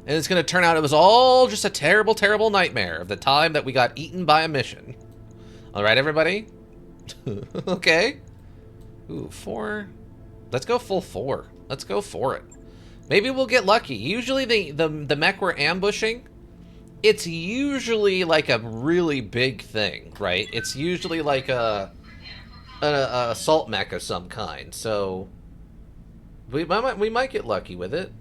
And it's going to turn out it was all just a terrible, terrible nightmare of the time that we got eaten by a mission. All right, everybody? Okay. Ooh, 4. Let's go full 4. Let's go for it. Maybe we'll get lucky. Usually the mech we're ambushing, it's usually like a really big thing, right? It's usually like an assault mech of some kind. So we might get lucky with it.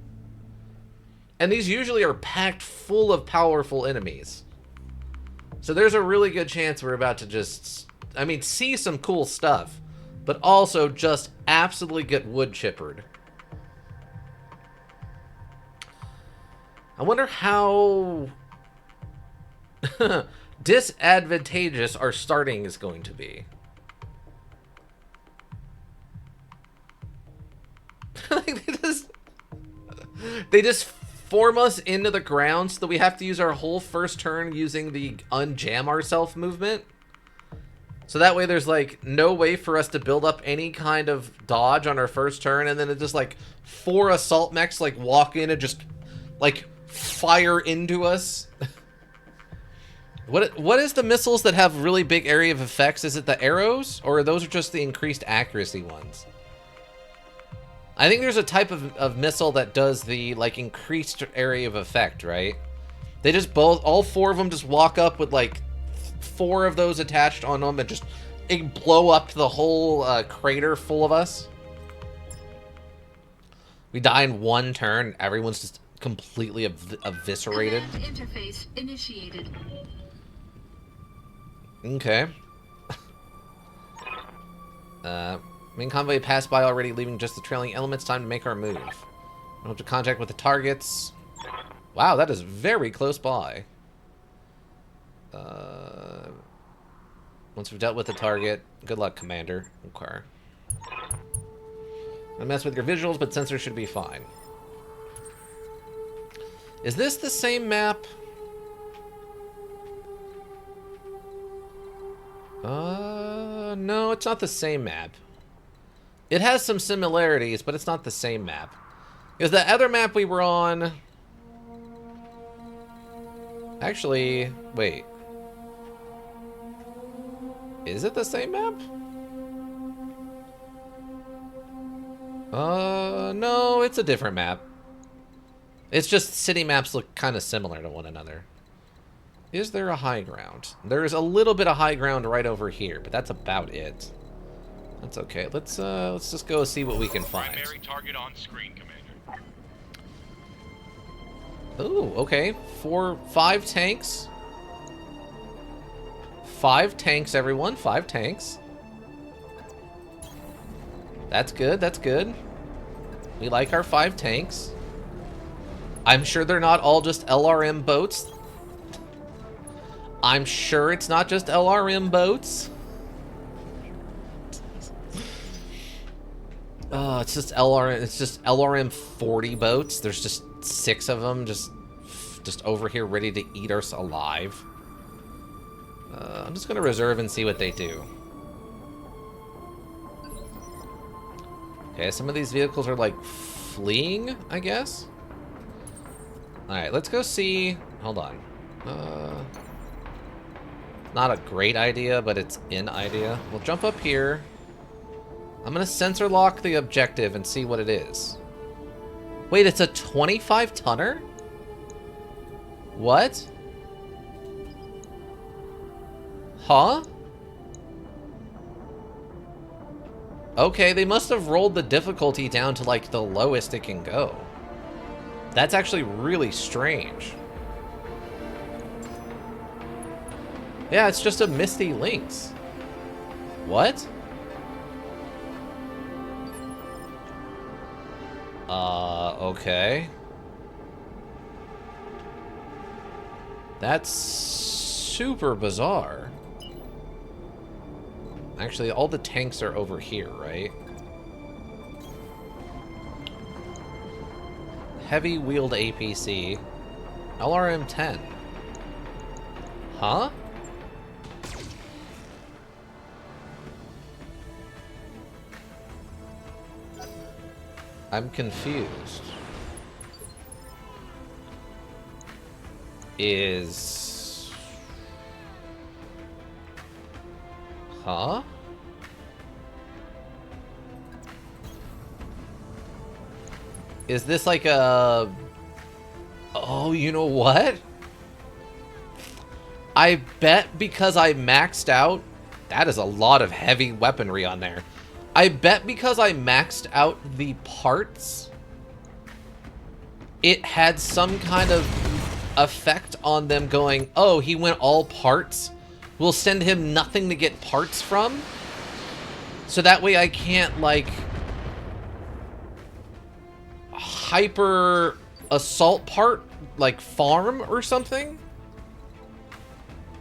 And these usually are packed full of powerful enemies. So there's a really good chance we're about to just, I mean, see some cool stuff, but also just absolutely get wood chippered. I wonder how disadvantageous our starting is going to be. They just form us into the ground so that we have to use our whole first turn using the unjam ourself movement. So that way there's like no way for us to build up any kind of dodge on our first turn, and then it just like 4 assault mechs like walk in and just like fire into us. What is the missiles that have really big area of effects? Is it the arrows, or are those just the increased accuracy ones? I think there's a type of missile that does the, like, increased area of effect, right? They just all 4 of them just walk up with, like, 4 of those attached on them and just blow up the whole crater full of us. We die in 1 turn. Everyone's just completely eviscerated. Command interface initiated. Okay. Main convoy passed by already, leaving just the trailing elements. Time to make our move. We have to contact with the targets. Wow, that is very close by. Once we've dealt with the target, good luck, Commander. Okay. I mess with your visuals, but sensors should be fine. Is this the same map? No, it's not the same map. It has some similarities, but it's not the same map. Because the other map we were on... Actually, wait. Is it the same map? No, it's a different map. It's just city maps look kind of similar to one another. Is there a high ground? There's a little bit of high ground right over here, but that's about it. That's okay. Let's just go see what we can find. Primary target on screen, Commander. Ooh, okay. 5 tanks. 5 tanks, everyone. 5 tanks. That's good. That's good. We like our 5 tanks. I'm sure they're not all just LRM boats. I'm sure it's not just LRM boats. Oh, it's just LRM. It's just LRM 40 boats. There's just 6 of them, just over here, ready to eat us alive. I'm just gonna reserve and see what they do. Okay, some of these vehicles are like fleeing, I guess. All right, let's go see. Hold on. Not a great idea, but it's an idea. We'll jump up here. I'm gonna sensor lock the objective and see what it is. Wait, it's a 25 tonner? What? Huh? Okay, they must have rolled the difficulty down to like the lowest it can go. That's actually really strange. Yeah, it's just a Misty Lynx. What? Okay. That's super bizarre. Actually, all the tanks are over here, right? Heavy wheeled APC. LRM-10. Huh? I'm confused. Huh? Is this like a... Oh, you know what? I bet because I maxed out... That is a lot of heavy weaponry on there. I bet because I maxed out the parts, it had some kind of effect on them going, oh, he went all parts. We'll send him nothing to get parts from. So that way I can't, like, hyper assault part, like, farm or something.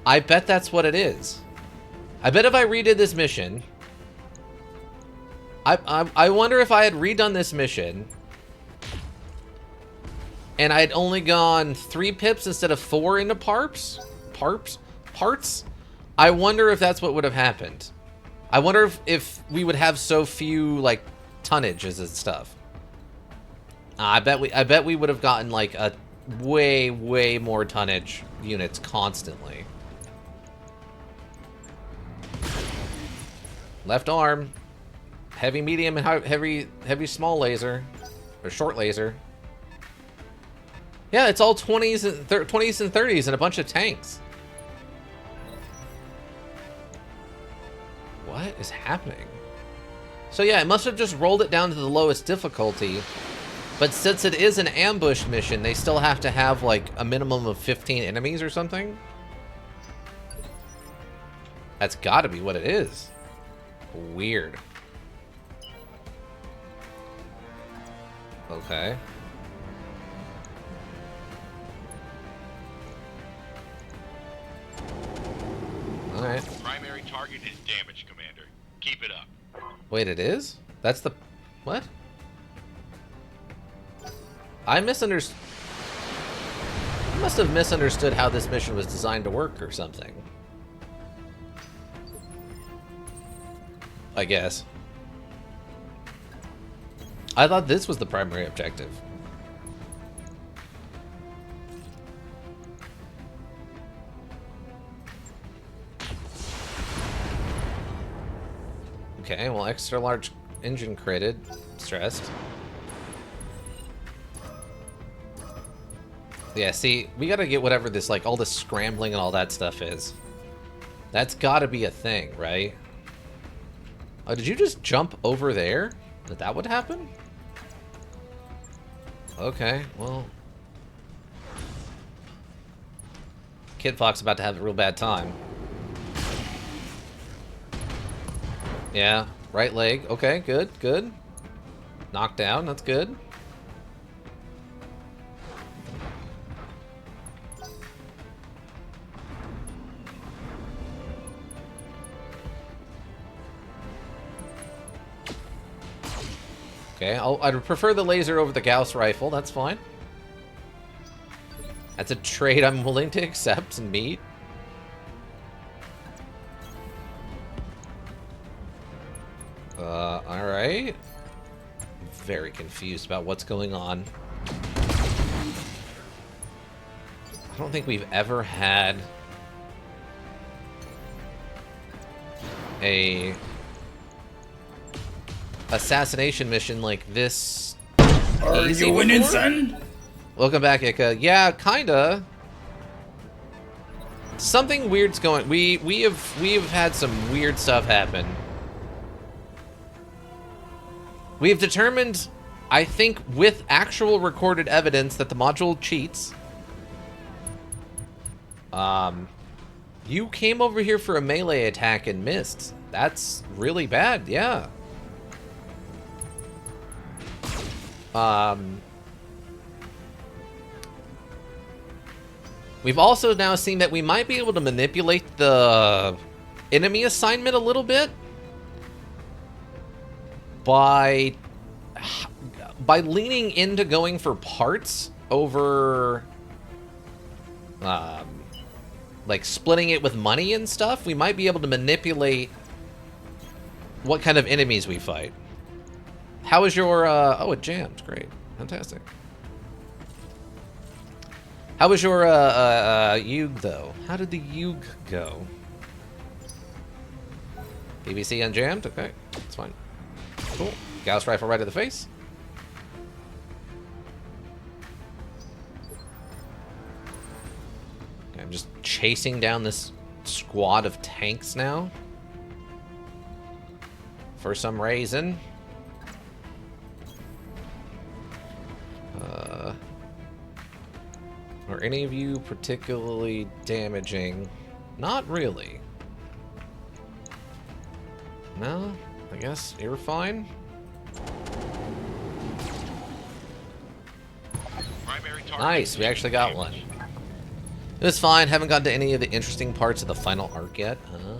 I bet that's what it is. I bet if I redid this mission... I wonder if I had redone this mission and I'd only gone 3 pips instead of 4 into parts. I wonder if that's what would have happened. I wonder if we would have so few, like, tonnages and stuff. I bet we would have gotten, like, a way more tonnage units constantly. Left arm. Heavy, medium, and heavy, small laser. Or short laser. Yeah, it's all 20s and 30s and a bunch of tanks. What is happening? So yeah, it must have just rolled it down to the lowest difficulty. But since it is an ambush mission, they still have to have, like, a minimum of 15 enemies or something? That's gotta be what it is. Weird. Okay. Alright. Primary target is damage, Commander. Keep it up. Wait, it is? That's the... What? I misunderstood... I must have misunderstood how this mission was designed to work or something. I guess. I thought this was the primary objective. Okay, well, extra large engine critted. Stressed. Yeah, see, we gotta get whatever this, like, all this scrambling and all that stuff is. That's gotta be a thing, right? Oh, did you just jump over there? That would happen? Okay, well... Kid Fox about to have a real bad time. Yeah, right leg. Okay, good, good. Knocked down, that's good. Okay, I'd prefer the laser over the Gauss rifle, that's fine. That's a trade I'm willing to accept and meet. Alright. Very confused about what's going on. I don't think we've ever had a assassination mission like this. Are you winning, son? Welcome back, Ika. Yeah, kinda. Something weird's going. We have had some weird stuff happen. We have determined, I think, with actual recorded evidence that the module cheats. You came over here for a melee attack and missed. That's really bad, yeah. We've also now seen that we might be able to manipulate the enemy assignment a little bit by leaning into going for parts over like splitting it with money and stuff. We might be able to manipulate what kind of enemies we fight. How is your oh, it jammed. Great. Fantastic. How was your Yug though? How did the Yug go? BBC unjammed? Okay, that's fine. Cool. Gauss rifle right to the face. Okay, I'm just chasing down this squad of tanks now. For some reason. Are any of you particularly damaging? Not really. No? I guess you're fine? Nice, we actually got one. It was fine, haven't gotten to any of the interesting parts of the final arc yet. Oh.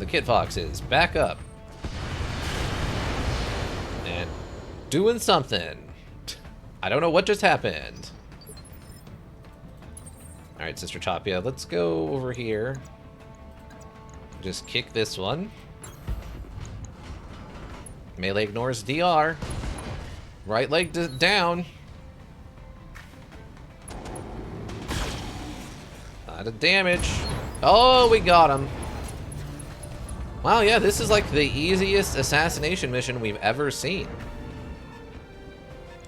The Kit Fox is back up. And doing something. I don't know what just happened. Alright, Sister Tapia, let's go over here. Just kick this one. Melee ignores DR. Right leg down. Lot of damage. Oh, we got him. Wow, yeah, this is like the easiest assassination mission we've ever seen.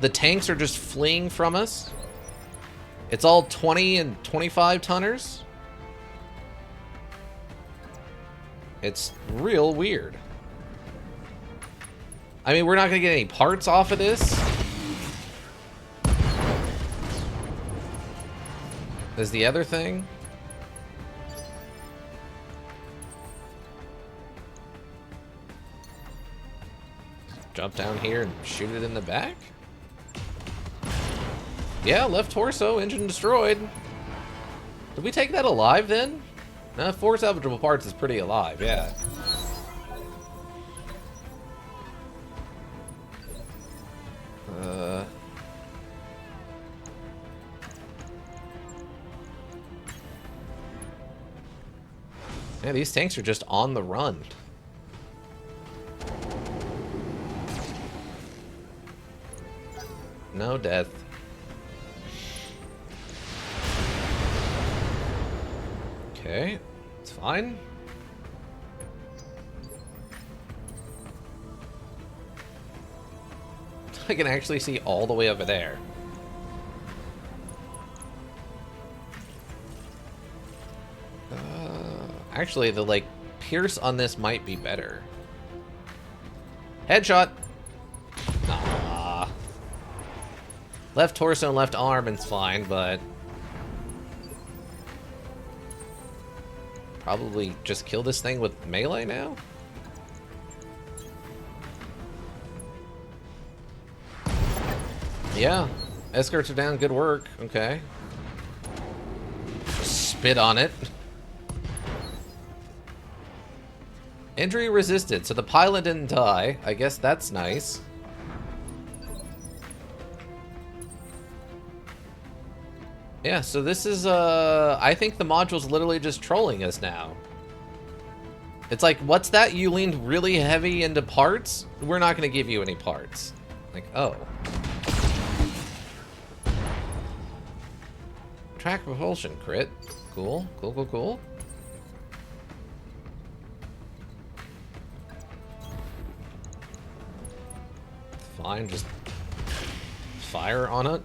The tanks are just fleeing from us. It's all 20 and 25 tonners. It's real weird. I mean, we're not gonna get any parts off of this. Is the other thing. Jump down here and shoot it in the back? Yeah, left torso, engine destroyed. Did we take that alive then? No, 4 salvageable parts is pretty alive, yeah. Yeah, these tanks are just on the run. No death. Okay, it's fine. I can actually see all the way over there. Actually, the, like, pierce on this might be better. Headshot! Ah. Left torso and left arm is fine, but... probably just kill this thing with melee now? Yeah. Escorts are down, good work. Okay. Spit on it. Injury resisted, so the pilot didn't die. I guess that's nice. Yeah, so this is, I think the module's literally just trolling us now. It's like, what's that? You leaned really heavy into parts? We're not gonna give you any parts. Like, oh. Track propulsion crit. Cool, cool, cool, cool. Fine, just fire on it.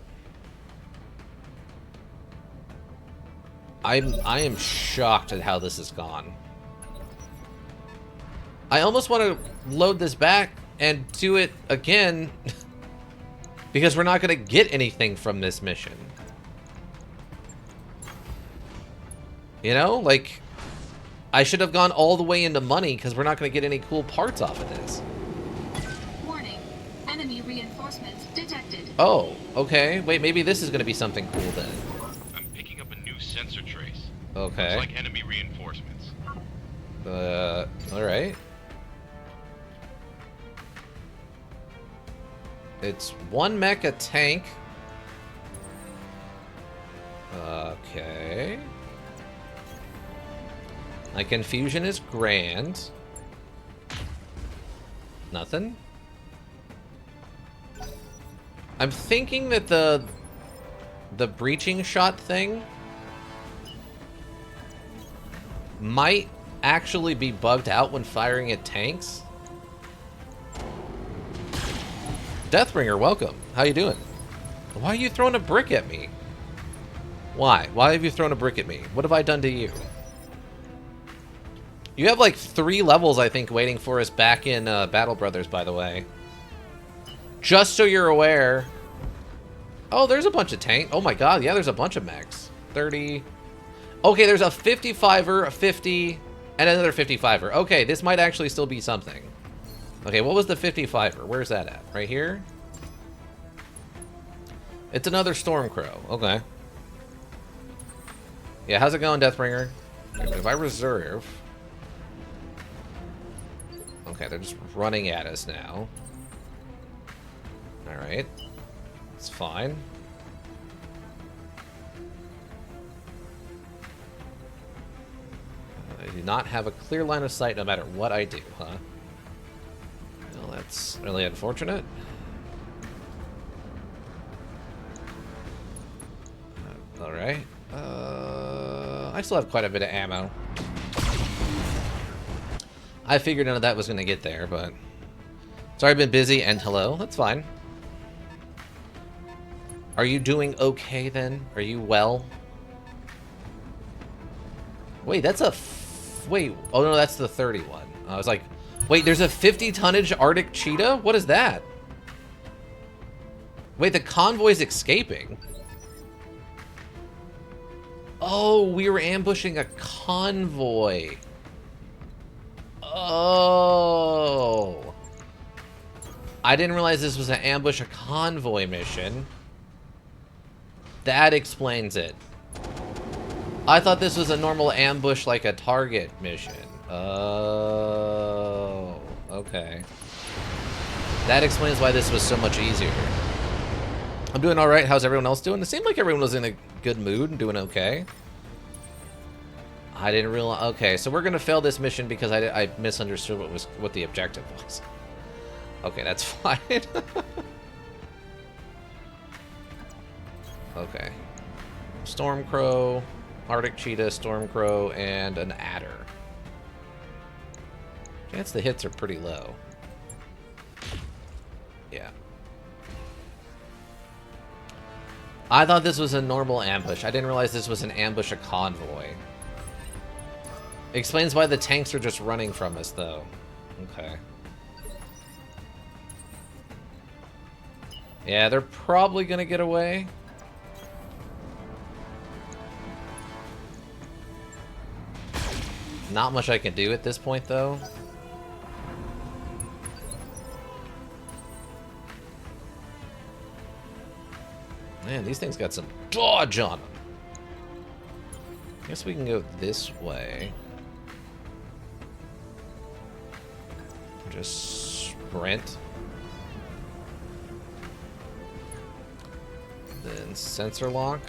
I am shocked at how this has gone. I almost want to load this back and do it again because we're not going to get anything from this mission. You know, like, I should have gone all the way into money because we're not going to get any cool parts off of this. Warning. Enemy reinforcements detected. Oh, okay. Wait, maybe this is going to be something cool then. I'm picking up a new sensor trace. Okay. Looks like enemy reinforcements. Alright. It's one mech, a tank. Okay. My confusion is grand. Nothing. I'm thinking that the breaching shot thing might actually be bugged out when firing at tanks. Deathbringer, welcome. How you doing? Why are you throwing a brick at me? Why? Why have you thrown a brick at me? What have I done to you? You have like 3 levels, I think, waiting for us back in Battle Brothers, by the way. Just so you're aware. Oh, there's a bunch of tank. Oh my god, yeah, there's a bunch of mechs. 30. Okay, there's a 55er, a 50, and another 55er. Okay, this might actually still be something. Okay, what was the 55er? Where's that at? Right here? It's another Stormcrow. Okay. Yeah, how's it going, Deathbringer? Okay, if I reserve... Okay, they're just running at us now. Alright. It's fine. I do not have a clear line of sight no matter what I do, huh? Well, that's really unfortunate. Alright. I still have quite a bit of ammo. I figured none of that was going to get there, but... Sorry, I've been busy, and hello. That's fine. Are you doing okay, then? Are you well? Wait, that's a... Wait, oh no, that's the 31. I was like, wait, there's a 50 tonnage Arctic cheetah? What is that? Wait, the convoy's escaping. Oh, we were ambushing a convoy. Oh. I didn't realize this was an ambush a convoy mission. That explains it. I thought this was a normal ambush like a target mission. Oh. Okay. That explains why this was so much easier. I'm doing alright. How's everyone else doing? It seemed like everyone was in a good mood and doing okay. I didn't realize... Okay, so we're going to fail this mission because I misunderstood what the objective was. Okay, that's fine. Okay. Stormcrow, Arctic Cheetah, Stormcrow, and an Adder. Chance the hits are pretty low. Yeah. I thought this was a normal ambush. I didn't realize this was an ambush a convoy. Explains why the tanks are just running from us, though. Okay. Yeah, they're probably gonna get away. Not much I can do at this point, though. Man, these things got some dodge on them. Guess we can go this way. Just sprint. Then sensor lock.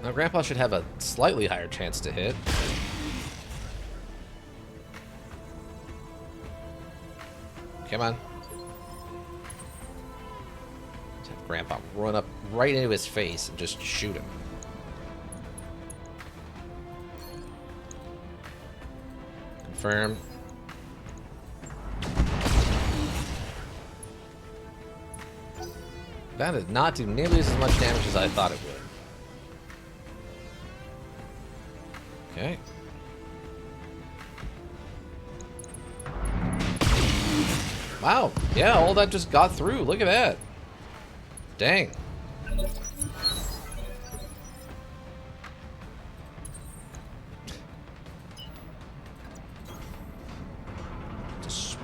Now, Grandpa should have a slightly higher chance to hit. Come on. Let's have Grandpa run up right into his face and just shoot him. Confirm. That did not do nearly as much damage as I thought it would. Okay. Wow. Yeah, all that just got through. Look at that. Dang.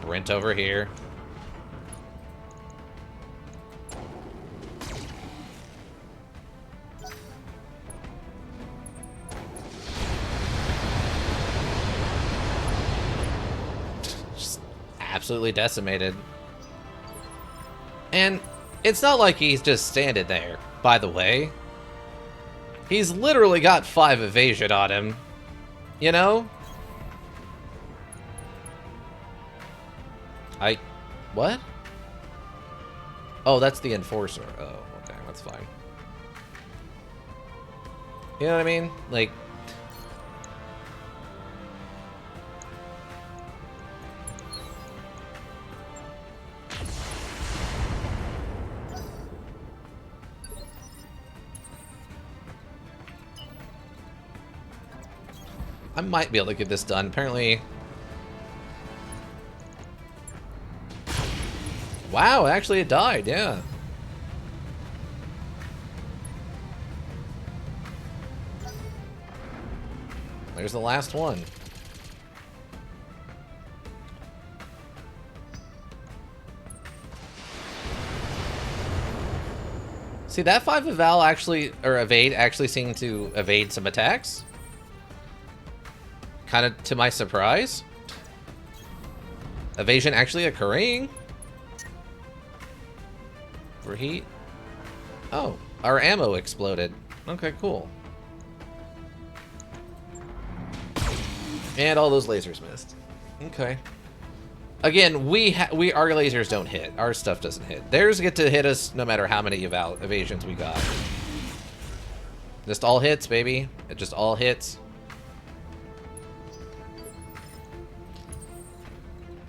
sprint over here. Just absolutely decimated. And it's not like he's just standing there, by the way. He's literally got 5 evasion on him. You know? What? Oh, that's the enforcer. Oh, okay, that's fine. You know what I mean? Like... I might be able to get this done. Apparently... Wow, actually it died, yeah. There's the last one. See, that 5 eval actually, or evade, actually seemed to evade some attacks. Kind of to my surprise. Evasion actually occurring. Reheat. Oh, our ammo exploded. Okay, cool. And all those lasers missed. Okay. Again, our lasers don't hit. Our stuff doesn't hit. Theirs get to hit us no matter how many evasions we got. Just all hits, baby. It just all hits.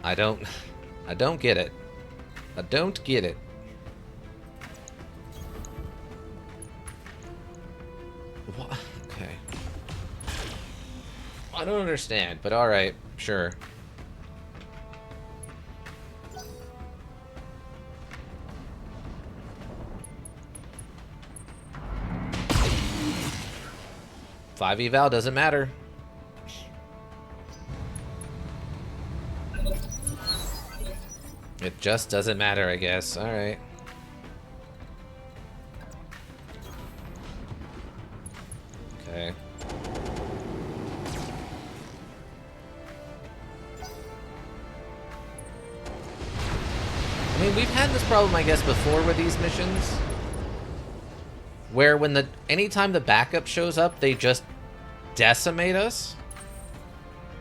I don't get it. I don't get it. What? Okay. I don't understand, but alright, sure. Five eval doesn't matter. It just doesn't matter, I guess. Alright. Okay. I mean, we've had this problem, I guess, before with these missions. Where when anytime the backup shows up, they just decimate us.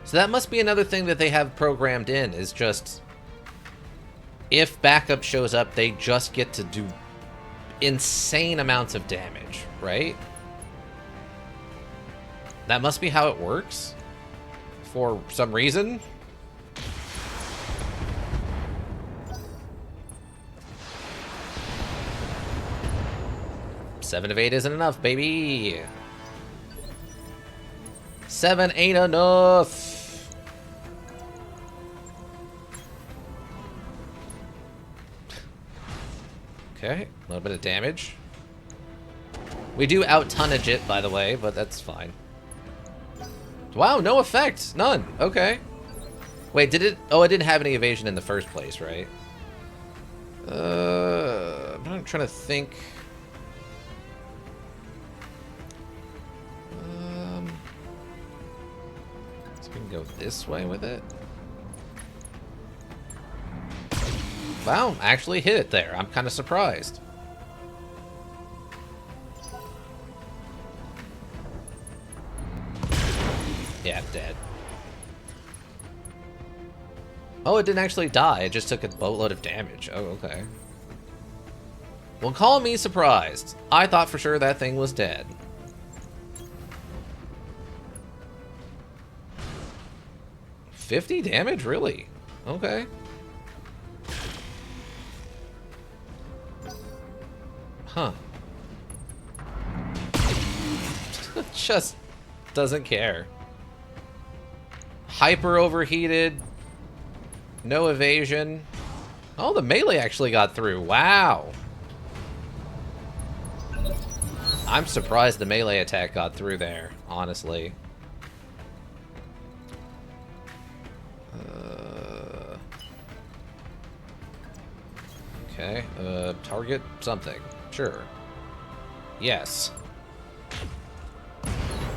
So that must be another thing that they have programmed in, is just... if backup shows up, they just get to do insane amounts of damage, right? That must be how it works. For some reason. Seven of 8 isn't enough, baby. 7 ain't enough. Okay, a little bit of damage. We do out-tonnage it, by the way, but that's fine. Wow, no effect. None. Okay. Wait, did it... oh, it didn't have any evasion in the first place, right? I'm trying to think... so we can go this way with it. Wow, actually hit it there. I'm kind of surprised. Yeah, dead. Oh, it didn't actually die. It just took a boatload of damage. Oh, okay. Well, call me surprised. I thought for sure that thing was dead. $50 damage? Really? Okay. Huh. Just doesn't care. Hyper overheated. No evasion. Oh, the melee actually got through. Wow. I'm surprised the melee attack got through there, honestly. Okay, target something. Sure. Yes.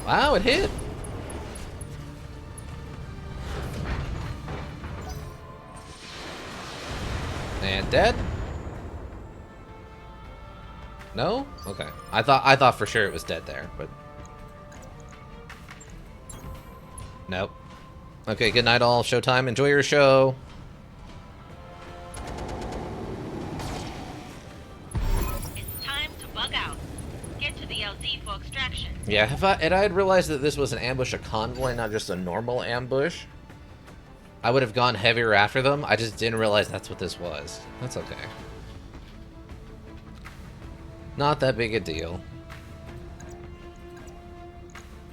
Wow, it hit! And dead? No? Okay. I thought for sure it was dead there, but nope. Okay, good night all. Showtime. Enjoy your show. It's time to bug out. Get to the LZ for extraction. Yeah, if I had realized that this was an ambush, a convoy, not just a normal ambush, I would have gone heavier after them. I just didn't realize that's what this was. That's okay. Not that big a deal.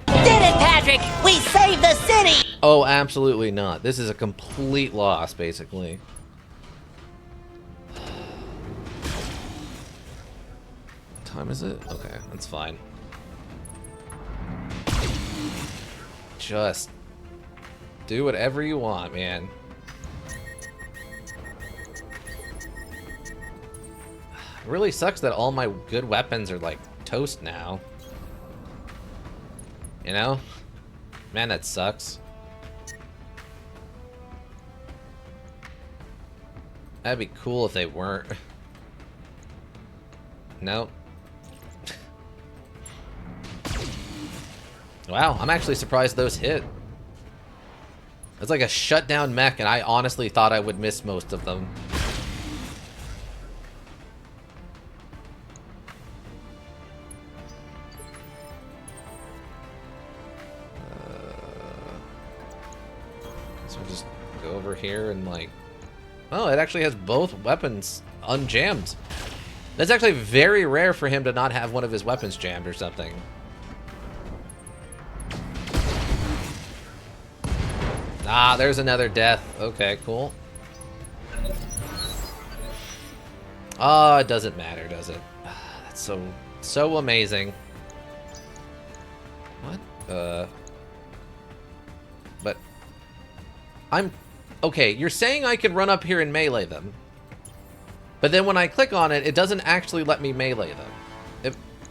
Did it, Patrick! We saved the city! Oh, absolutely not. This is a complete loss, basically. What time is it? Okay, that's fine. Just do whatever you want, man. It really sucks that all my good weapons are like toast now. You know? Man, that sucks. That'd be cool if they weren't. Nope. Wow, I'm actually surprised those hit. It's like a shutdown mech, and I honestly thought I would miss most of them. So just go over here and like... Oh, it actually has both weapons unjammed. That's actually very rare for him to not have one of his weapons jammed or something. Ah, there's another death. Okay, cool. Oh, it doesn't matter, does it? That's so amazing. What? But I'm okay. You're saying I can run up here and melee them, but then when I click on it, it doesn't actually let me melee them.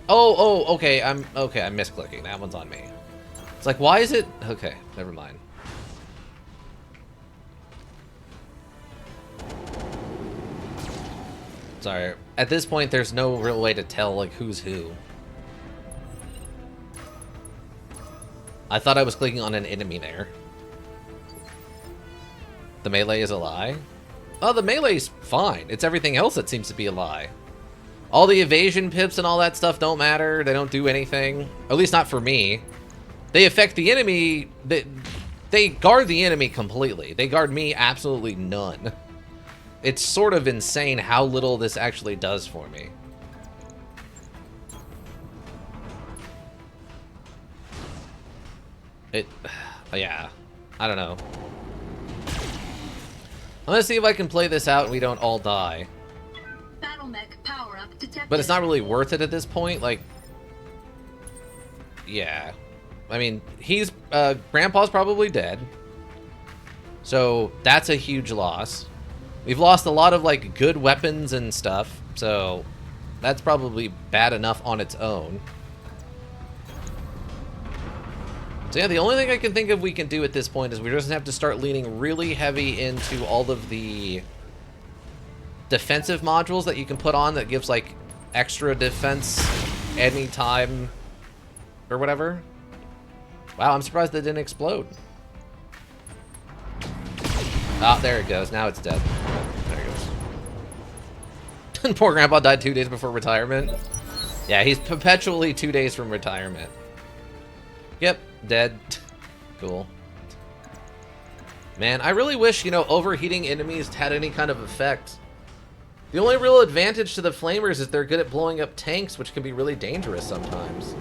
Okay. I'm misclicking. That one's on me. It's like, why is it? Okay, never mind. Sorry. At this point, there's no real way to tell, like, who's who. I thought I was clicking on an enemy there. The melee is a lie? Oh, the melee's fine. It's everything else that seems to be a lie. All the evasion pips and all that stuff don't matter. They don't do anything. At least not for me. They affect the enemy. They guard the enemy completely. They guard me absolutely none. It's sort of insane how little this actually does for me. Yeah, I don't know. I'm gonna see if I can play this out and we don't all die. Battle mech power up detected. But it's not really worth it at this point, like... Yeah. I mean, Grandpa's probably dead. So, that's a huge loss. We've lost a lot of, like, good weapons and stuff, so that's probably bad enough on its own. So yeah, the only thing I can think of we can do at this point is we just have to start leaning really heavy into all of the defensive modules that you can put on that gives, like, extra defense anytime or whatever. Wow, I'm surprised that didn't explode. Ah, there it goes. Now it's dead. There it goes. Poor Grandpa died 2 days before retirement. Yeah, he's perpetually 2 days from retirement. Yep, dead. Cool. Man, I really wish, you know, overheating enemies had any kind of effect. The only real advantage to the flamers is they're good at blowing up tanks, which can be really dangerous sometimes.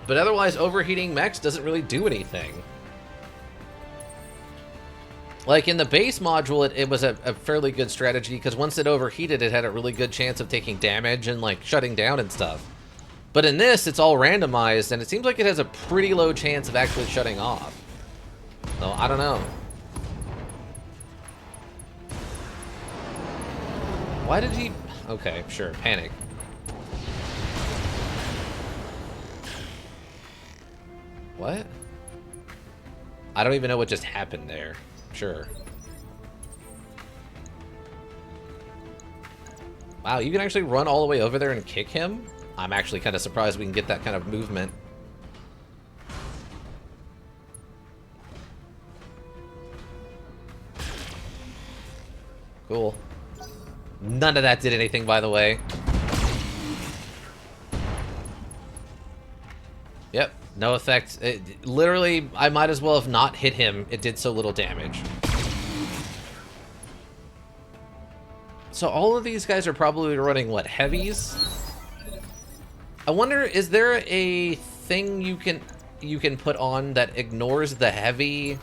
But otherwise, overheating mechs doesn't really do anything. Like, in the base module, it was a fairly good strategy, because once it overheated, it had a really good chance of taking damage and, like, shutting down and stuff. But in this, it's all randomized, and it seems like it has a pretty low chance of actually shutting off. So, I don't know. Why did he... Okay, sure, panic. What? I don't even know what just happened there. Sure. Wow, you can actually run all the way over there and kick him? I'm actually kind of surprised we can get that kind of movement. Cool. None of that did anything, by the way. Yep, no effect. Literally, I might as well have not hit him. It did so little damage. So all of these guys are probably running, what, heavies? I wonder, is there a thing you can put on that ignores the heavy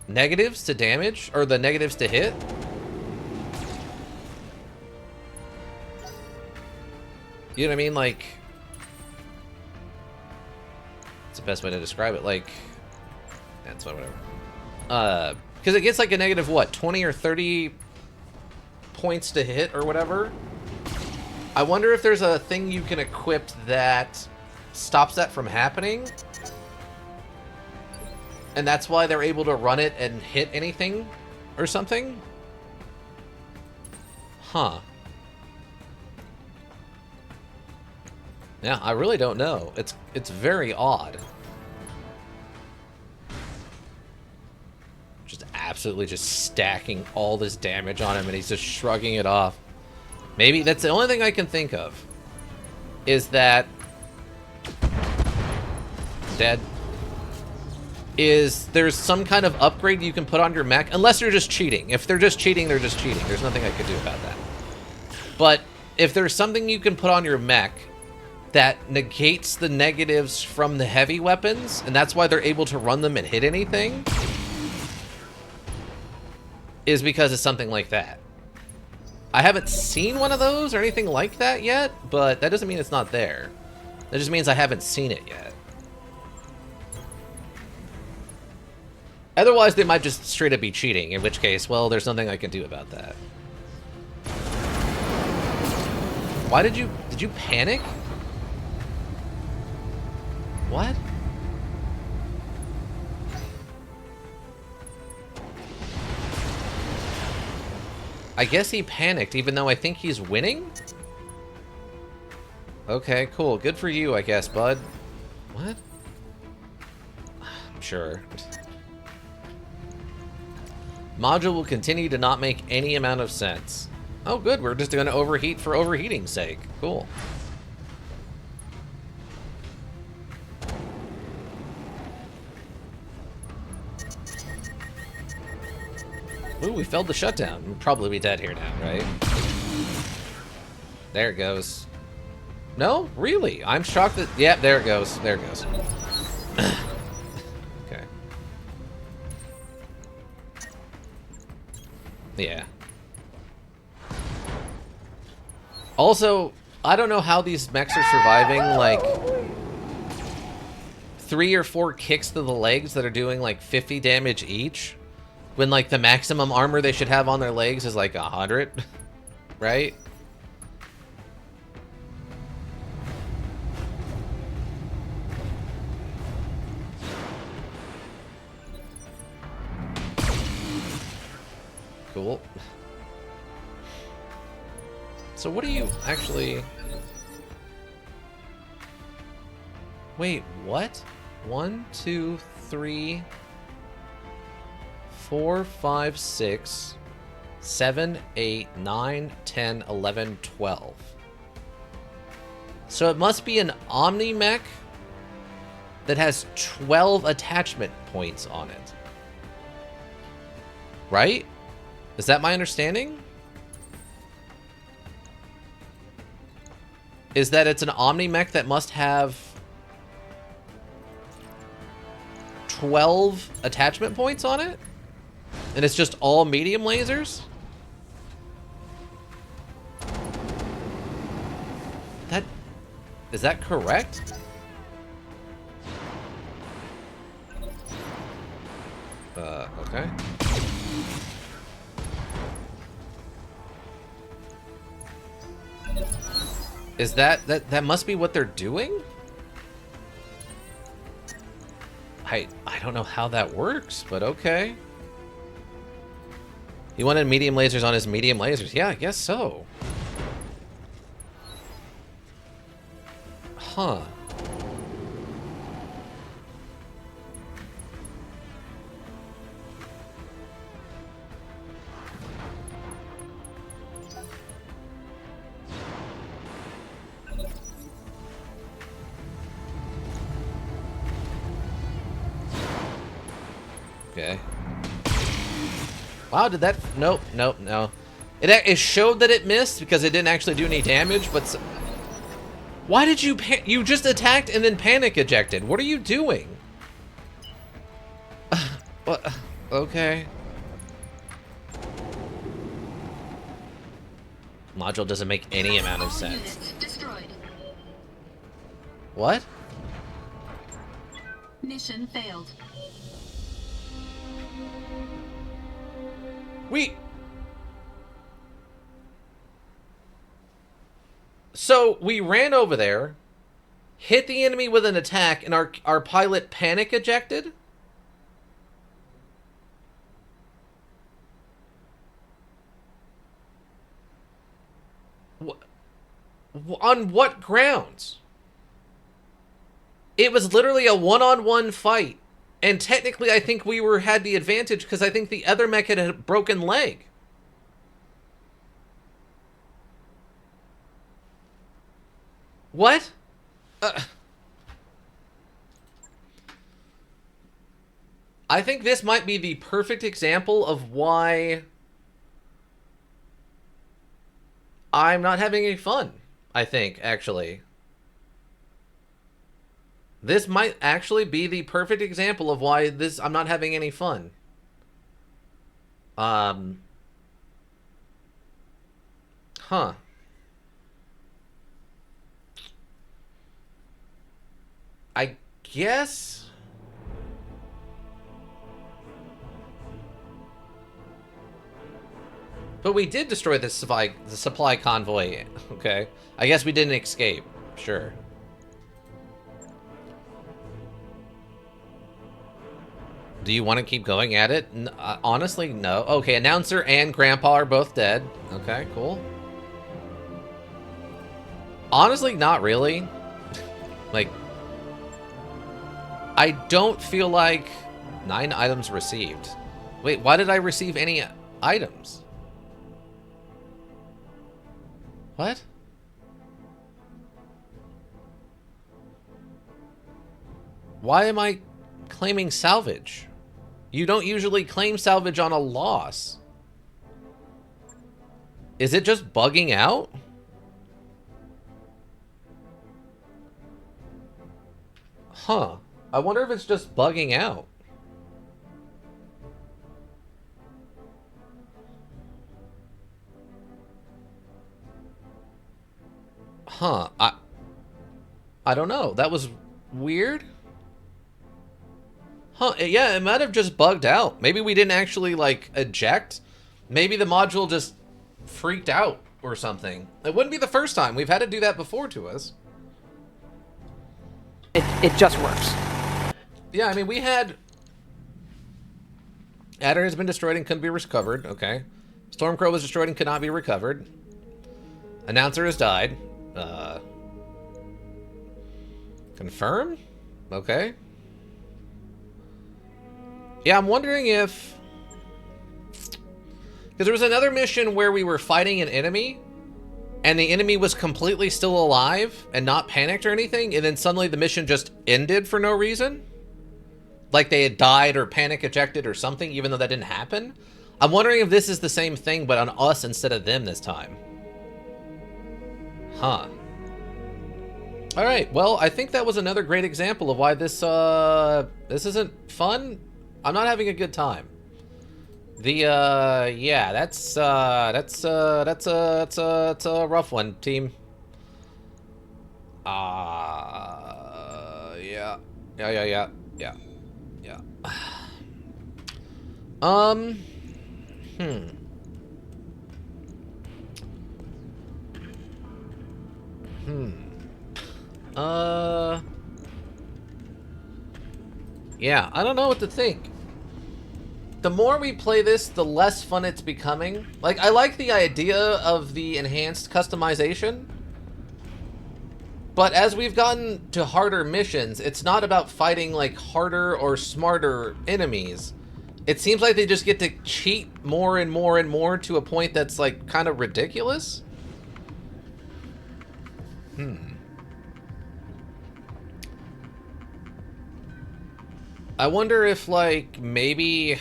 negatives to damage, or the negatives to hit? You know what I mean? Like, it's the best way to describe it. Like, that's whatever. Because it gets like a negative, what, 20 or 30 points to hit or whatever. I wonder if there's a thing you can equip that stops that from happening. And that's why they're able to run it and hit anything or something? Huh. Yeah, I really don't know. It's very odd. Just absolutely just stacking all this damage on him and he's just shrugging it off. Maybe that's the only thing I can think of. Is that... Dead. Is there's some kind of upgrade you can put on your mech, unless you're just cheating. If they're just cheating, they're just cheating. There's nothing I could do about that. But if there's something you can put on your mech that negates the negatives from the heavy weapons, and that's why they're able to run them and hit anything, is because of something like that. I haven't seen one of those or anything like that yet, but that doesn't mean it's not there. That just means I haven't seen it yet. Otherwise, they might just straight up be cheating, in which case, well, there's nothing I can do about that. Why did you panic? What? I guess he panicked, even though I think he's winning? Okay, cool. Good for you, I guess, bud. What? Sure. Module will continue to not make any amount of sense. Oh, good. We're just going to overheat for overheating's sake. Cool. Ooh, we failed the shutdown. We'll probably be dead here now, right? There it goes. No? Really? I'm shocked that... Yeah, there it goes. There it goes. Okay. Yeah. Also, I don't know how these mechs are surviving, like, 3 or 4 kicks to the legs that are doing, like, 50 damage each, when, like, the maximum armor they should have on their legs is, like, 100, right? Cool. So what do you actually... Wait, what? 1, 2, 3, 4, 5, 6, 7, 8, 9, 10, 11, 12. So it must be an Omni mech that has 12 attachment points on it. Right? Is that my understanding? Is that it's an Omni mech that must have 12 attachment points on it? And it's just all medium lasers? Is that correct? Okay. Is that must be what they're doing? I don't know how that works, but okay. He wanted medium lasers on his medium lasers. Yeah, I guess so. Huh. Okay. Wow, did that... Nope, nope, no. It showed that it missed because it didn't actually do any damage, but... Why did you... You just attacked and then panic ejected. What are you doing? What? Okay. Module doesn't make any amount of sense. What? Mission failed. So we ran over there, hit the enemy with an attack, and our pilot panic ejected? On what grounds? It was literally a one-on-one fight. And technically, I think we had the advantage because I think the other mech had a broken leg. What? I think this might be the perfect example of why I'm not having any fun, I think, actually. This might actually be the perfect example of why I'm not having any fun. Huh. I guess... But we did destroy the supply convoy, okay? I guess we didn't escape, sure. Do you want to keep going at it? Honestly, no. Okay, Announcer and Grandpa are both dead. Okay, cool. Honestly, not really. Like, I don't feel like 9 items received. Wait, why did I receive any items? What? Why am I claiming salvage? You don't usually claim salvage on a loss. Is it just bugging out? Huh. I wonder if it's just bugging out. Huh. I don't know. That was weird. Huh, yeah, it might have just bugged out. Maybe we didn't actually, like, eject. Maybe the module just freaked out or something. It wouldn't be the first time. We've had to do that before to us. It just works. Yeah, I mean, we had... Adder has been destroyed and couldn't be recovered. Okay. Stormcrow was destroyed and could not be recovered. Announcer has died. Confirm? Okay. Yeah, I'm wondering if... Because there was another mission where we were fighting an enemy, and the enemy was completely still alive and not panicked or anything, and then suddenly the mission just ended for no reason. Like they had died or panic ejected or something, even though that didn't happen. I'm wondering if this is the same thing, but on us instead of them this time. Huh. Alright, well, I think that was another great example of why this isn't fun. I'm not having a good time. Yeah, that's a rough one, team. Yeah. Yeah, I don't know what to think. The more we play this, the less fun it's becoming. Like, I like the idea of the enhanced customization. But as we've gotten to harder missions, it's not about fighting, like, harder or smarter enemies. It seems like they just get to cheat more and more and more to a point that's, like, kind of ridiculous. I wonder if, like, maybe...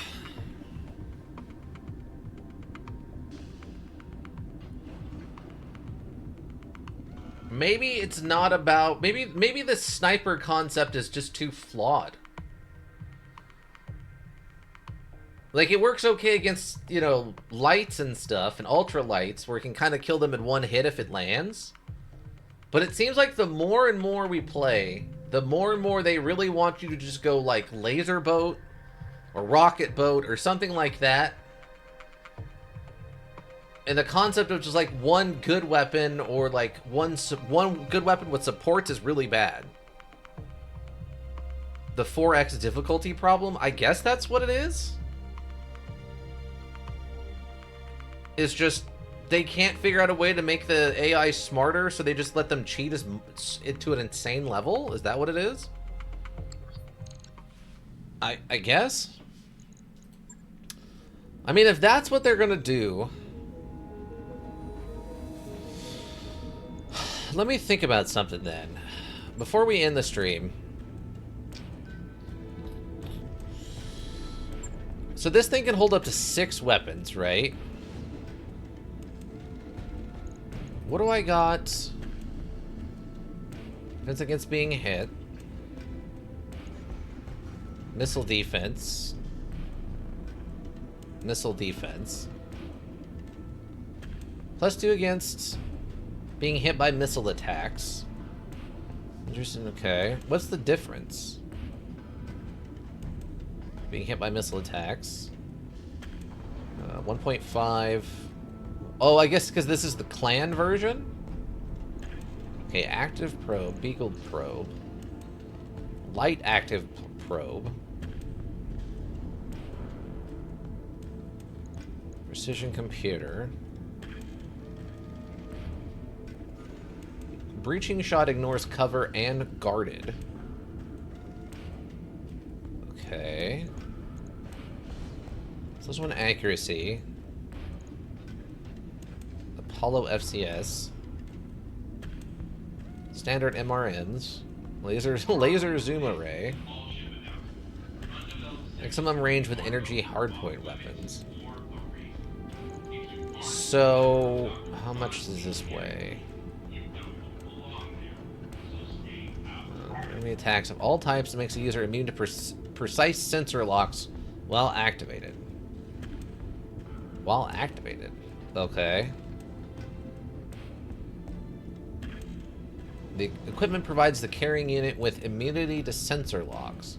Maybe it's not about... Maybe the sniper concept is just too flawed. Like, it works okay against, you know, lights and stuff, and ultralights, where you can kind of kill them in one hit if it lands. But it seems like the more and more we play, the more and more they really want you to just go, like, laser boat, or rocket boat, or something like that. And the concept of just, like, one good weapon, or, like, one good weapon with supports is really bad. The 4x difficulty problem, I guess that's what it is? It's just, they can't figure out a way to make the AI smarter, so they just let them cheat to an insane level? Is that what it is? I guess? I mean, if that's what they're gonna do... Let me think about something then. Before we end the stream. So this thing can hold up to 6 weapons, right? What do I got? Defense against being hit. Missile defense. Missile defense. +2 against being hit by missile attacks. Interesting, okay. What's the difference? Being hit by missile attacks. 1.5... Oh, I guess because this is the clan version? Okay, active probe, beagled probe. Light active probe. Precision computer. Breaching shot ignores cover and guarded. Okay. So this one accuracy. Apollo FCS. Standard MRMs. Laser zoom array. Maximum range with energy hardpoint weapons. So, how much does this weigh? Enemy attacks of all types makes the user immune to precise sensor locks while activated. While activated. Okay. The equipment provides the carrying unit with immunity to sensor locks.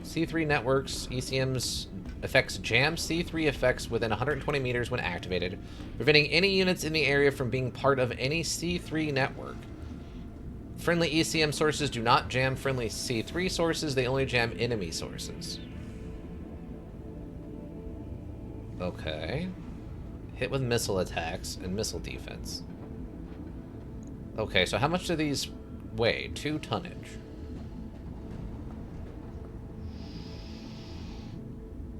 C3 networks, ECM's effects jam C3 effects within 120 meters when activated, preventing any units in the area from being part of any C3 network. Friendly ECM sources do not jam friendly C3 sources, they only jam enemy sources. Okay. Hit with missile attacks and missile defense. Okay, so how much do these weigh? 2 tonnage.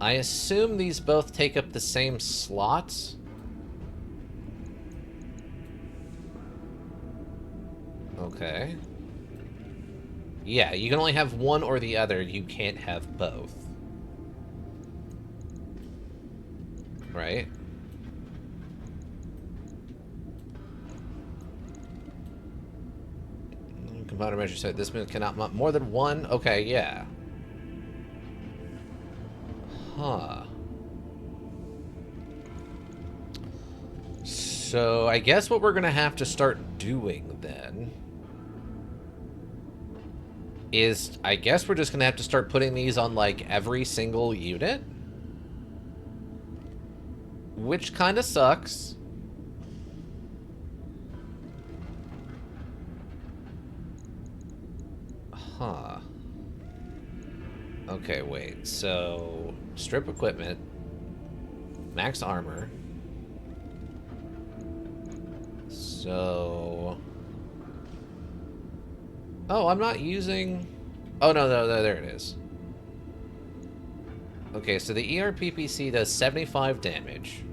I assume these both take up the same slots. Okay. Yeah, you can only have one or the other. You can't have both. Right? Compiler measure said this move cannot mount more than one. Okay, yeah. Huh. So I guess what we're gonna have to start doing then is, I guess we're just gonna have to start putting these on like every single unit, which kind of sucks. Huh. Okay, wait. So, strip equipment, max armor. So... Oh, I'm not using... Oh, no, there it is. Okay, so the ERPPC does 75 damage.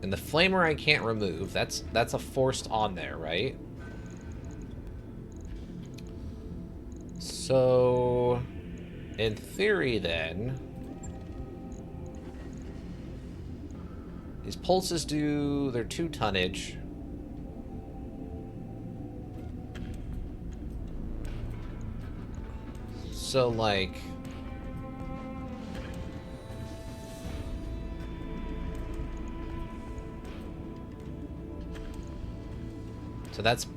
And the flamer I can't remove. That's a forced on there, right? So, in theory then, these pulses do their 2 tonnage. So, like... So that's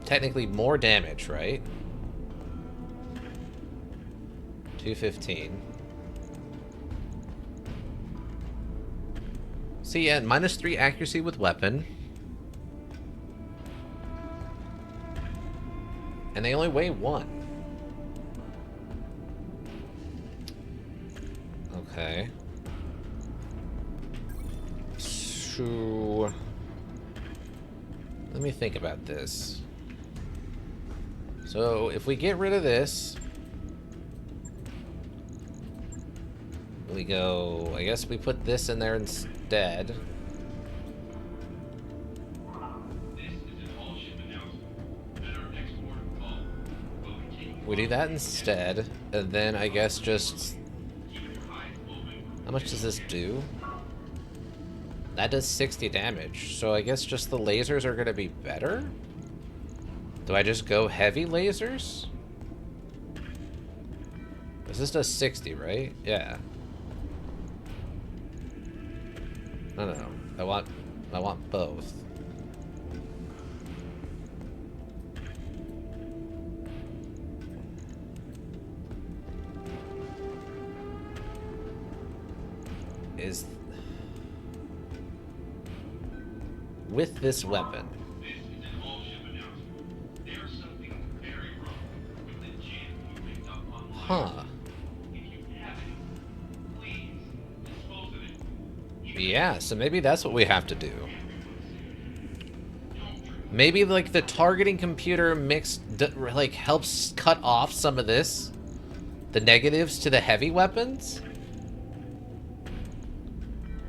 technically more damage, right? 215. See, yeah, -3 accuracy with weapon. And they only weigh 1. Okay. So... Let me think about this. So, if we get rid of this... We go... I guess we put this in there instead. We do that instead, and then I guess just... How much does this do? That does 60 damage, so I guess just the lasers are gonna be better? Do I just go heavy lasers? Because this does 60, right? Yeah. No. I want both. Is with this weapon. Huh. Yeah, so maybe that's what we have to do. Maybe like the targeting computer like helps cut off some of this, the negatives to the heavy weapons.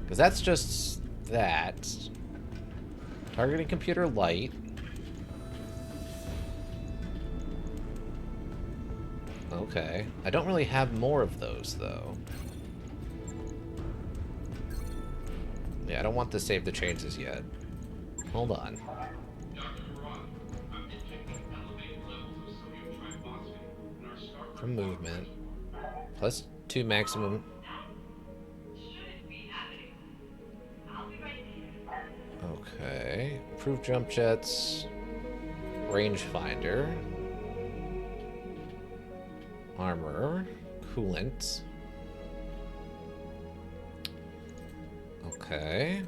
Because that's just that. Targeting computer light. Okay. I don't really have more of those, though. Yeah, I don't want to save the changes yet. Hold on. From movement. Plus 2 maximum. Okay. Improved jump jets. Rangefinder. Armor. Coolant. Okay.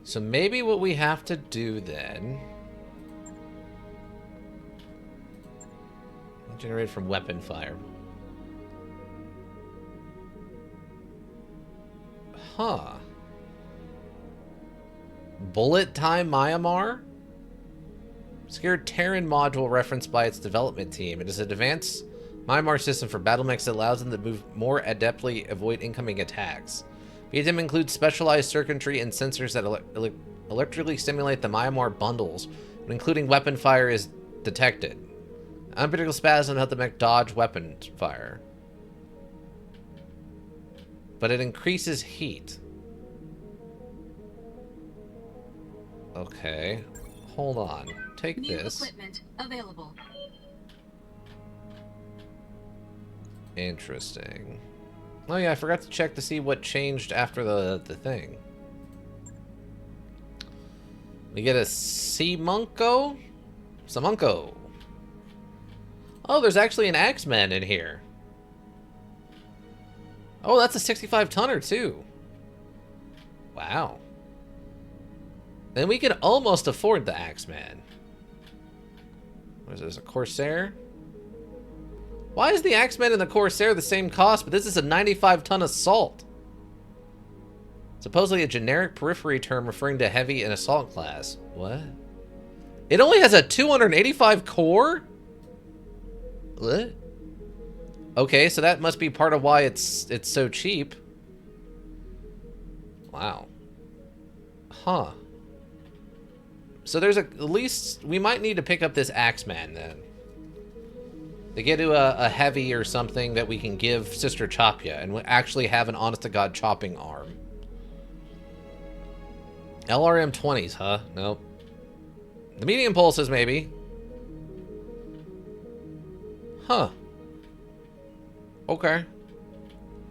So maybe what we have to do then... Generated from weapon fire. Huh. Bullet Time Myanmar? Scared Terran module referenced by its development team. It is an advanced Myanmar system for battle mechs that allows them to move more adeptly, avoid incoming attacks. VTM includes specialized circuitry and sensors that electrically stimulate the Myanmar bundles when including weapon fire is detected. Unpredictable spasm help the mech dodge weapon fire. But it increases heat. Okay. Hold on. Take New this. equipment available. Interesting. Oh yeah, I forgot to check to see what changed after the thing. We get a Simunko? Simunko. Oh, there's actually an Axeman in here. Oh, that's a 65 tonner too. Wow. then we could almost afford the Axeman. What is this, a Corsair? Why is the Axeman and the Corsair the same cost, but this is a 95-ton assault? Supposedly a generic periphery term referring to heavy and assault class. What? It only has a 285 core? What? Okay, so that must be part of why it's so cheap. Wow. Huh. So there's at least, we might need to pick up this Axeman then. To get to a heavy or something that we can give Sister Chopia and we actually have an honest-to-God chopping arm. LRM 20s, huh? Nope. The medium pulses, maybe. Huh. Okay.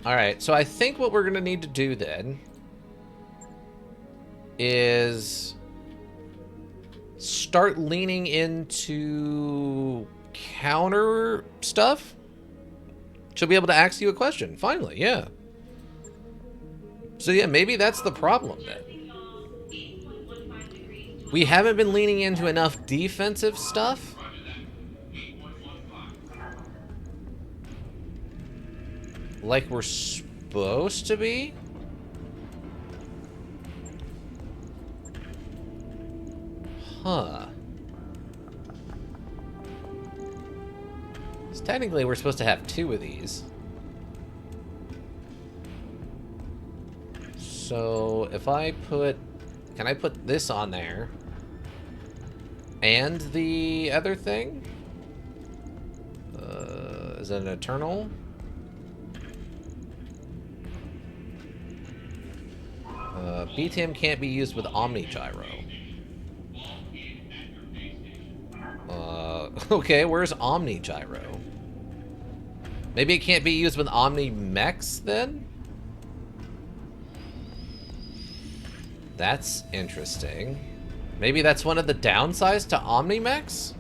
Alright, so I think what we're going to need to do then is start leaning into counter stuff. She'll be able to ask you a question, finally, yeah. So yeah, maybe that's the problem then. We haven't been leaning into enough defensive stuff. Like we're supposed to be. Huh. So technically we're supposed to have 2 of these. So if I put... Can I put this on there? And the other thing? Is it an Eternal? BTM can't be used with Omni Gyro. Okay, where's Omni Gyro? Maybe it can't be used with Omni Mechs then? That's interesting. Maybe that's one of the downsides to Omni Mechs?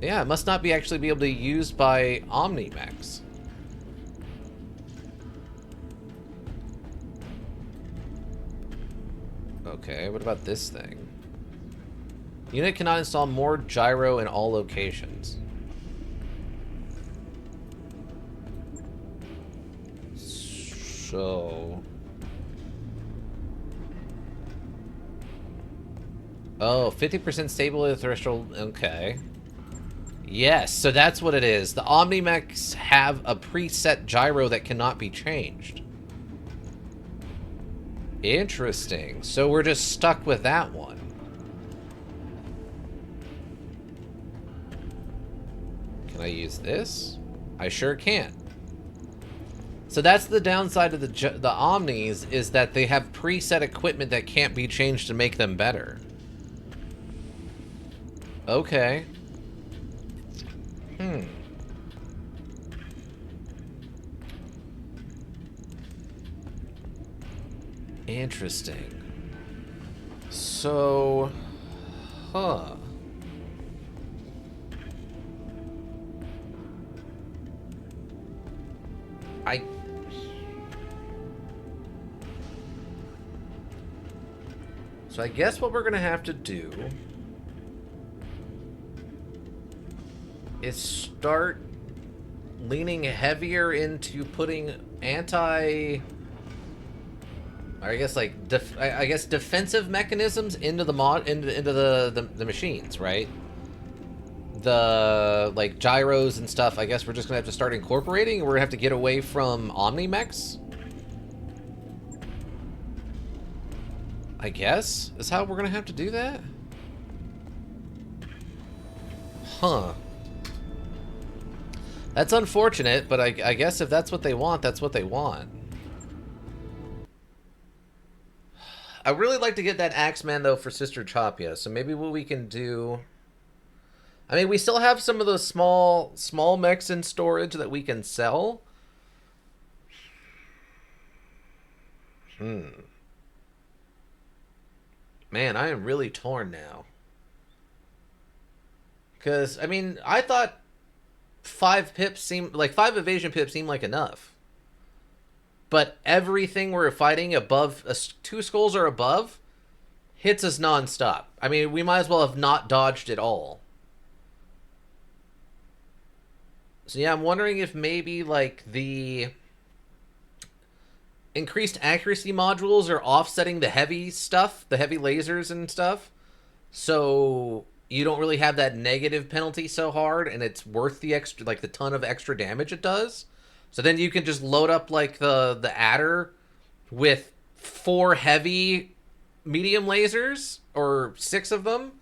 Yeah, it must not be actually be able to be used by Omni Mechs. Okay, what about this thing? Unit cannot install more gyro in all locations. So... Oh, 50% stability threshold, okay. Yes, so that's what it is. The Omnimechs have a preset gyro that cannot be changed. Interesting. So we're just stuck with that one. Can I use this? I sure can. So that's the downside of the Omnis, is that they have preset equipment that can't be changed to make them better. Okay. Interesting. So, huh. So I guess what we're gonna have to do is start leaning heavier into putting I guess like I guess defensive mechanisms into the into the machines, right? The like gyros and stuff. I guess we're just gonna have to start incorporating. We're gonna have to get away from Omnimechs. I guess is how we're gonna have to do that. Huh. That's unfortunate, but I guess if that's what they want, that's what they want. I really like to get that Axeman, though, for Sister Chopia. So maybe what we can do... I mean, we still have some of those small mechs in storage that we can sell. Man, I am really torn now. Because, I mean, I thought 5 pips seemed... Like, 5 evasion pips seemed like enough. but everything we're fighting above 2 skulls or above hits us non-stop. I mean, we might as well have not dodged at all. So yeah, I'm wondering if maybe like the increased accuracy modules are offsetting the heavy stuff, the heavy lasers and stuff. So you don't really have that negative penalty so hard, and it's worth the extra, like the ton of extra damage it does. So then you can just load up like the adder with 4 heavy medium lasers or 6 of them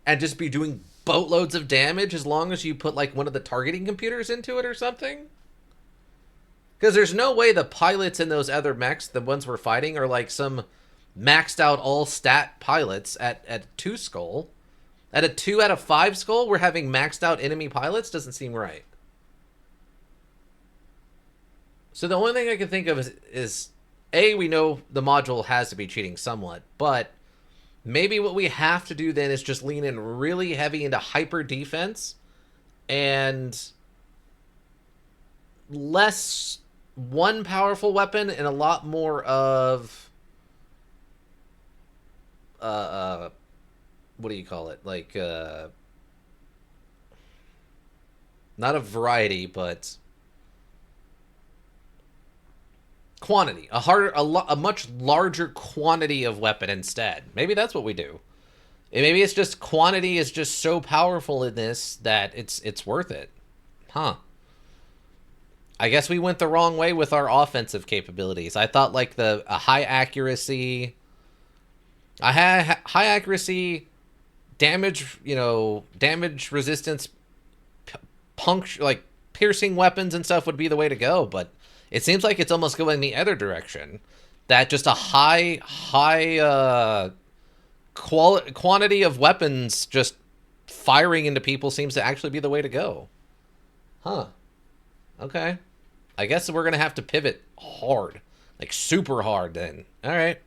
and just be doing boatloads of damage as long as you put like one of the targeting computers into it or something. Because there's no way the pilots in those other mechs, the ones we're fighting, are like some maxed out all stat pilots at 2 skull. At a 2 out of 5 skull, we're having maxed out enemy pilots? Doesn't seem right. So the only thing I can think of is A, we know the module has to be cheating somewhat, but maybe what we have to do then is just lean in really heavy into hyper defense and less one powerful weapon and a lot more of what do you call it? Like not a variety, but quantity. A much larger quantity of weapon instead. Maybe that's what we do. And maybe it's just quantity is just so powerful in this that it's worth it. Huh. I guess we went the wrong way with our offensive capabilities. I thought like a high accuracy damage, damage resistance, like piercing weapons and stuff would be the way to go, but it seems like it's almost going the other direction. That just a high quantity of weapons just firing into people seems to actually be the way to go. Huh. Okay. I guess we're going to have to pivot hard. Like super hard then. Alright.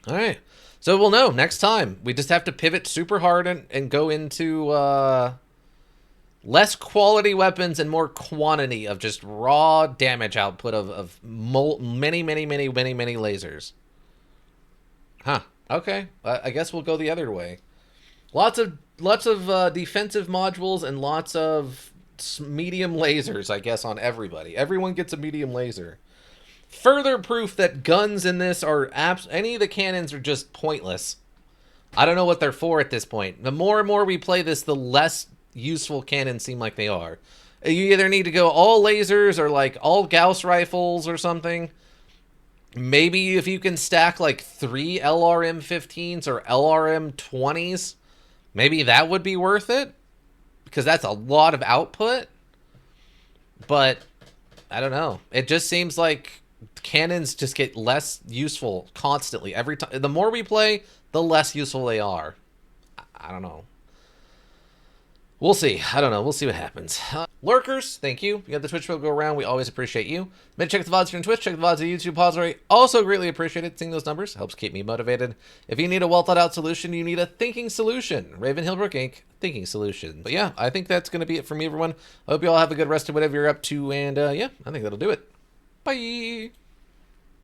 Alright. So we'll know next time. We just have to pivot super hard and go into less quality weapons and more quantity of just raw damage output of many lasers. Huh. Okay. I guess we'll go the other way. Lots of defensive modules and lots of medium lasers, I guess, on everybody. Everyone gets a medium laser. Further proof that guns in this are any of the cannons are just pointless. I don't know what they're for at this point. The more and more we play this, the less useful cannons seem like they are. You either need to go all lasers or like all Gauss rifles or something. Maybe if you can stack like 3 LRM-15s or LRM-20s, maybe that would be worth it. Because that's a lot of output. But I don't know. It just seems like cannons just get less useful constantly. Every time, the more we play, the less useful they are. I don't know. We'll see. I don't know. We'll see what happens. Lurkers, thank you. You got the Twitch will go around. We always appreciate you. Maybe check the VODs here on Twitch. Check the VODs on YouTube. Pause. Also greatly appreciated. Seeing those numbers helps keep me motivated. If you need a well-thought-out solution, you need a thinking solution. Raven Hillbrook Inc. Thinking Solution. But yeah, I think that's going to be it for me, everyone. I hope you all have a good rest of whatever you're up to. And yeah, I think that'll do it. Bye.